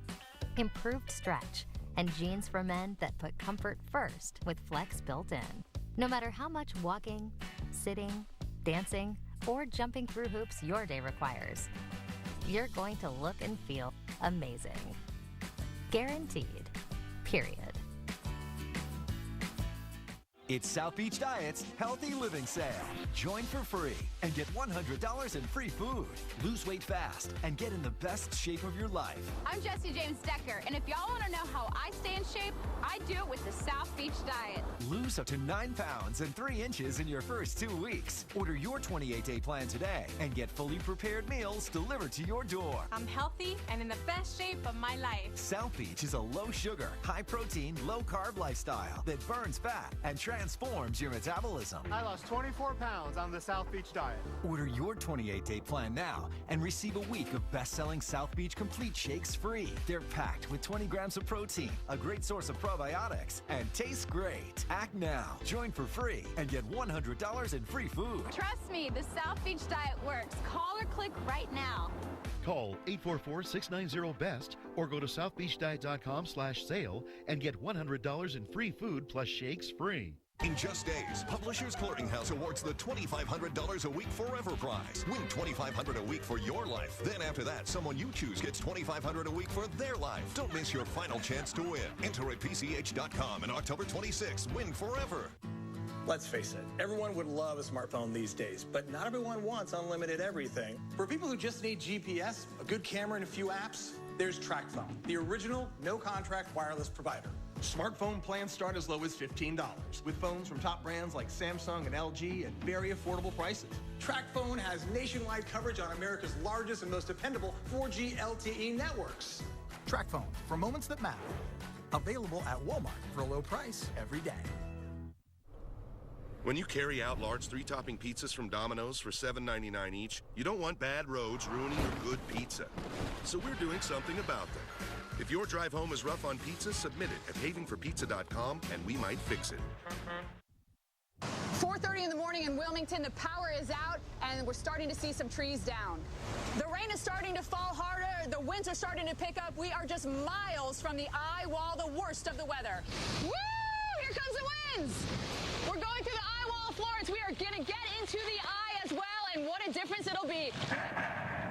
improved stretch, and jeans for men that put comfort first with flex built in. No matter how much walking, sitting, dancing, or jumping through hoops your day requires, you're going to look and feel amazing. Guaranteed. Period. It's South Beach Diet's Healthy Living Sale. Join for free and get $100 in free food. Lose weight fast and get in the best shape of your life. I'm Jesse James Decker, and if y'all want to know how I stay in shape, I do it with the South Beach Diet. Lose up to 9 pounds and 3 inches in your first 2 weeks. Order your 28-day plan today and get fully prepared meals delivered to your door. I'm healthy and in the best shape of my life. South Beach is a low-sugar, high-protein, low-carb lifestyle that burns fat and transforms your metabolism. I lost 24 pounds on the South Beach Diet. Order your 28-day plan now and receive a week of best-selling South Beach Complete Shakes free. They're packed with 20 grams of protein, a great source of probiotics, and taste great. Act now. Join for free and get $100 in free food. Trust me, the South Beach Diet works. Call or click right now. Call 844-690-BEST or go to southbeachdiet.com/sale and get $100 in free food plus shakes free. In just days, Publishers Clearinghouse awards the $2,500 a week forever prize. Win $2,500 a week for your life. Then after that, someone you choose gets $2,500 a week for their life. Don't miss your final chance to win. Enter at PCH.com and October 26th. Win forever. Let's face it, everyone would love a smartphone these days, but not everyone wants unlimited everything. For people who just need GPS, a good camera, and a few apps, there's TracFone, the original no-contract wireless provider. Smartphone plans start as low as $15, with phones from top brands like Samsung and LG at very affordable prices. TracFone has nationwide coverage on America's largest and most dependable 4G LTE networks. TracFone, for moments that matter. Available at Walmart for a low price every day. When you carry out large 3-topping pizzas from Domino's for $7.99 each, you don't want bad roads ruining your good pizza. So we're doing something about them. If your drive home is rough on pizza, submit it at havenforpizza.com and we might fix it. 4:30 in the morning in Wilmington, the power is out and we're starting to see some trees down. The rain is starting to fall harder, the winds are starting to pick up. We are just miles from the eye wall, the worst of the weather. Woo! Here comes the winds! We're going through the eye wall of Florence. We are going to get into the eye as well, and what a difference it'll be.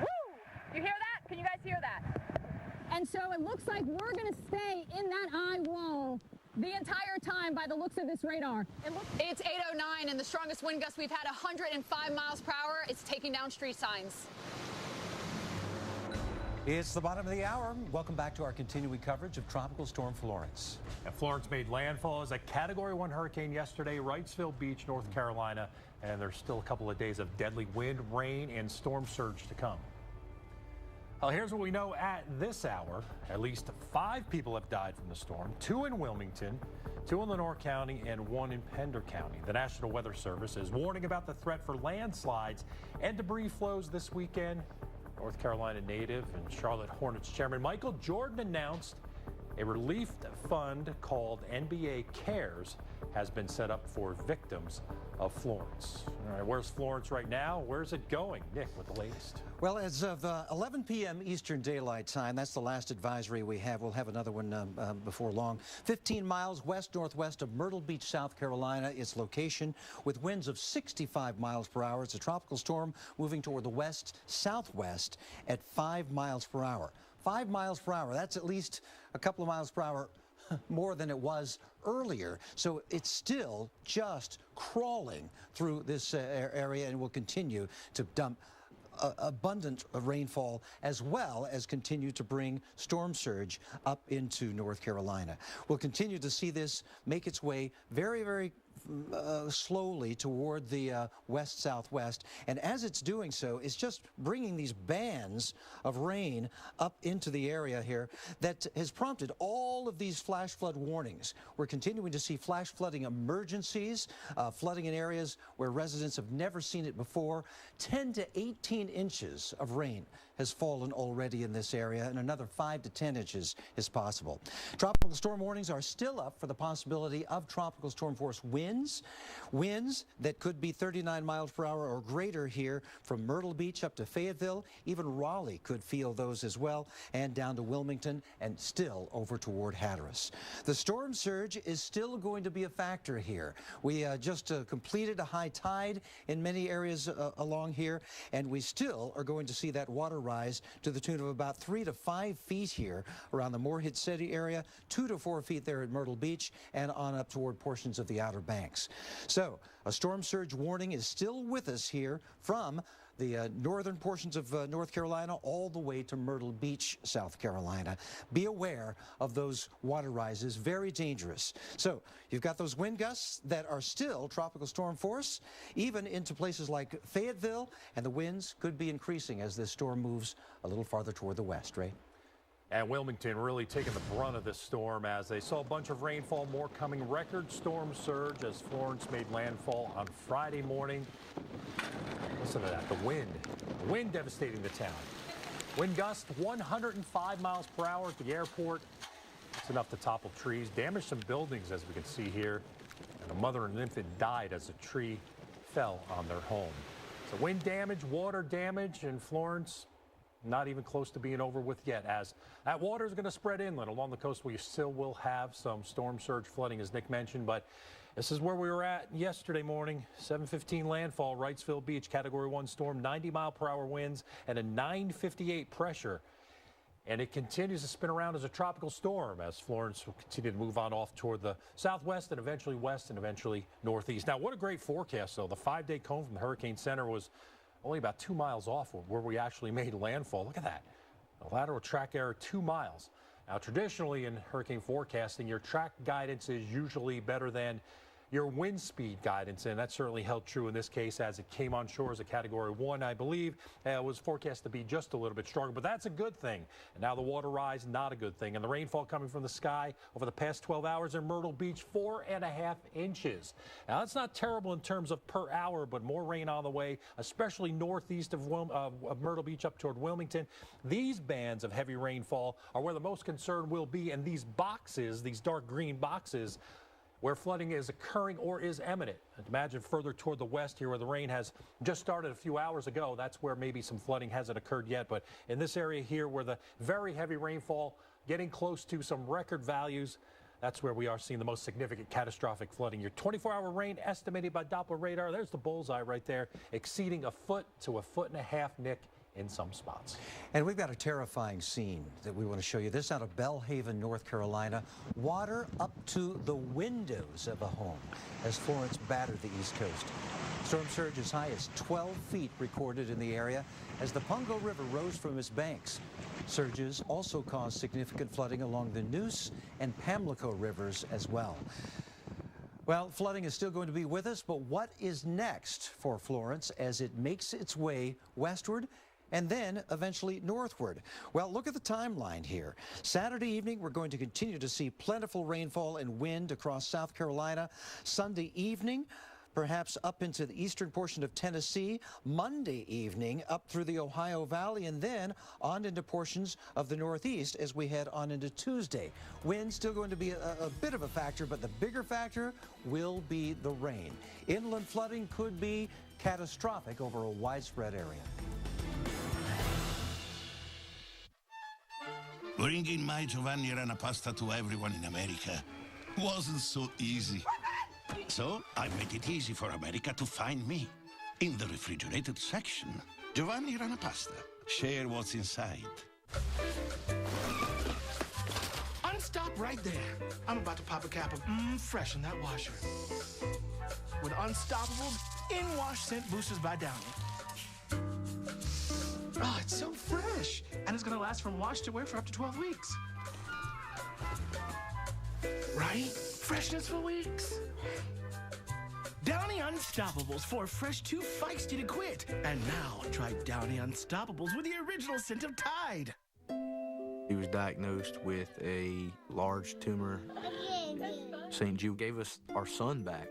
Woo! You hear that? Can you guys hear that? And so it looks like we're going to stay in that eye wall the entire time by the looks of this radar. It's 8:09 and the strongest wind gust we've had, 105 miles per hour. It's taking down street signs. It's the bottom of the hour. Welcome back to our continuing coverage of Tropical Storm Florence. And Florence made landfall as a Category 1 hurricane yesterday, Wrightsville Beach, North Carolina, and there's still a couple of days of deadly wind, rain, and storm surge to come. Well, here's what we know at this hour. At least 5 people have died from the storm, 2 in Wilmington, 2 in Lenore County, and 1 in Pender County. The National Weather Service is warning about the threat for landslides and debris flows this weekend. North Carolina native and Charlotte Hornets chairman Michael Jordan announced a relief fund called NBA Cares has been set up for victims of Florence. All right, where's Florence right now? Where's it going? Nick with the latest. Well, as of 11 p.m. Eastern Daylight Time, that's the last advisory we have. We'll have another one before long. 15 miles west-northwest of Myrtle Beach, South Carolina, its location, with winds of 65 miles per hour. It's a tropical storm moving toward the west-southwest at 5 miles per hour. 5 miles per hour, that's at least a couple of miles per hour more than it was earlier. So it's still just crawling through this area and will continue to dump abundant rainfall as well as continue to bring storm surge up into North Carolina. We'll continue to see this make its way very, very slowly toward the west-southwest, and as it's doing so, it's just bringing these bands of rain up into the area here that has prompted all of these flash flood warnings. We're continuing to see flash flooding emergencies, flooding in areas where residents have never seen it before. 10 to 18 inches of rain has fallen already in this area, and another 5 to 10 inches is possible. Tropical storm warnings are still up for the possibility of tropical storm force winds that could be 39 miles per hour or greater here from Myrtle Beach up to Fayetteville. Even Raleigh could feel those as well, and down to Wilmington and still over toward Hatteras. The storm surge is still going to be a factor here. We just completed a high tide in many areas along here, and we still are going to see that water rise to the tune of about 3 to 5 feet here around the Morehead City area, 2 to 4 feet there at Myrtle Beach, and on up toward portions of the Outer Banks. So a storm surge warning is still with us here from the northern portions of North Carolina all the way to Myrtle Beach, South Carolina. Be aware of those water rises, very dangerous. So you've got those wind gusts that are still tropical storm force, even into places like Fayetteville, and the winds could be increasing as this storm moves a little farther toward the west, Ray. And Wilmington really taking the brunt of this storm as they saw a bunch of rainfall, more coming. Record storm surge as Florence made landfall on Friday morning. Listen to that, the wind devastating the town. Wind gust 105 miles per hour at the airport. It's enough to topple trees, damage some buildings as we can see here. And a mother and an infant died as a tree fell on their home. So wind damage, water damage in Florence, not even close to being over with yet, as that water is going to spread inland along the coast. We still will have some storm surge flooding, as Nick mentioned, but this is where we were at yesterday morning. 7:15 landfall, Wrightsville Beach, Category 1 storm, 90 mile per hour winds and a 958 pressure. And it continues to spin around as a tropical storm as Florence will continue to move on off toward the southwest and eventually west and eventually northeast. Now, what a great forecast, though. The 5-day cone from the Hurricane Center was only about 2 miles off where we actually made landfall. Look at that. A lateral track error 2 miles. Now, traditionally in hurricane forecasting, your track guidance is usually better than your wind speed guidance, and that certainly held true in this case as it came on shore as a Category 1, I believe. It was forecast to be just a little bit stronger, but that's a good thing. And now the water rise, not a good thing. And the rainfall coming from the sky over the past 12 hours in Myrtle Beach, 4.5 inches. Now, that's not terrible in terms of per hour, but more rain on the way, especially northeast of Myrtle Beach up toward Wilmington. These bands of heavy rainfall are where the most concern will be, and these boxes, these dark green boxes, where flooding is occurring or is imminent. And imagine further toward the west here where the rain has just started a few hours ago. That's where maybe some flooding hasn't occurred yet. But in this area here where the very heavy rainfall getting close to some record values, that's where we are seeing the most significant catastrophic flooding. Your 24-hour rain estimated by Doppler radar, there's the bullseye right there, exceeding 1 foot to 1.5 foot, Nick, in some spots. And we've got a terrifying scene that we want to show you. This out of Belhaven, North Carolina. Water up to the windows of a home as Florence battered the East Coast. Storm surge as high as 12 feet recorded in the area as the Pungo River rose from its banks. Surges also caused significant flooding along the Neuse and Pamlico rivers as well. Well, flooding is still going to be with us, but what is next for Florence as it makes its way westward and then eventually northward? Well, look at the timeline here. Saturday evening, we're going to continue to see plentiful rainfall and wind across South Carolina. Sunday evening, perhaps up into the eastern portion of Tennessee. Monday evening, up through the Ohio Valley, and then on into portions of the Northeast as we head on into Tuesday. Wind still going to be a bit of a factor, but the bigger factor will be the rain. Inland flooding could be catastrophic over a widespread area. Bringing my Giovanni Rana pasta to everyone in America wasn't so easy. So I made it easy for America to find me. In the refrigerated section, Giovanni Rana pasta. Share what's inside. Unstop right there. I'm about to pop a cap of fresh in that washer. With Unstoppable in-wash scent boosters by Downy. Oh, it's so fresh. And it's gonna last from wash to wear for up to 12 weeks. Right? Freshness for weeks. Downy Unstoppables for fresh too feisty to quit. And now try Downy Unstoppables with the original scent of Tide. He was diagnosed with a large tumor. St. Jude gave us our son back.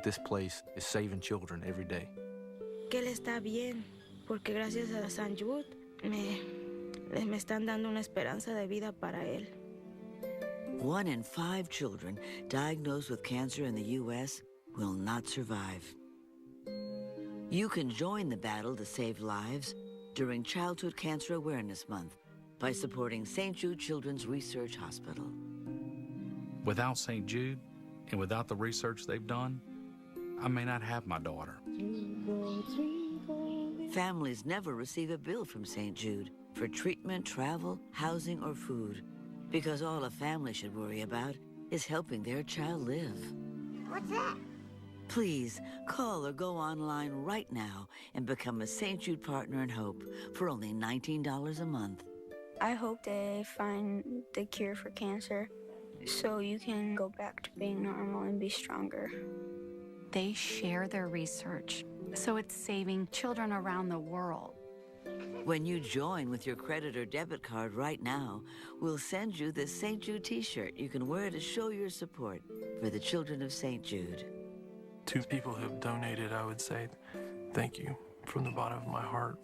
This place is saving children every day. Que él está bien, porque gracias a St. Jude me están dando una esperanza de vida para él. 1 in 5 children diagnosed with cancer in the U.S. will not survive. You can join the battle to save lives during Childhood Cancer Awareness Month by supporting St. Jude Children's Research Hospital. Without St. Jude and without the research they've done, I may not have my daughter. Families never receive a bill from St. Jude for treatment, travel, housing, or food, because all a family should worry about is helping their child live. What's that? Please call or go online right now and become a St. Jude Partner in Hope for only $19 a month. I hope they find the cure for cancer so you can go back to being normal and be stronger. They share their research, so it's saving children around the world. When you join with your credit or debit card right now, we'll send you this St. Jude t-shirt you can wear to show your support for the children of St. Jude. To people who have donated, I would say thank you from the bottom of my heart.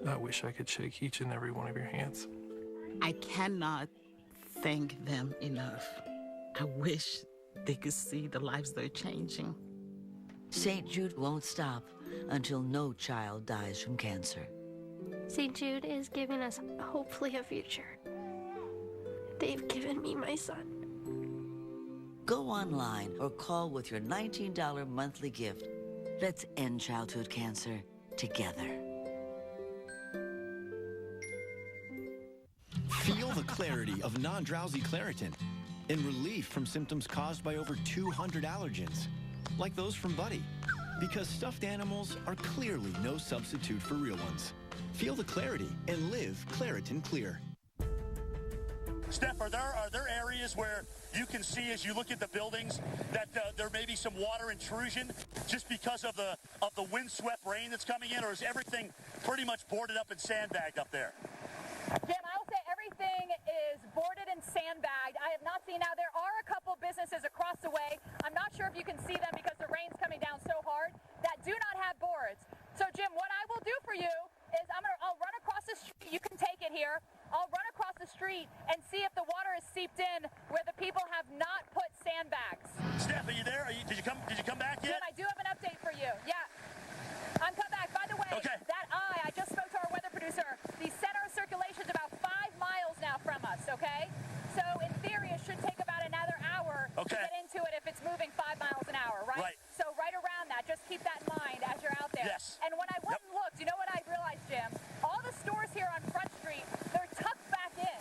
I wish I could shake each and every one of your hands. I cannot thank them enough. I wish they could see the lives they're changing. St. Jude won't stop until no child dies from cancer. St. Jude is giving us, hopefully, a future. They've given me my son. Go online or call with your $19 monthly gift. Let's end childhood cancer together. Feel the clarity of non-drowsy Claritin and relief from symptoms caused by over 200 allergens, like those from Buddy. Because stuffed animals are clearly no substitute for real ones. Feel the clarity and live Claritin Clear. Steph, are there areas where you can see as you look at the buildings that there may be some water intrusion just because of the windswept rain that's coming in, or is everything pretty much boarded up and sandbagged up there? Jim, I will say everything is boarded and sandbagged. I have not seen, now there are a couple businesses across the way. I'm not sure if you can see them because the rain's coming down so hard that do not have boards. So Jim, what I will do for you is I'll run across the street. You can take it here. I'll run across the street and see if the water is seeped in where the people have not put sandbags. Steph, are you there? Did you come back yet? Jim, I do have an update for you. Yeah. I'm come back. By the way, that I just spoke to our weather producer. The center of circulation is about 5 miles now from us, okay? So in theory, it should take about another hour to get into it if it's moving 5 miles an hour, right? So right around that, just keep that in mind as you're out there. Yes. And when I went and looked, you know what I realized, Jim? All the stores here on Front Street, they're tucked back in.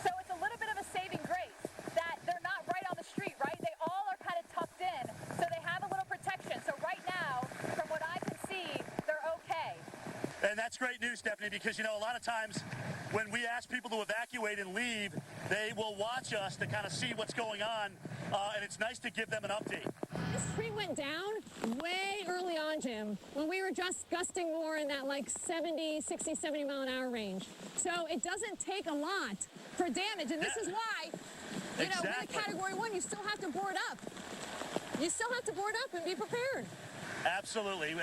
So it's a little bit of a saving grace that they're not right on the street, right? They all are kind of tucked in, so they have a little protection. So right now, from what I can see, they're okay. And that's great news, Stephanie, because, you know, a lot of times when we ask people to evacuate and leave, they will watch us to kind of see what's going on, and it's nice to give them an update. This tree went down way early on, Jim, when we were just gusting more in that like 60, 70 mile an hour range. So it doesn't take a lot for damage, and this is why, you know, with a Category 1, you still have to board up. You still have to board up and be prepared. Absolutely.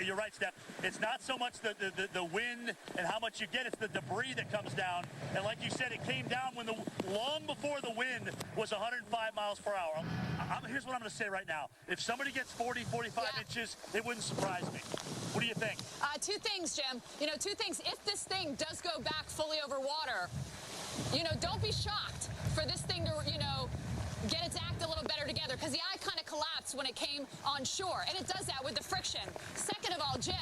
You're right, Steph. It's not so much the wind and how much you get, it's the debris that comes down. And like you said, it came down when long before the wind was 105 miles per hour. Here's what I'm going to say right now. If somebody gets 40, 45 inches, it wouldn't surprise me. What do you think? Two things, Jim. You know, two things. If this thing does go back fully over water, you know, don't be shocked for this thing to, you know, get its act a little better together, because the eye kind of collapsed when it came on shore, and it does that with the friction. Second of all, Jim,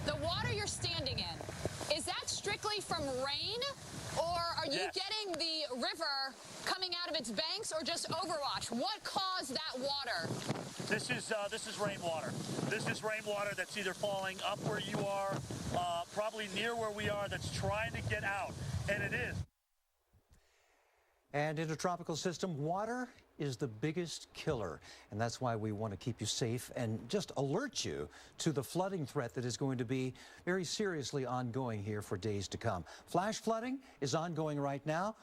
the water you're standing in, is that strictly from rain, or are you getting the river coming out of its banks, or just overwash? What caused that water? This is rainwater. This is rainwater that's either falling up where you are, probably near where we are, that's trying to get out, and it is. And in a tropical system, water is the biggest killer, and that's why we want to keep you safe and just alert you to the flooding threat that is going to be very seriously ongoing here for days to come. Flash flooding is ongoing right now.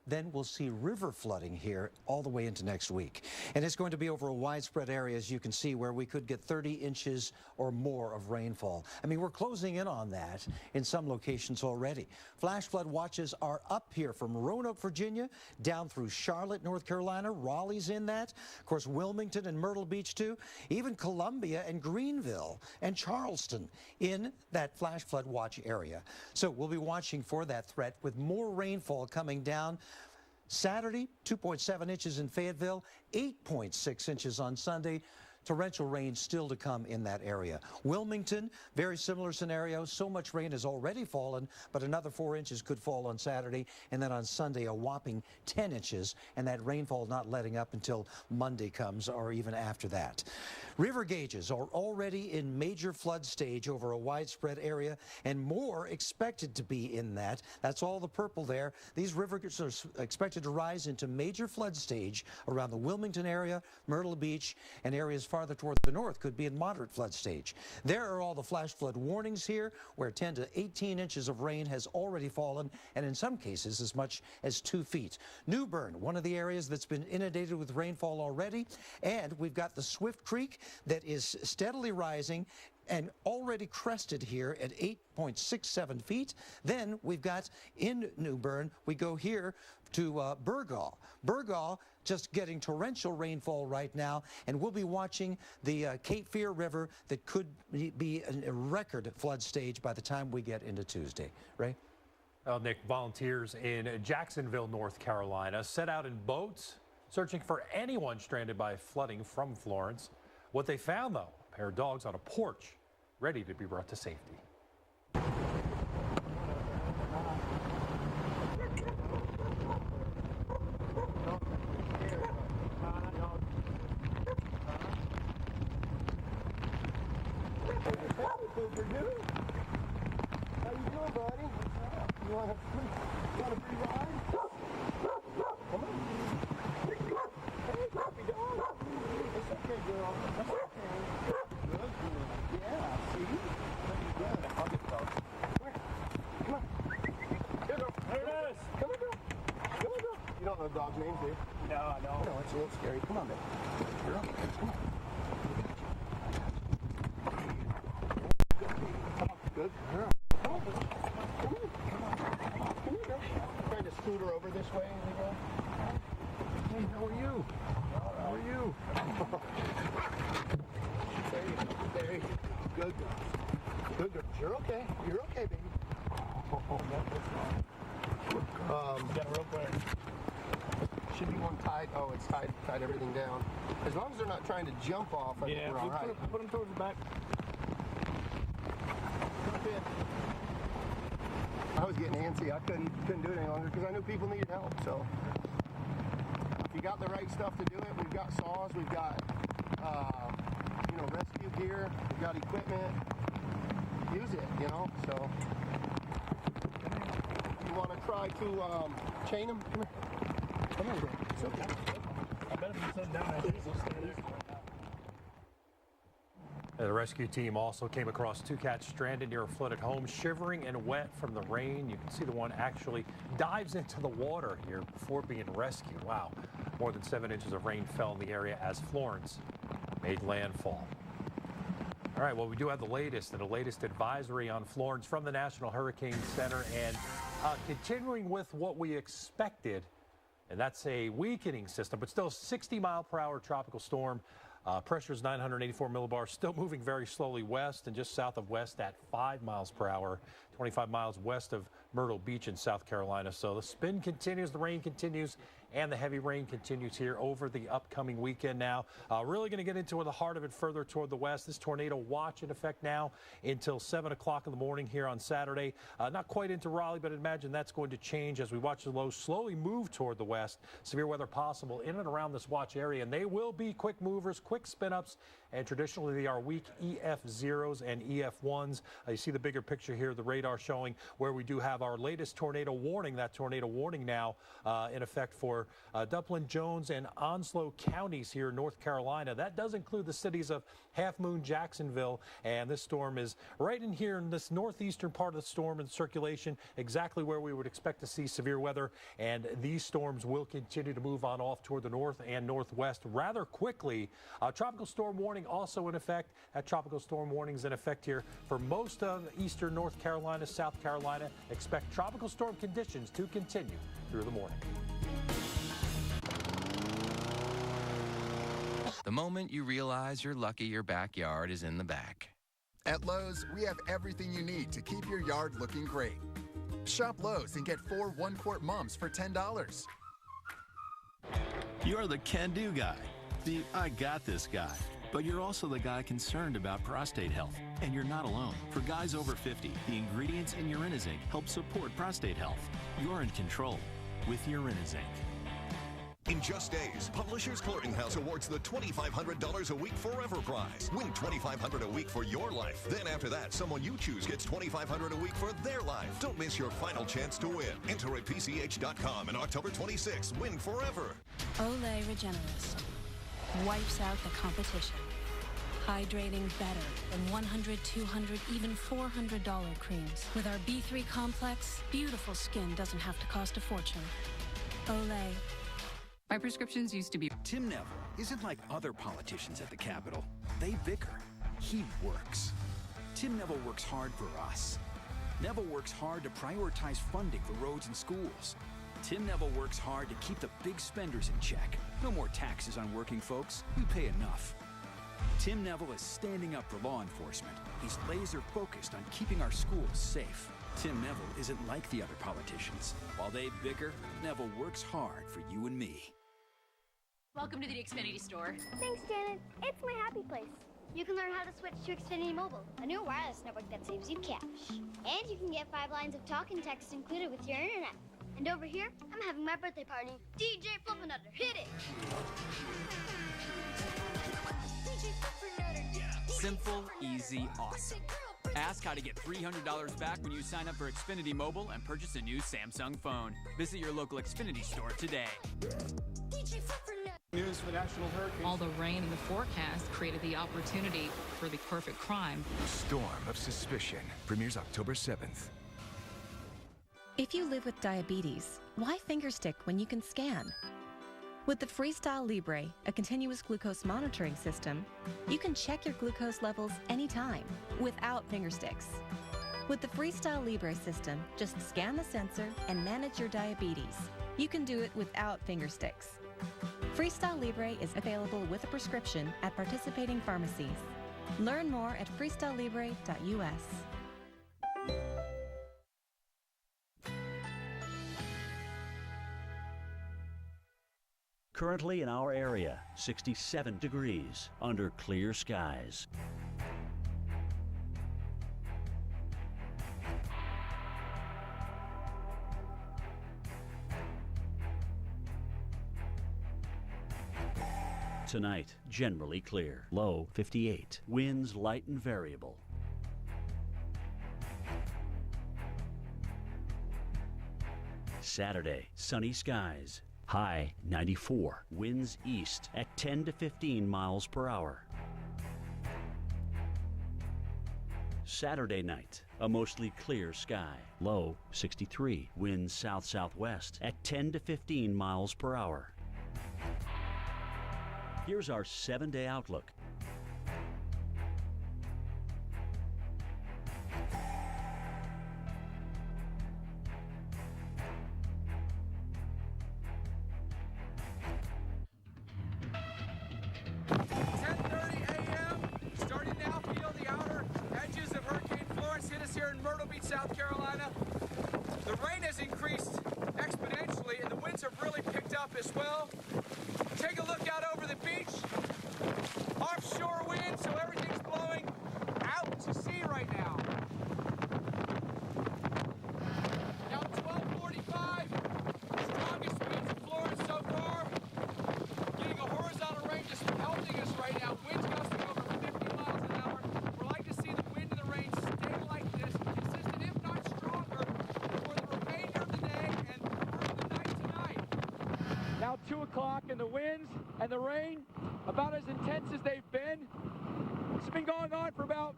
Then we'll see river flooding here all the way into next week. And it's going to be over a widespread area, as you can see, where we could get 30 inches or more of rainfall. I mean, we're closing in on that in some locations already. Flash flood watches are up here from Roanoke, Virginia, down through Charlotte, North Carolina. Raleigh's in that. Of course, Wilmington and Myrtle Beach, too. Even Columbia and Greenville and Charleston in that flash flood watch area. So we'll be watching for that threat with more rainfall coming down. Saturday, 2.7 inches in Fayetteville, 8.6 inches on Sunday. Torrential rain still to come in that area. Wilmington, very similar scenario. So much rain has already fallen, but another 4 inches could fall on Saturday. And then on Sunday, a whopping 10 inches. And that rainfall not letting up until Monday comes, or even after that. River gauges are already in major flood stage over a widespread area, and more expected to be in that. That's all the purple there. These rivers are expected to rise into major flood stage around the Wilmington area, Myrtle Beach, and areas farther toward the north could be in moderate flood stage. There are all the flash flood warnings here, where 10 to 18 inches of rain has already fallen, and in some cases as much as 2 feet. New Bern, one of the areas that's been inundated with rainfall already, and we've got the Swift Creek that is steadily rising and already crested here at 8.67 feet. Then we've got in New Bern, we go here to Burgaw. Burgaw just getting torrential rainfall right now, and we'll be watching the Cape Fear River that could be a record flood stage by the time we get into Tuesday. Ray? Well, Nick, volunteers in Jacksonville, North Carolina, set out in boats searching for anyone stranded by flooding from Florence. What they found, though, a pair of dogs on a porch, ready to be brought to safety. How you doing, buddy? You want a free ride? Come on. Hey, puppy dog. It's okay, girl. That's okay. Good, good. Yeah, see? Good. I'll get the dog. Come on. Here, girl. There it is. Come on, girl. Come on, girl. You don't know the dog's name, do you? No, I don't. No, it's a little scary. Come on, baby. Girl, come on. Good girl. Come on, girl. Come on. Come on. Come here, girl. Trying to scoot her over this way as we go. Hey, how are you? All right. are you? There you go. Good girl. Good girl. You're okay. You're okay, baby. Oh, got a rope there. Should be one tied. Oh, it's tied everything down. As long as they're not trying to jump off, I think we're all right. Put them towards the back. I was getting antsy. I couldn't do it any longer because I knew people needed help. So if you got the right stuff to do it, we've got saws, we've got rescue gear, we've got equipment. Use it, So you want to try to chain them? Come here. Come here. It's okay. I bet if you sit down, I think we'll stay there. The rescue team also came across 2 cats stranded near a flooded home, shivering and wet from the rain. You can see the one actually dives into the water here before being rescued. Wow. More than 7 inches of rain fell in the area as Florence made landfall. All right, well, we do have the latest advisory on Florence from the National Hurricane Center, and continuing with what we expected, and that's a weakening system, but still 60-mile-per-hour tropical storm. Pressure is 984 millibars, still moving very slowly west and just south of west at 5 miles per hour, 25 miles west of Myrtle Beach in South Carolina. So the spin continues, the rain continues, and the heavy rain continues here over the upcoming weekend now. Really going to get into the heart of it further toward the west. This tornado watch in effect now until 7 o'clock in the morning here on Saturday. Not quite into Raleigh, but imagine that's going to change as we watch the low slowly move toward the west. Severe weather possible in and around this watch area, and they will be quick movers, quick spin-ups, and traditionally they are weak EF0s and EF1s. You see the bigger picture here, the radar showing where we do have our latest tornado warning. That tornado warning now in effect for Duplin, Jones, and Onslow counties here in North Carolina. That does include the cities of Half Moon, Jacksonville, and this storm is right in here in this northeastern part of the storm and circulation, exactly where we would expect to see severe weather, and these storms will continue to move on off toward the north and northwest rather quickly. Tropical storm warning also in effect. That tropical storm warning is in effect here for most of eastern North Carolina, South Carolina. Expect tropical storm conditions to continue through the morning. The moment you realize you're lucky your backyard is in the back. At Lowe's, we have everything you need to keep your yard looking great. Shop Lowe's and get 4 one-quart mums for $10. You're the can-do guy, the I got this guy. But you're also the guy concerned about prostate health. And you're not alone. For guys over 50, the ingredients in Urinezinc help support prostate health. You're in control with Urinezinc. In just days, Publishers Clearinghouse awards the $2,500 a week forever prize. Win $2,500 a week for your life. Then after that, someone you choose gets $2,500 a week for their life. Don't miss your final chance to win. Enter at PCH.com and October 26th. Win forever. Olay Regenerist wipes out the competition. Hydrating better than $100, $200, even $400 creams. With our B3 complex, beautiful skin doesn't have to cost a fortune. Olay. My prescriptions used to be... Tim Neville isn't like other politicians at the Capitol. They bicker. He works. Tim Neville works hard for us. Neville works hard to prioritize funding for roads and schools. Tim Neville works hard to keep the big spenders in check. No more taxes on working folks. We pay enough. Tim Neville is standing up for law enforcement. He's laser focused on keeping our schools safe. Tim Neville isn't like the other politicians. While they bicker, Neville works hard for you and me. Welcome to the Xfinity store. Thanks, Janet. It's my happy place. You can learn how to switch to Xfinity Mobile, a new wireless network that saves you cash. And you can get 5 lines of talk and text included with your internet. And over here, I'm having my birthday party. DJ Fluffernutter, hit it! Simple, easy, awesome. Ask how to get $300 back when you sign up for Xfinity Mobile and purchase a new Samsung phone. Visit your local Xfinity store today. News for National Hurricane. All the rain in the forecast created the opportunity for the perfect crime. Storm of Suspicion premieres October 7th. If you live with diabetes, why fingerstick when you can scan? With the Freestyle Libre, a continuous glucose monitoring system, you can check your glucose levels anytime without fingersticks. With the Freestyle Libre system, just scan the sensor and manage your diabetes. You can do it without fingersticks. Freestyle Libre is available with a prescription at participating pharmacies. Learn more at freestylelibre.us. Currently in our area, 67 degrees under clear skies. Tonight, generally clear. Low 58. Winds light and variable. Saturday, sunny skies. High 94. Winds east at 10 to 15 miles per hour. Saturday night, a mostly clear sky. Low 63. Winds south-southwest at 10 to 15 miles per hour. Here's our 7-day outlook. Starting now, feel the outer edges of Hurricane Florence hit us here in Myrtle Beach, South Carolina. The rain has increased exponentially and the winds have really picked up as well. Take a look out over the beach. Offshore wind, so everything's blowing out to sea right now. Now 12:45, strongest winds in Florence so far. Getting a horizontal rain just pelting us right now. Winds gusting over 50 miles an hour. We'd like to see the wind and the rain stay like this, consistent if not stronger, for the remainder of the day and through the night tonight. Now 2 o'clock and the winds and the rain about as intense as they've been. It's been going on for about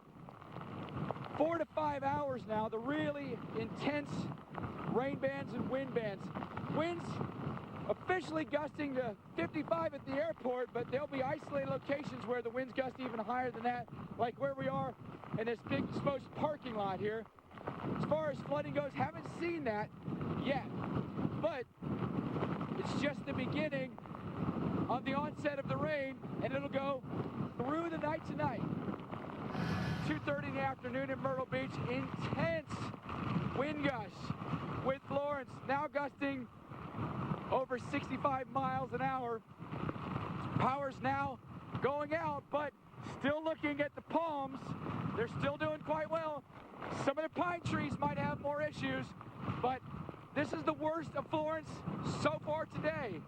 4 to 5 hours now. The really intense rain bands and wind bands. Winds officially gusting to 55 at the airport, but there'll be isolated locations where the winds gust even higher than that, like where we are in this big exposed parking lot here. As far as flooding goes, haven't seen that yet, but it's just the beginning of the onset of the rain, and it'll go through the night tonight. 2:30 in the afternoon in Myrtle Beach, intense wind gusts with Florence now gusting over 65 miles an hour. Power's now going out, but still looking at the palms. They're still doing quite well. Some of the pine trees might have more issues, but this is the worst of Florence so far today.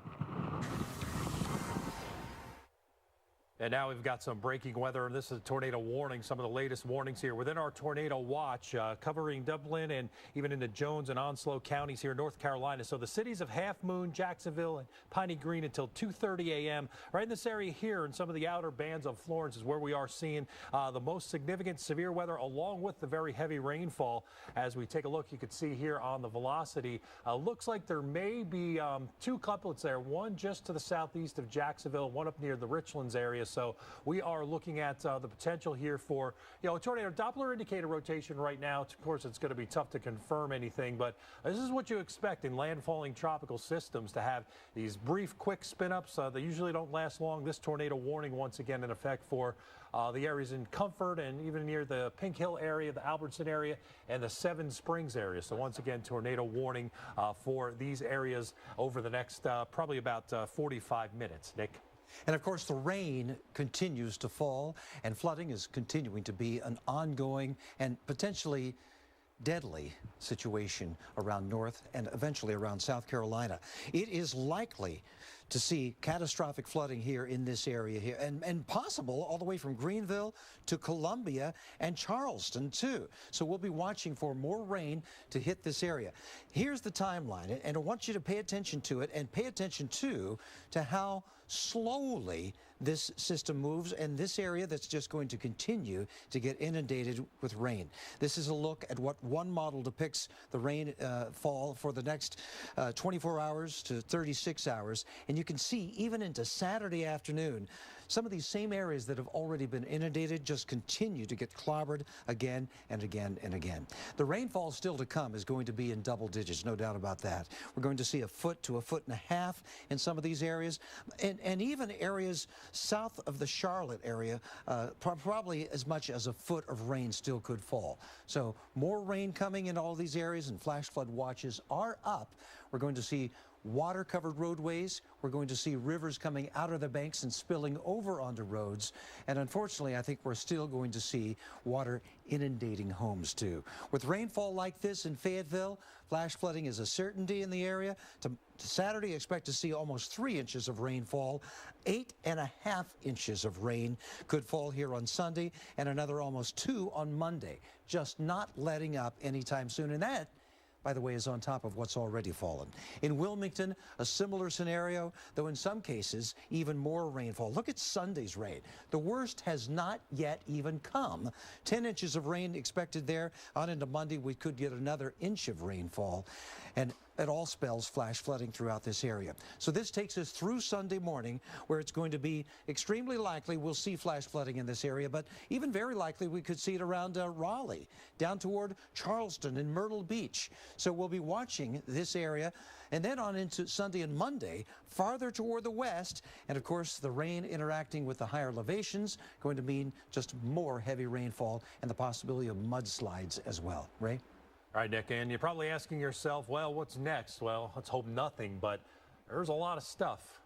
And now we've got some breaking weather, and this is a tornado warning. Some of the latest warnings here within our tornado watch, covering Dublin and even into Jones and Onslow counties here in North Carolina. So the cities of Half Moon, Jacksonville, and Piney Green until 2:30 a.m. Right in this area here, and some of the outer bands of Florence is where we are seeing the most significant severe weather, along with the very heavy rainfall. As we take a look, you can see here on the velocity, looks like there may be 2 couplets there, one just to the southeast of Jacksonville, one up near the Richlands area. So we are looking at the potential here for, a tornado Doppler indicator rotation right now. Of course, it's going to be tough to confirm anything, but this is what you expect in landfalling tropical systems, to have these brief, quick spin-ups. They usually don't last long. This tornado warning once again in effect for the areas in Comfort and even near the Pink Hill area, the Albertson area, and the Seven Springs area. So once again, tornado warning for these areas over the next probably about 45 minutes. Nick? And of course, the rain continues to fall, and flooding is continuing to be an ongoing and potentially deadly situation around North and eventually around South Carolina. It is likely to see catastrophic flooding here in this area here, and possible all the way from Greenville to Columbia and Charleston too. So we'll be watching for more rain to hit this area. Here's the timeline, and I want you to pay attention to it, and pay attention too to how slowly this system moves, and this area that's just going to continue to get inundated with rain. This is a look at what one model depicts the rain fall for the next 24 hours to 36 hours, and you can see even into Saturday afternoon some of these same areas that have already been inundated just continue to get clobbered again and again and again. The rainfall still to come is going to be in double digits, no doubt about that. We're going to see 1 foot to 1.5 feet in some of these areas, and even areas south of the Charlotte area, probably as much as 1 foot of rain still could fall. So more rain coming in all these areas, and flash flood watches are up. We're going to see water-covered roadways. We're going to see rivers coming out of the banks and spilling over onto roads. And unfortunately, I think we're still going to see water inundating homes too. With rainfall like this in Fayetteville, flash flooding is a certainty in the area. To Saturday, expect to see almost 3 inches of rainfall. 8.5 inches of rain could fall here on Sunday, and another almost 2 on Monday. Just not letting up anytime soon. And that, by the way, is on top of what's already fallen. In Wilmington, a similar scenario, though in some cases, even more rainfall. Look at Sunday's rain. The worst has not yet even come. 10 inches of rain expected there. On into Monday, we could get another inch of rainfall. And it all spells flash flooding throughout this area. So this takes us through Sunday morning, where it's going to be extremely likely we'll see flash flooding in this area, but even very likely we could see it around Raleigh, down toward Charleston and Myrtle Beach. So we'll be watching this area, and then on into Sunday and Monday, farther toward the west, and of course the rain interacting with the higher elevations going to mean just more heavy rainfall and the possibility of mudslides as well. Ray? All right, Nick, and you're probably asking yourself, well, what's next? Well, let's hope nothing, but there's a lot of stuff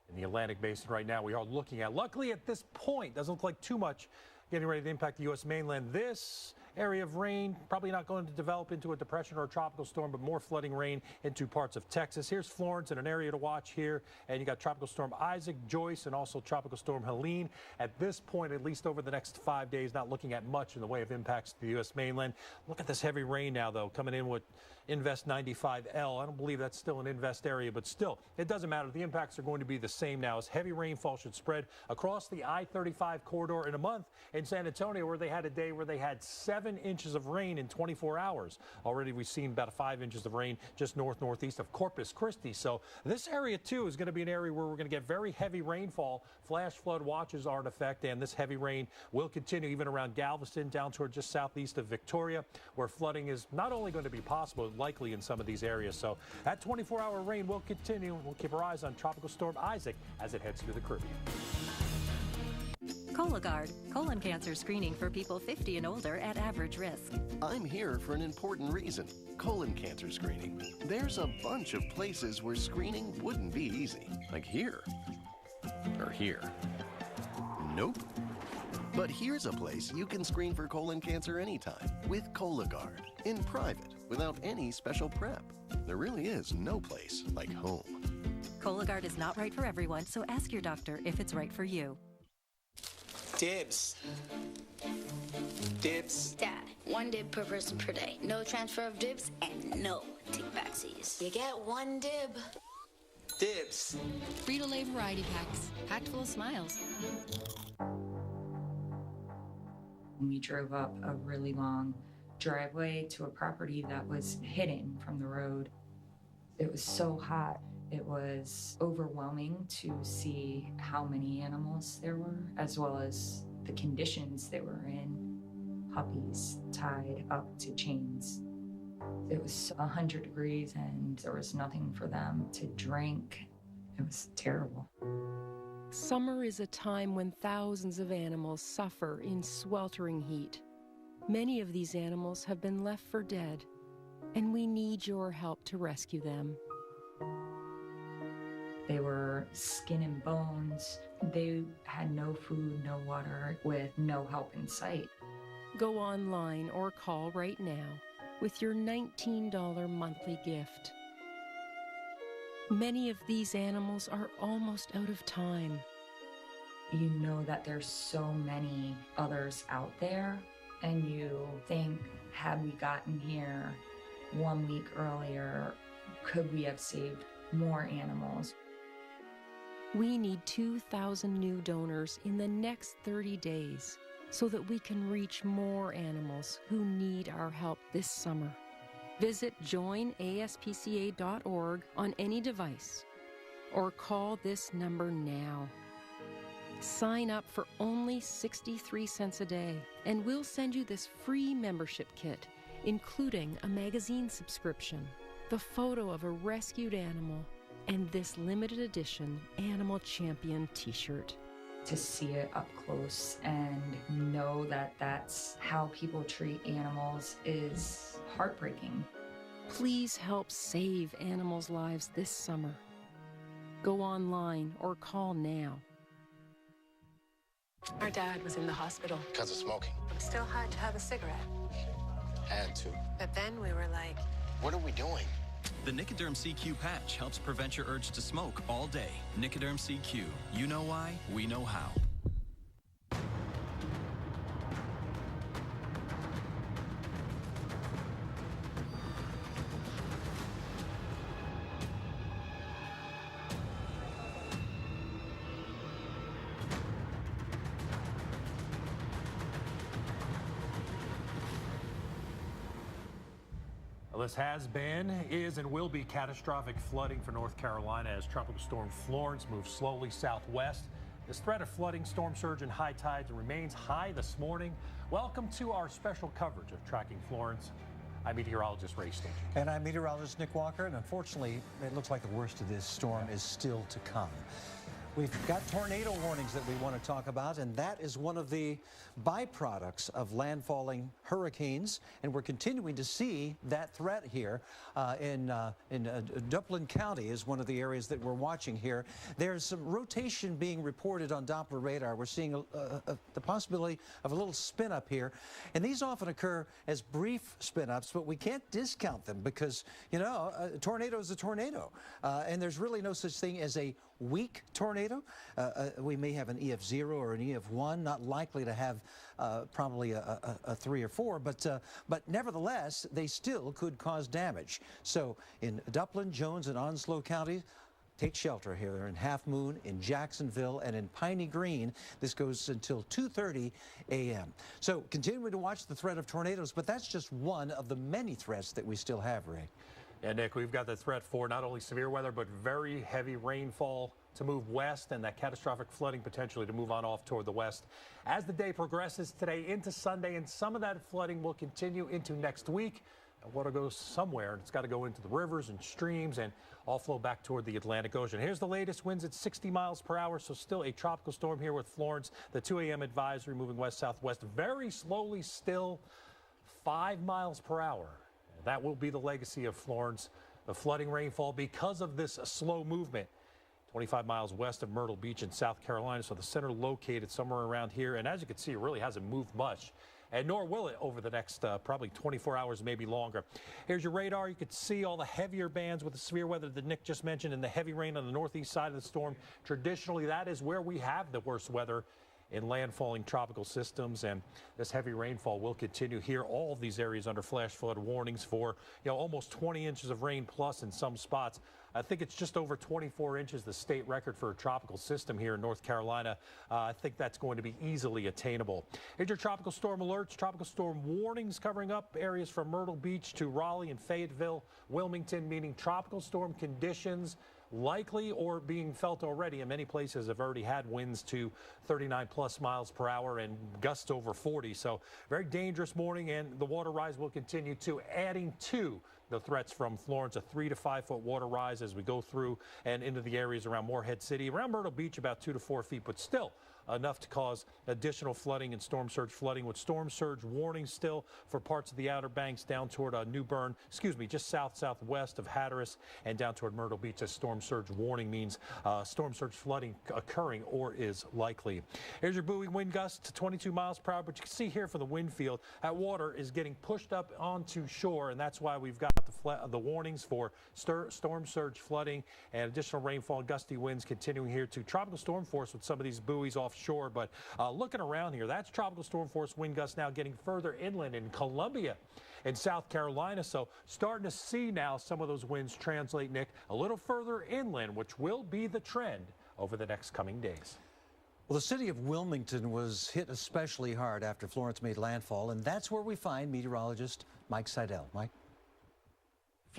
in the Atlantic Basin right now we are looking at. Luckily, at this point, doesn't look like too much getting ready to impact the U.S. mainland. This area of rain probably not going to develop into a depression or a tropical storm, but more flooding rain into parts of Texas. Here's Florence and an area to watch here, and you got Tropical Storm Isaac, Joyce, and also Tropical Storm Helene. At this point, at least over the next 5 days, not looking at much in the way of impacts to the U.S. mainland. Look at this heavy rain now, though, coming in with Invest 95L. I don't believe that's still an Invest area, but still, it doesn't matter. The impacts are going to be the same now, as heavy rainfall should spread across the I-35 corridor in a month in San Antonio, where they had a day where they had 7 inches of rain in 24 hours. Already we've seen about 5 inches of rain just northeast of Corpus Christi. So this area, too, is going to be an area where we're going to get very heavy rainfall. Flash flood watches are in effect, and this heavy rain will continue even around Galveston down toward just southeast of Victoria, where flooding is not only going to be possible, likely in some of these areas. So that 24-hour rain will continue. We'll keep our eyes on Tropical Storm Isaac as it heads through the Caribbean. Cologuard, colon cancer screening for people 50 and older at average risk. I'm here for an important reason. Colon cancer screening. There's a bunch of places where screening wouldn't be easy. Like here. Or here. Nope. But here's a place you can screen for colon cancer anytime with Cologuard. In private, without any special prep. There really is no place like home. Cologuard is not right for everyone, so ask your doctor if it's right for you. Dibs. Dibs. Dad, 1 dib per person per day. No transfer of dibs and no take-backsies. You get 1 dib. Dibs. Frito-Lay variety packs, packed full of smiles. We drove up a really long driveway to a property that was hidden from the road. It was so hot. It was overwhelming to see how many animals there were, as well as the conditions they were in. Puppies tied up to chains. It was 100 degrees and there was nothing for them to drink. It was terrible. Summer is a time when thousands of animals suffer in sweltering heat. Many of these animals have been left for dead, and we need your help to rescue them. They were skin and bones. They had no food, no water, with no help in sight. Go online or call right now with your $19 monthly gift. Many of these animals are almost out of time. You know that there's so many others out there, and you think, had we gotten here 1 week earlier, could we have saved more animals? We need 2,000 new donors in the next 30 days so that we can reach more animals who need our help this summer. Visit joinaspca.org on any device or call this number now. Sign up for only 63 cents a day, and we'll send you this free membership kit, including a magazine subscription, the photo of a rescued animal, and this limited edition Animal Champion t-shirt. To see it up close and know that that's how people treat animals is heartbreaking. Please help save animals' lives this summer. Go online or call now. Our dad was in the hospital. Because of smoking. It still had to have a cigarette. Had to. But then we were like, What are we doing? The Nicoderm CQ patch helps prevent your urge to smoke all day. Nicoderm CQ. You know why, we know how. This has been, is, and will be catastrophic flooding for North Carolina as Tropical Storm Florence moves slowly southwest. This threat of flooding, storm surge, and high tides remains high this morning. Welcome to our special coverage of tracking Florence. I'm meteorologist Ray Stinch. And I'm meteorologist Nick Walker. And unfortunately, it looks like the worst of this storm is still to come. We've got tornado warnings that we want to talk about, and that is one of the byproducts of landfalling hurricanes. And we're continuing to see that threat here in Duplin County is one of the areas that we're watching here. There's some rotation being reported on Doppler radar. We're seeing the possibility of a little spin up here. And these often occur as brief spin ups, but we can't discount them because, you know, a tornado is a tornado. And there's really no such thing as a weak tornado. We may have an EF0 or an EF1, not likely to have probably a 3 or 4, but nevertheless, they still could cause damage. So in Duplin, Jones, and Onslow counties, take shelter here in Half Moon, in Jacksonville, and in Piney Green. This goes until 2:30 a.m. So continuing to watch the threat of tornadoes, but that's just one of the many threats that we still have, Ray. Yeah, Nick, we've got the threat for not only severe weather, but very heavy rainfall to move west and that catastrophic flooding potentially to move on off toward the west. As the day progresses today into Sunday, and some of that flooding will continue into next week. Water goes somewhere, and it's got to go into the rivers and streams and all flow back toward the Atlantic Ocean. Here's the latest winds at 60 miles per hour, so still a tropical storm here with Florence. The 2 a.m. advisory moving west-southwest very slowly, still 5 miles per hour. That will be the legacy of Florence, the flooding rainfall because of this slow movement. 25 miles west of Myrtle Beach in South Carolina, so the center located somewhere around here. And as you can see, it really hasn't moved much, and nor will it over the next probably 24 hours, maybe longer. Here's your radar. You can see all the heavier bands with the severe weather that Nick just mentioned and the heavy rain on the northeast side of the storm. Traditionally, that is where we have the worst weather in landfalling tropical systems, and this heavy rainfall will continue here. All of these areas under flash flood warnings for, you know, almost 20 inches of rain plus in some spots. I think it's just over 24 inches, the state record for a tropical system here in North Carolina. I think that's going to be easily attainable. Here's your tropical storm alerts, tropical storm warnings covering up areas from Myrtle Beach to Raleigh and Fayetteville, Wilmington, meaning tropical storm conditions likely or being felt already. In many places have already had winds to 39 plus miles per hour and gusts over 40. So very dangerous morning, and the water rise will continue to, adding to the threats from Florence, a 3 to 5 foot water rise as we go through and into the areas around Morehead City. Around Myrtle Beach, about 2 to 4 feet, but still enough to cause additional flooding and storm surge flooding, with storm surge warnings still for parts of the Outer Banks down toward New Bern, just southwest of Hatteras and down toward Myrtle Beach. A storm surge warning means storm surge flooding occurring or is likely. Here's your buoy wind gusts to 22 miles per hour, but you can see here for the wind field, that water is getting pushed up onto shore, and that's why we've got the warnings for storm surge flooding and additional rainfall and gusty winds continuing here to tropical storm force with some of these buoys offshore. But looking around here, that's tropical storm force wind gusts now getting further inland in Columbia in South Carolina. So starting to see now some of those winds translate, Nick, a little further inland, which will be the trend over the next coming days. Well, the city of Wilmington was hit especially hard after Florence made landfall, and that's where we find meteorologist Mike Seidel. Mike?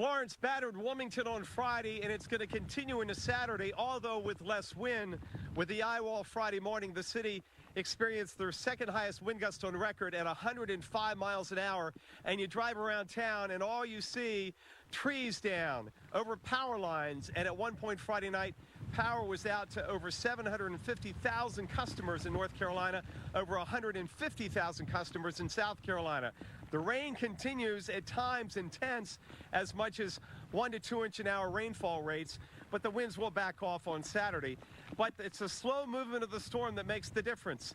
Florence battered Wilmington on Friday, and it's going to continue into Saturday, although with less wind. With the eye wall Friday morning, the city experienced their second highest wind gust on record at 105 miles an hour. And you drive around town, and all you see, trees down, over power lines. And at one point Friday night, power was out to over 750,000 customers in North Carolina, over 150,000 customers in South Carolina. The rain continues, at times intense, as much as 1 to 2 inch an hour rainfall rates, but the winds will back off on Saturday. But it's a slow movement of the storm that makes the difference.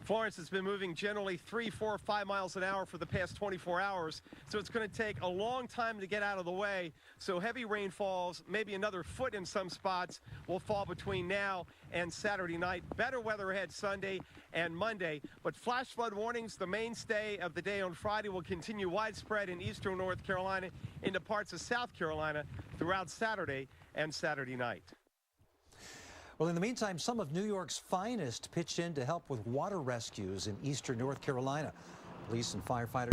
Florence has been moving generally 3, 4, 5 miles an hour for the past 24 hours, so it's going to take a long time to get out of the way. So heavy rainfalls, maybe another foot in some spots, will fall between now and Saturday night. Better weather ahead Sunday and Monday, but flash flood warnings, the mainstay of the day on Friday, will continue widespread in eastern North Carolina into parts of South Carolina throughout Saturday and Saturday night. Well, in the meantime, some of New York's finest pitched in to help with water rescues in eastern North Carolina. Police and firefighters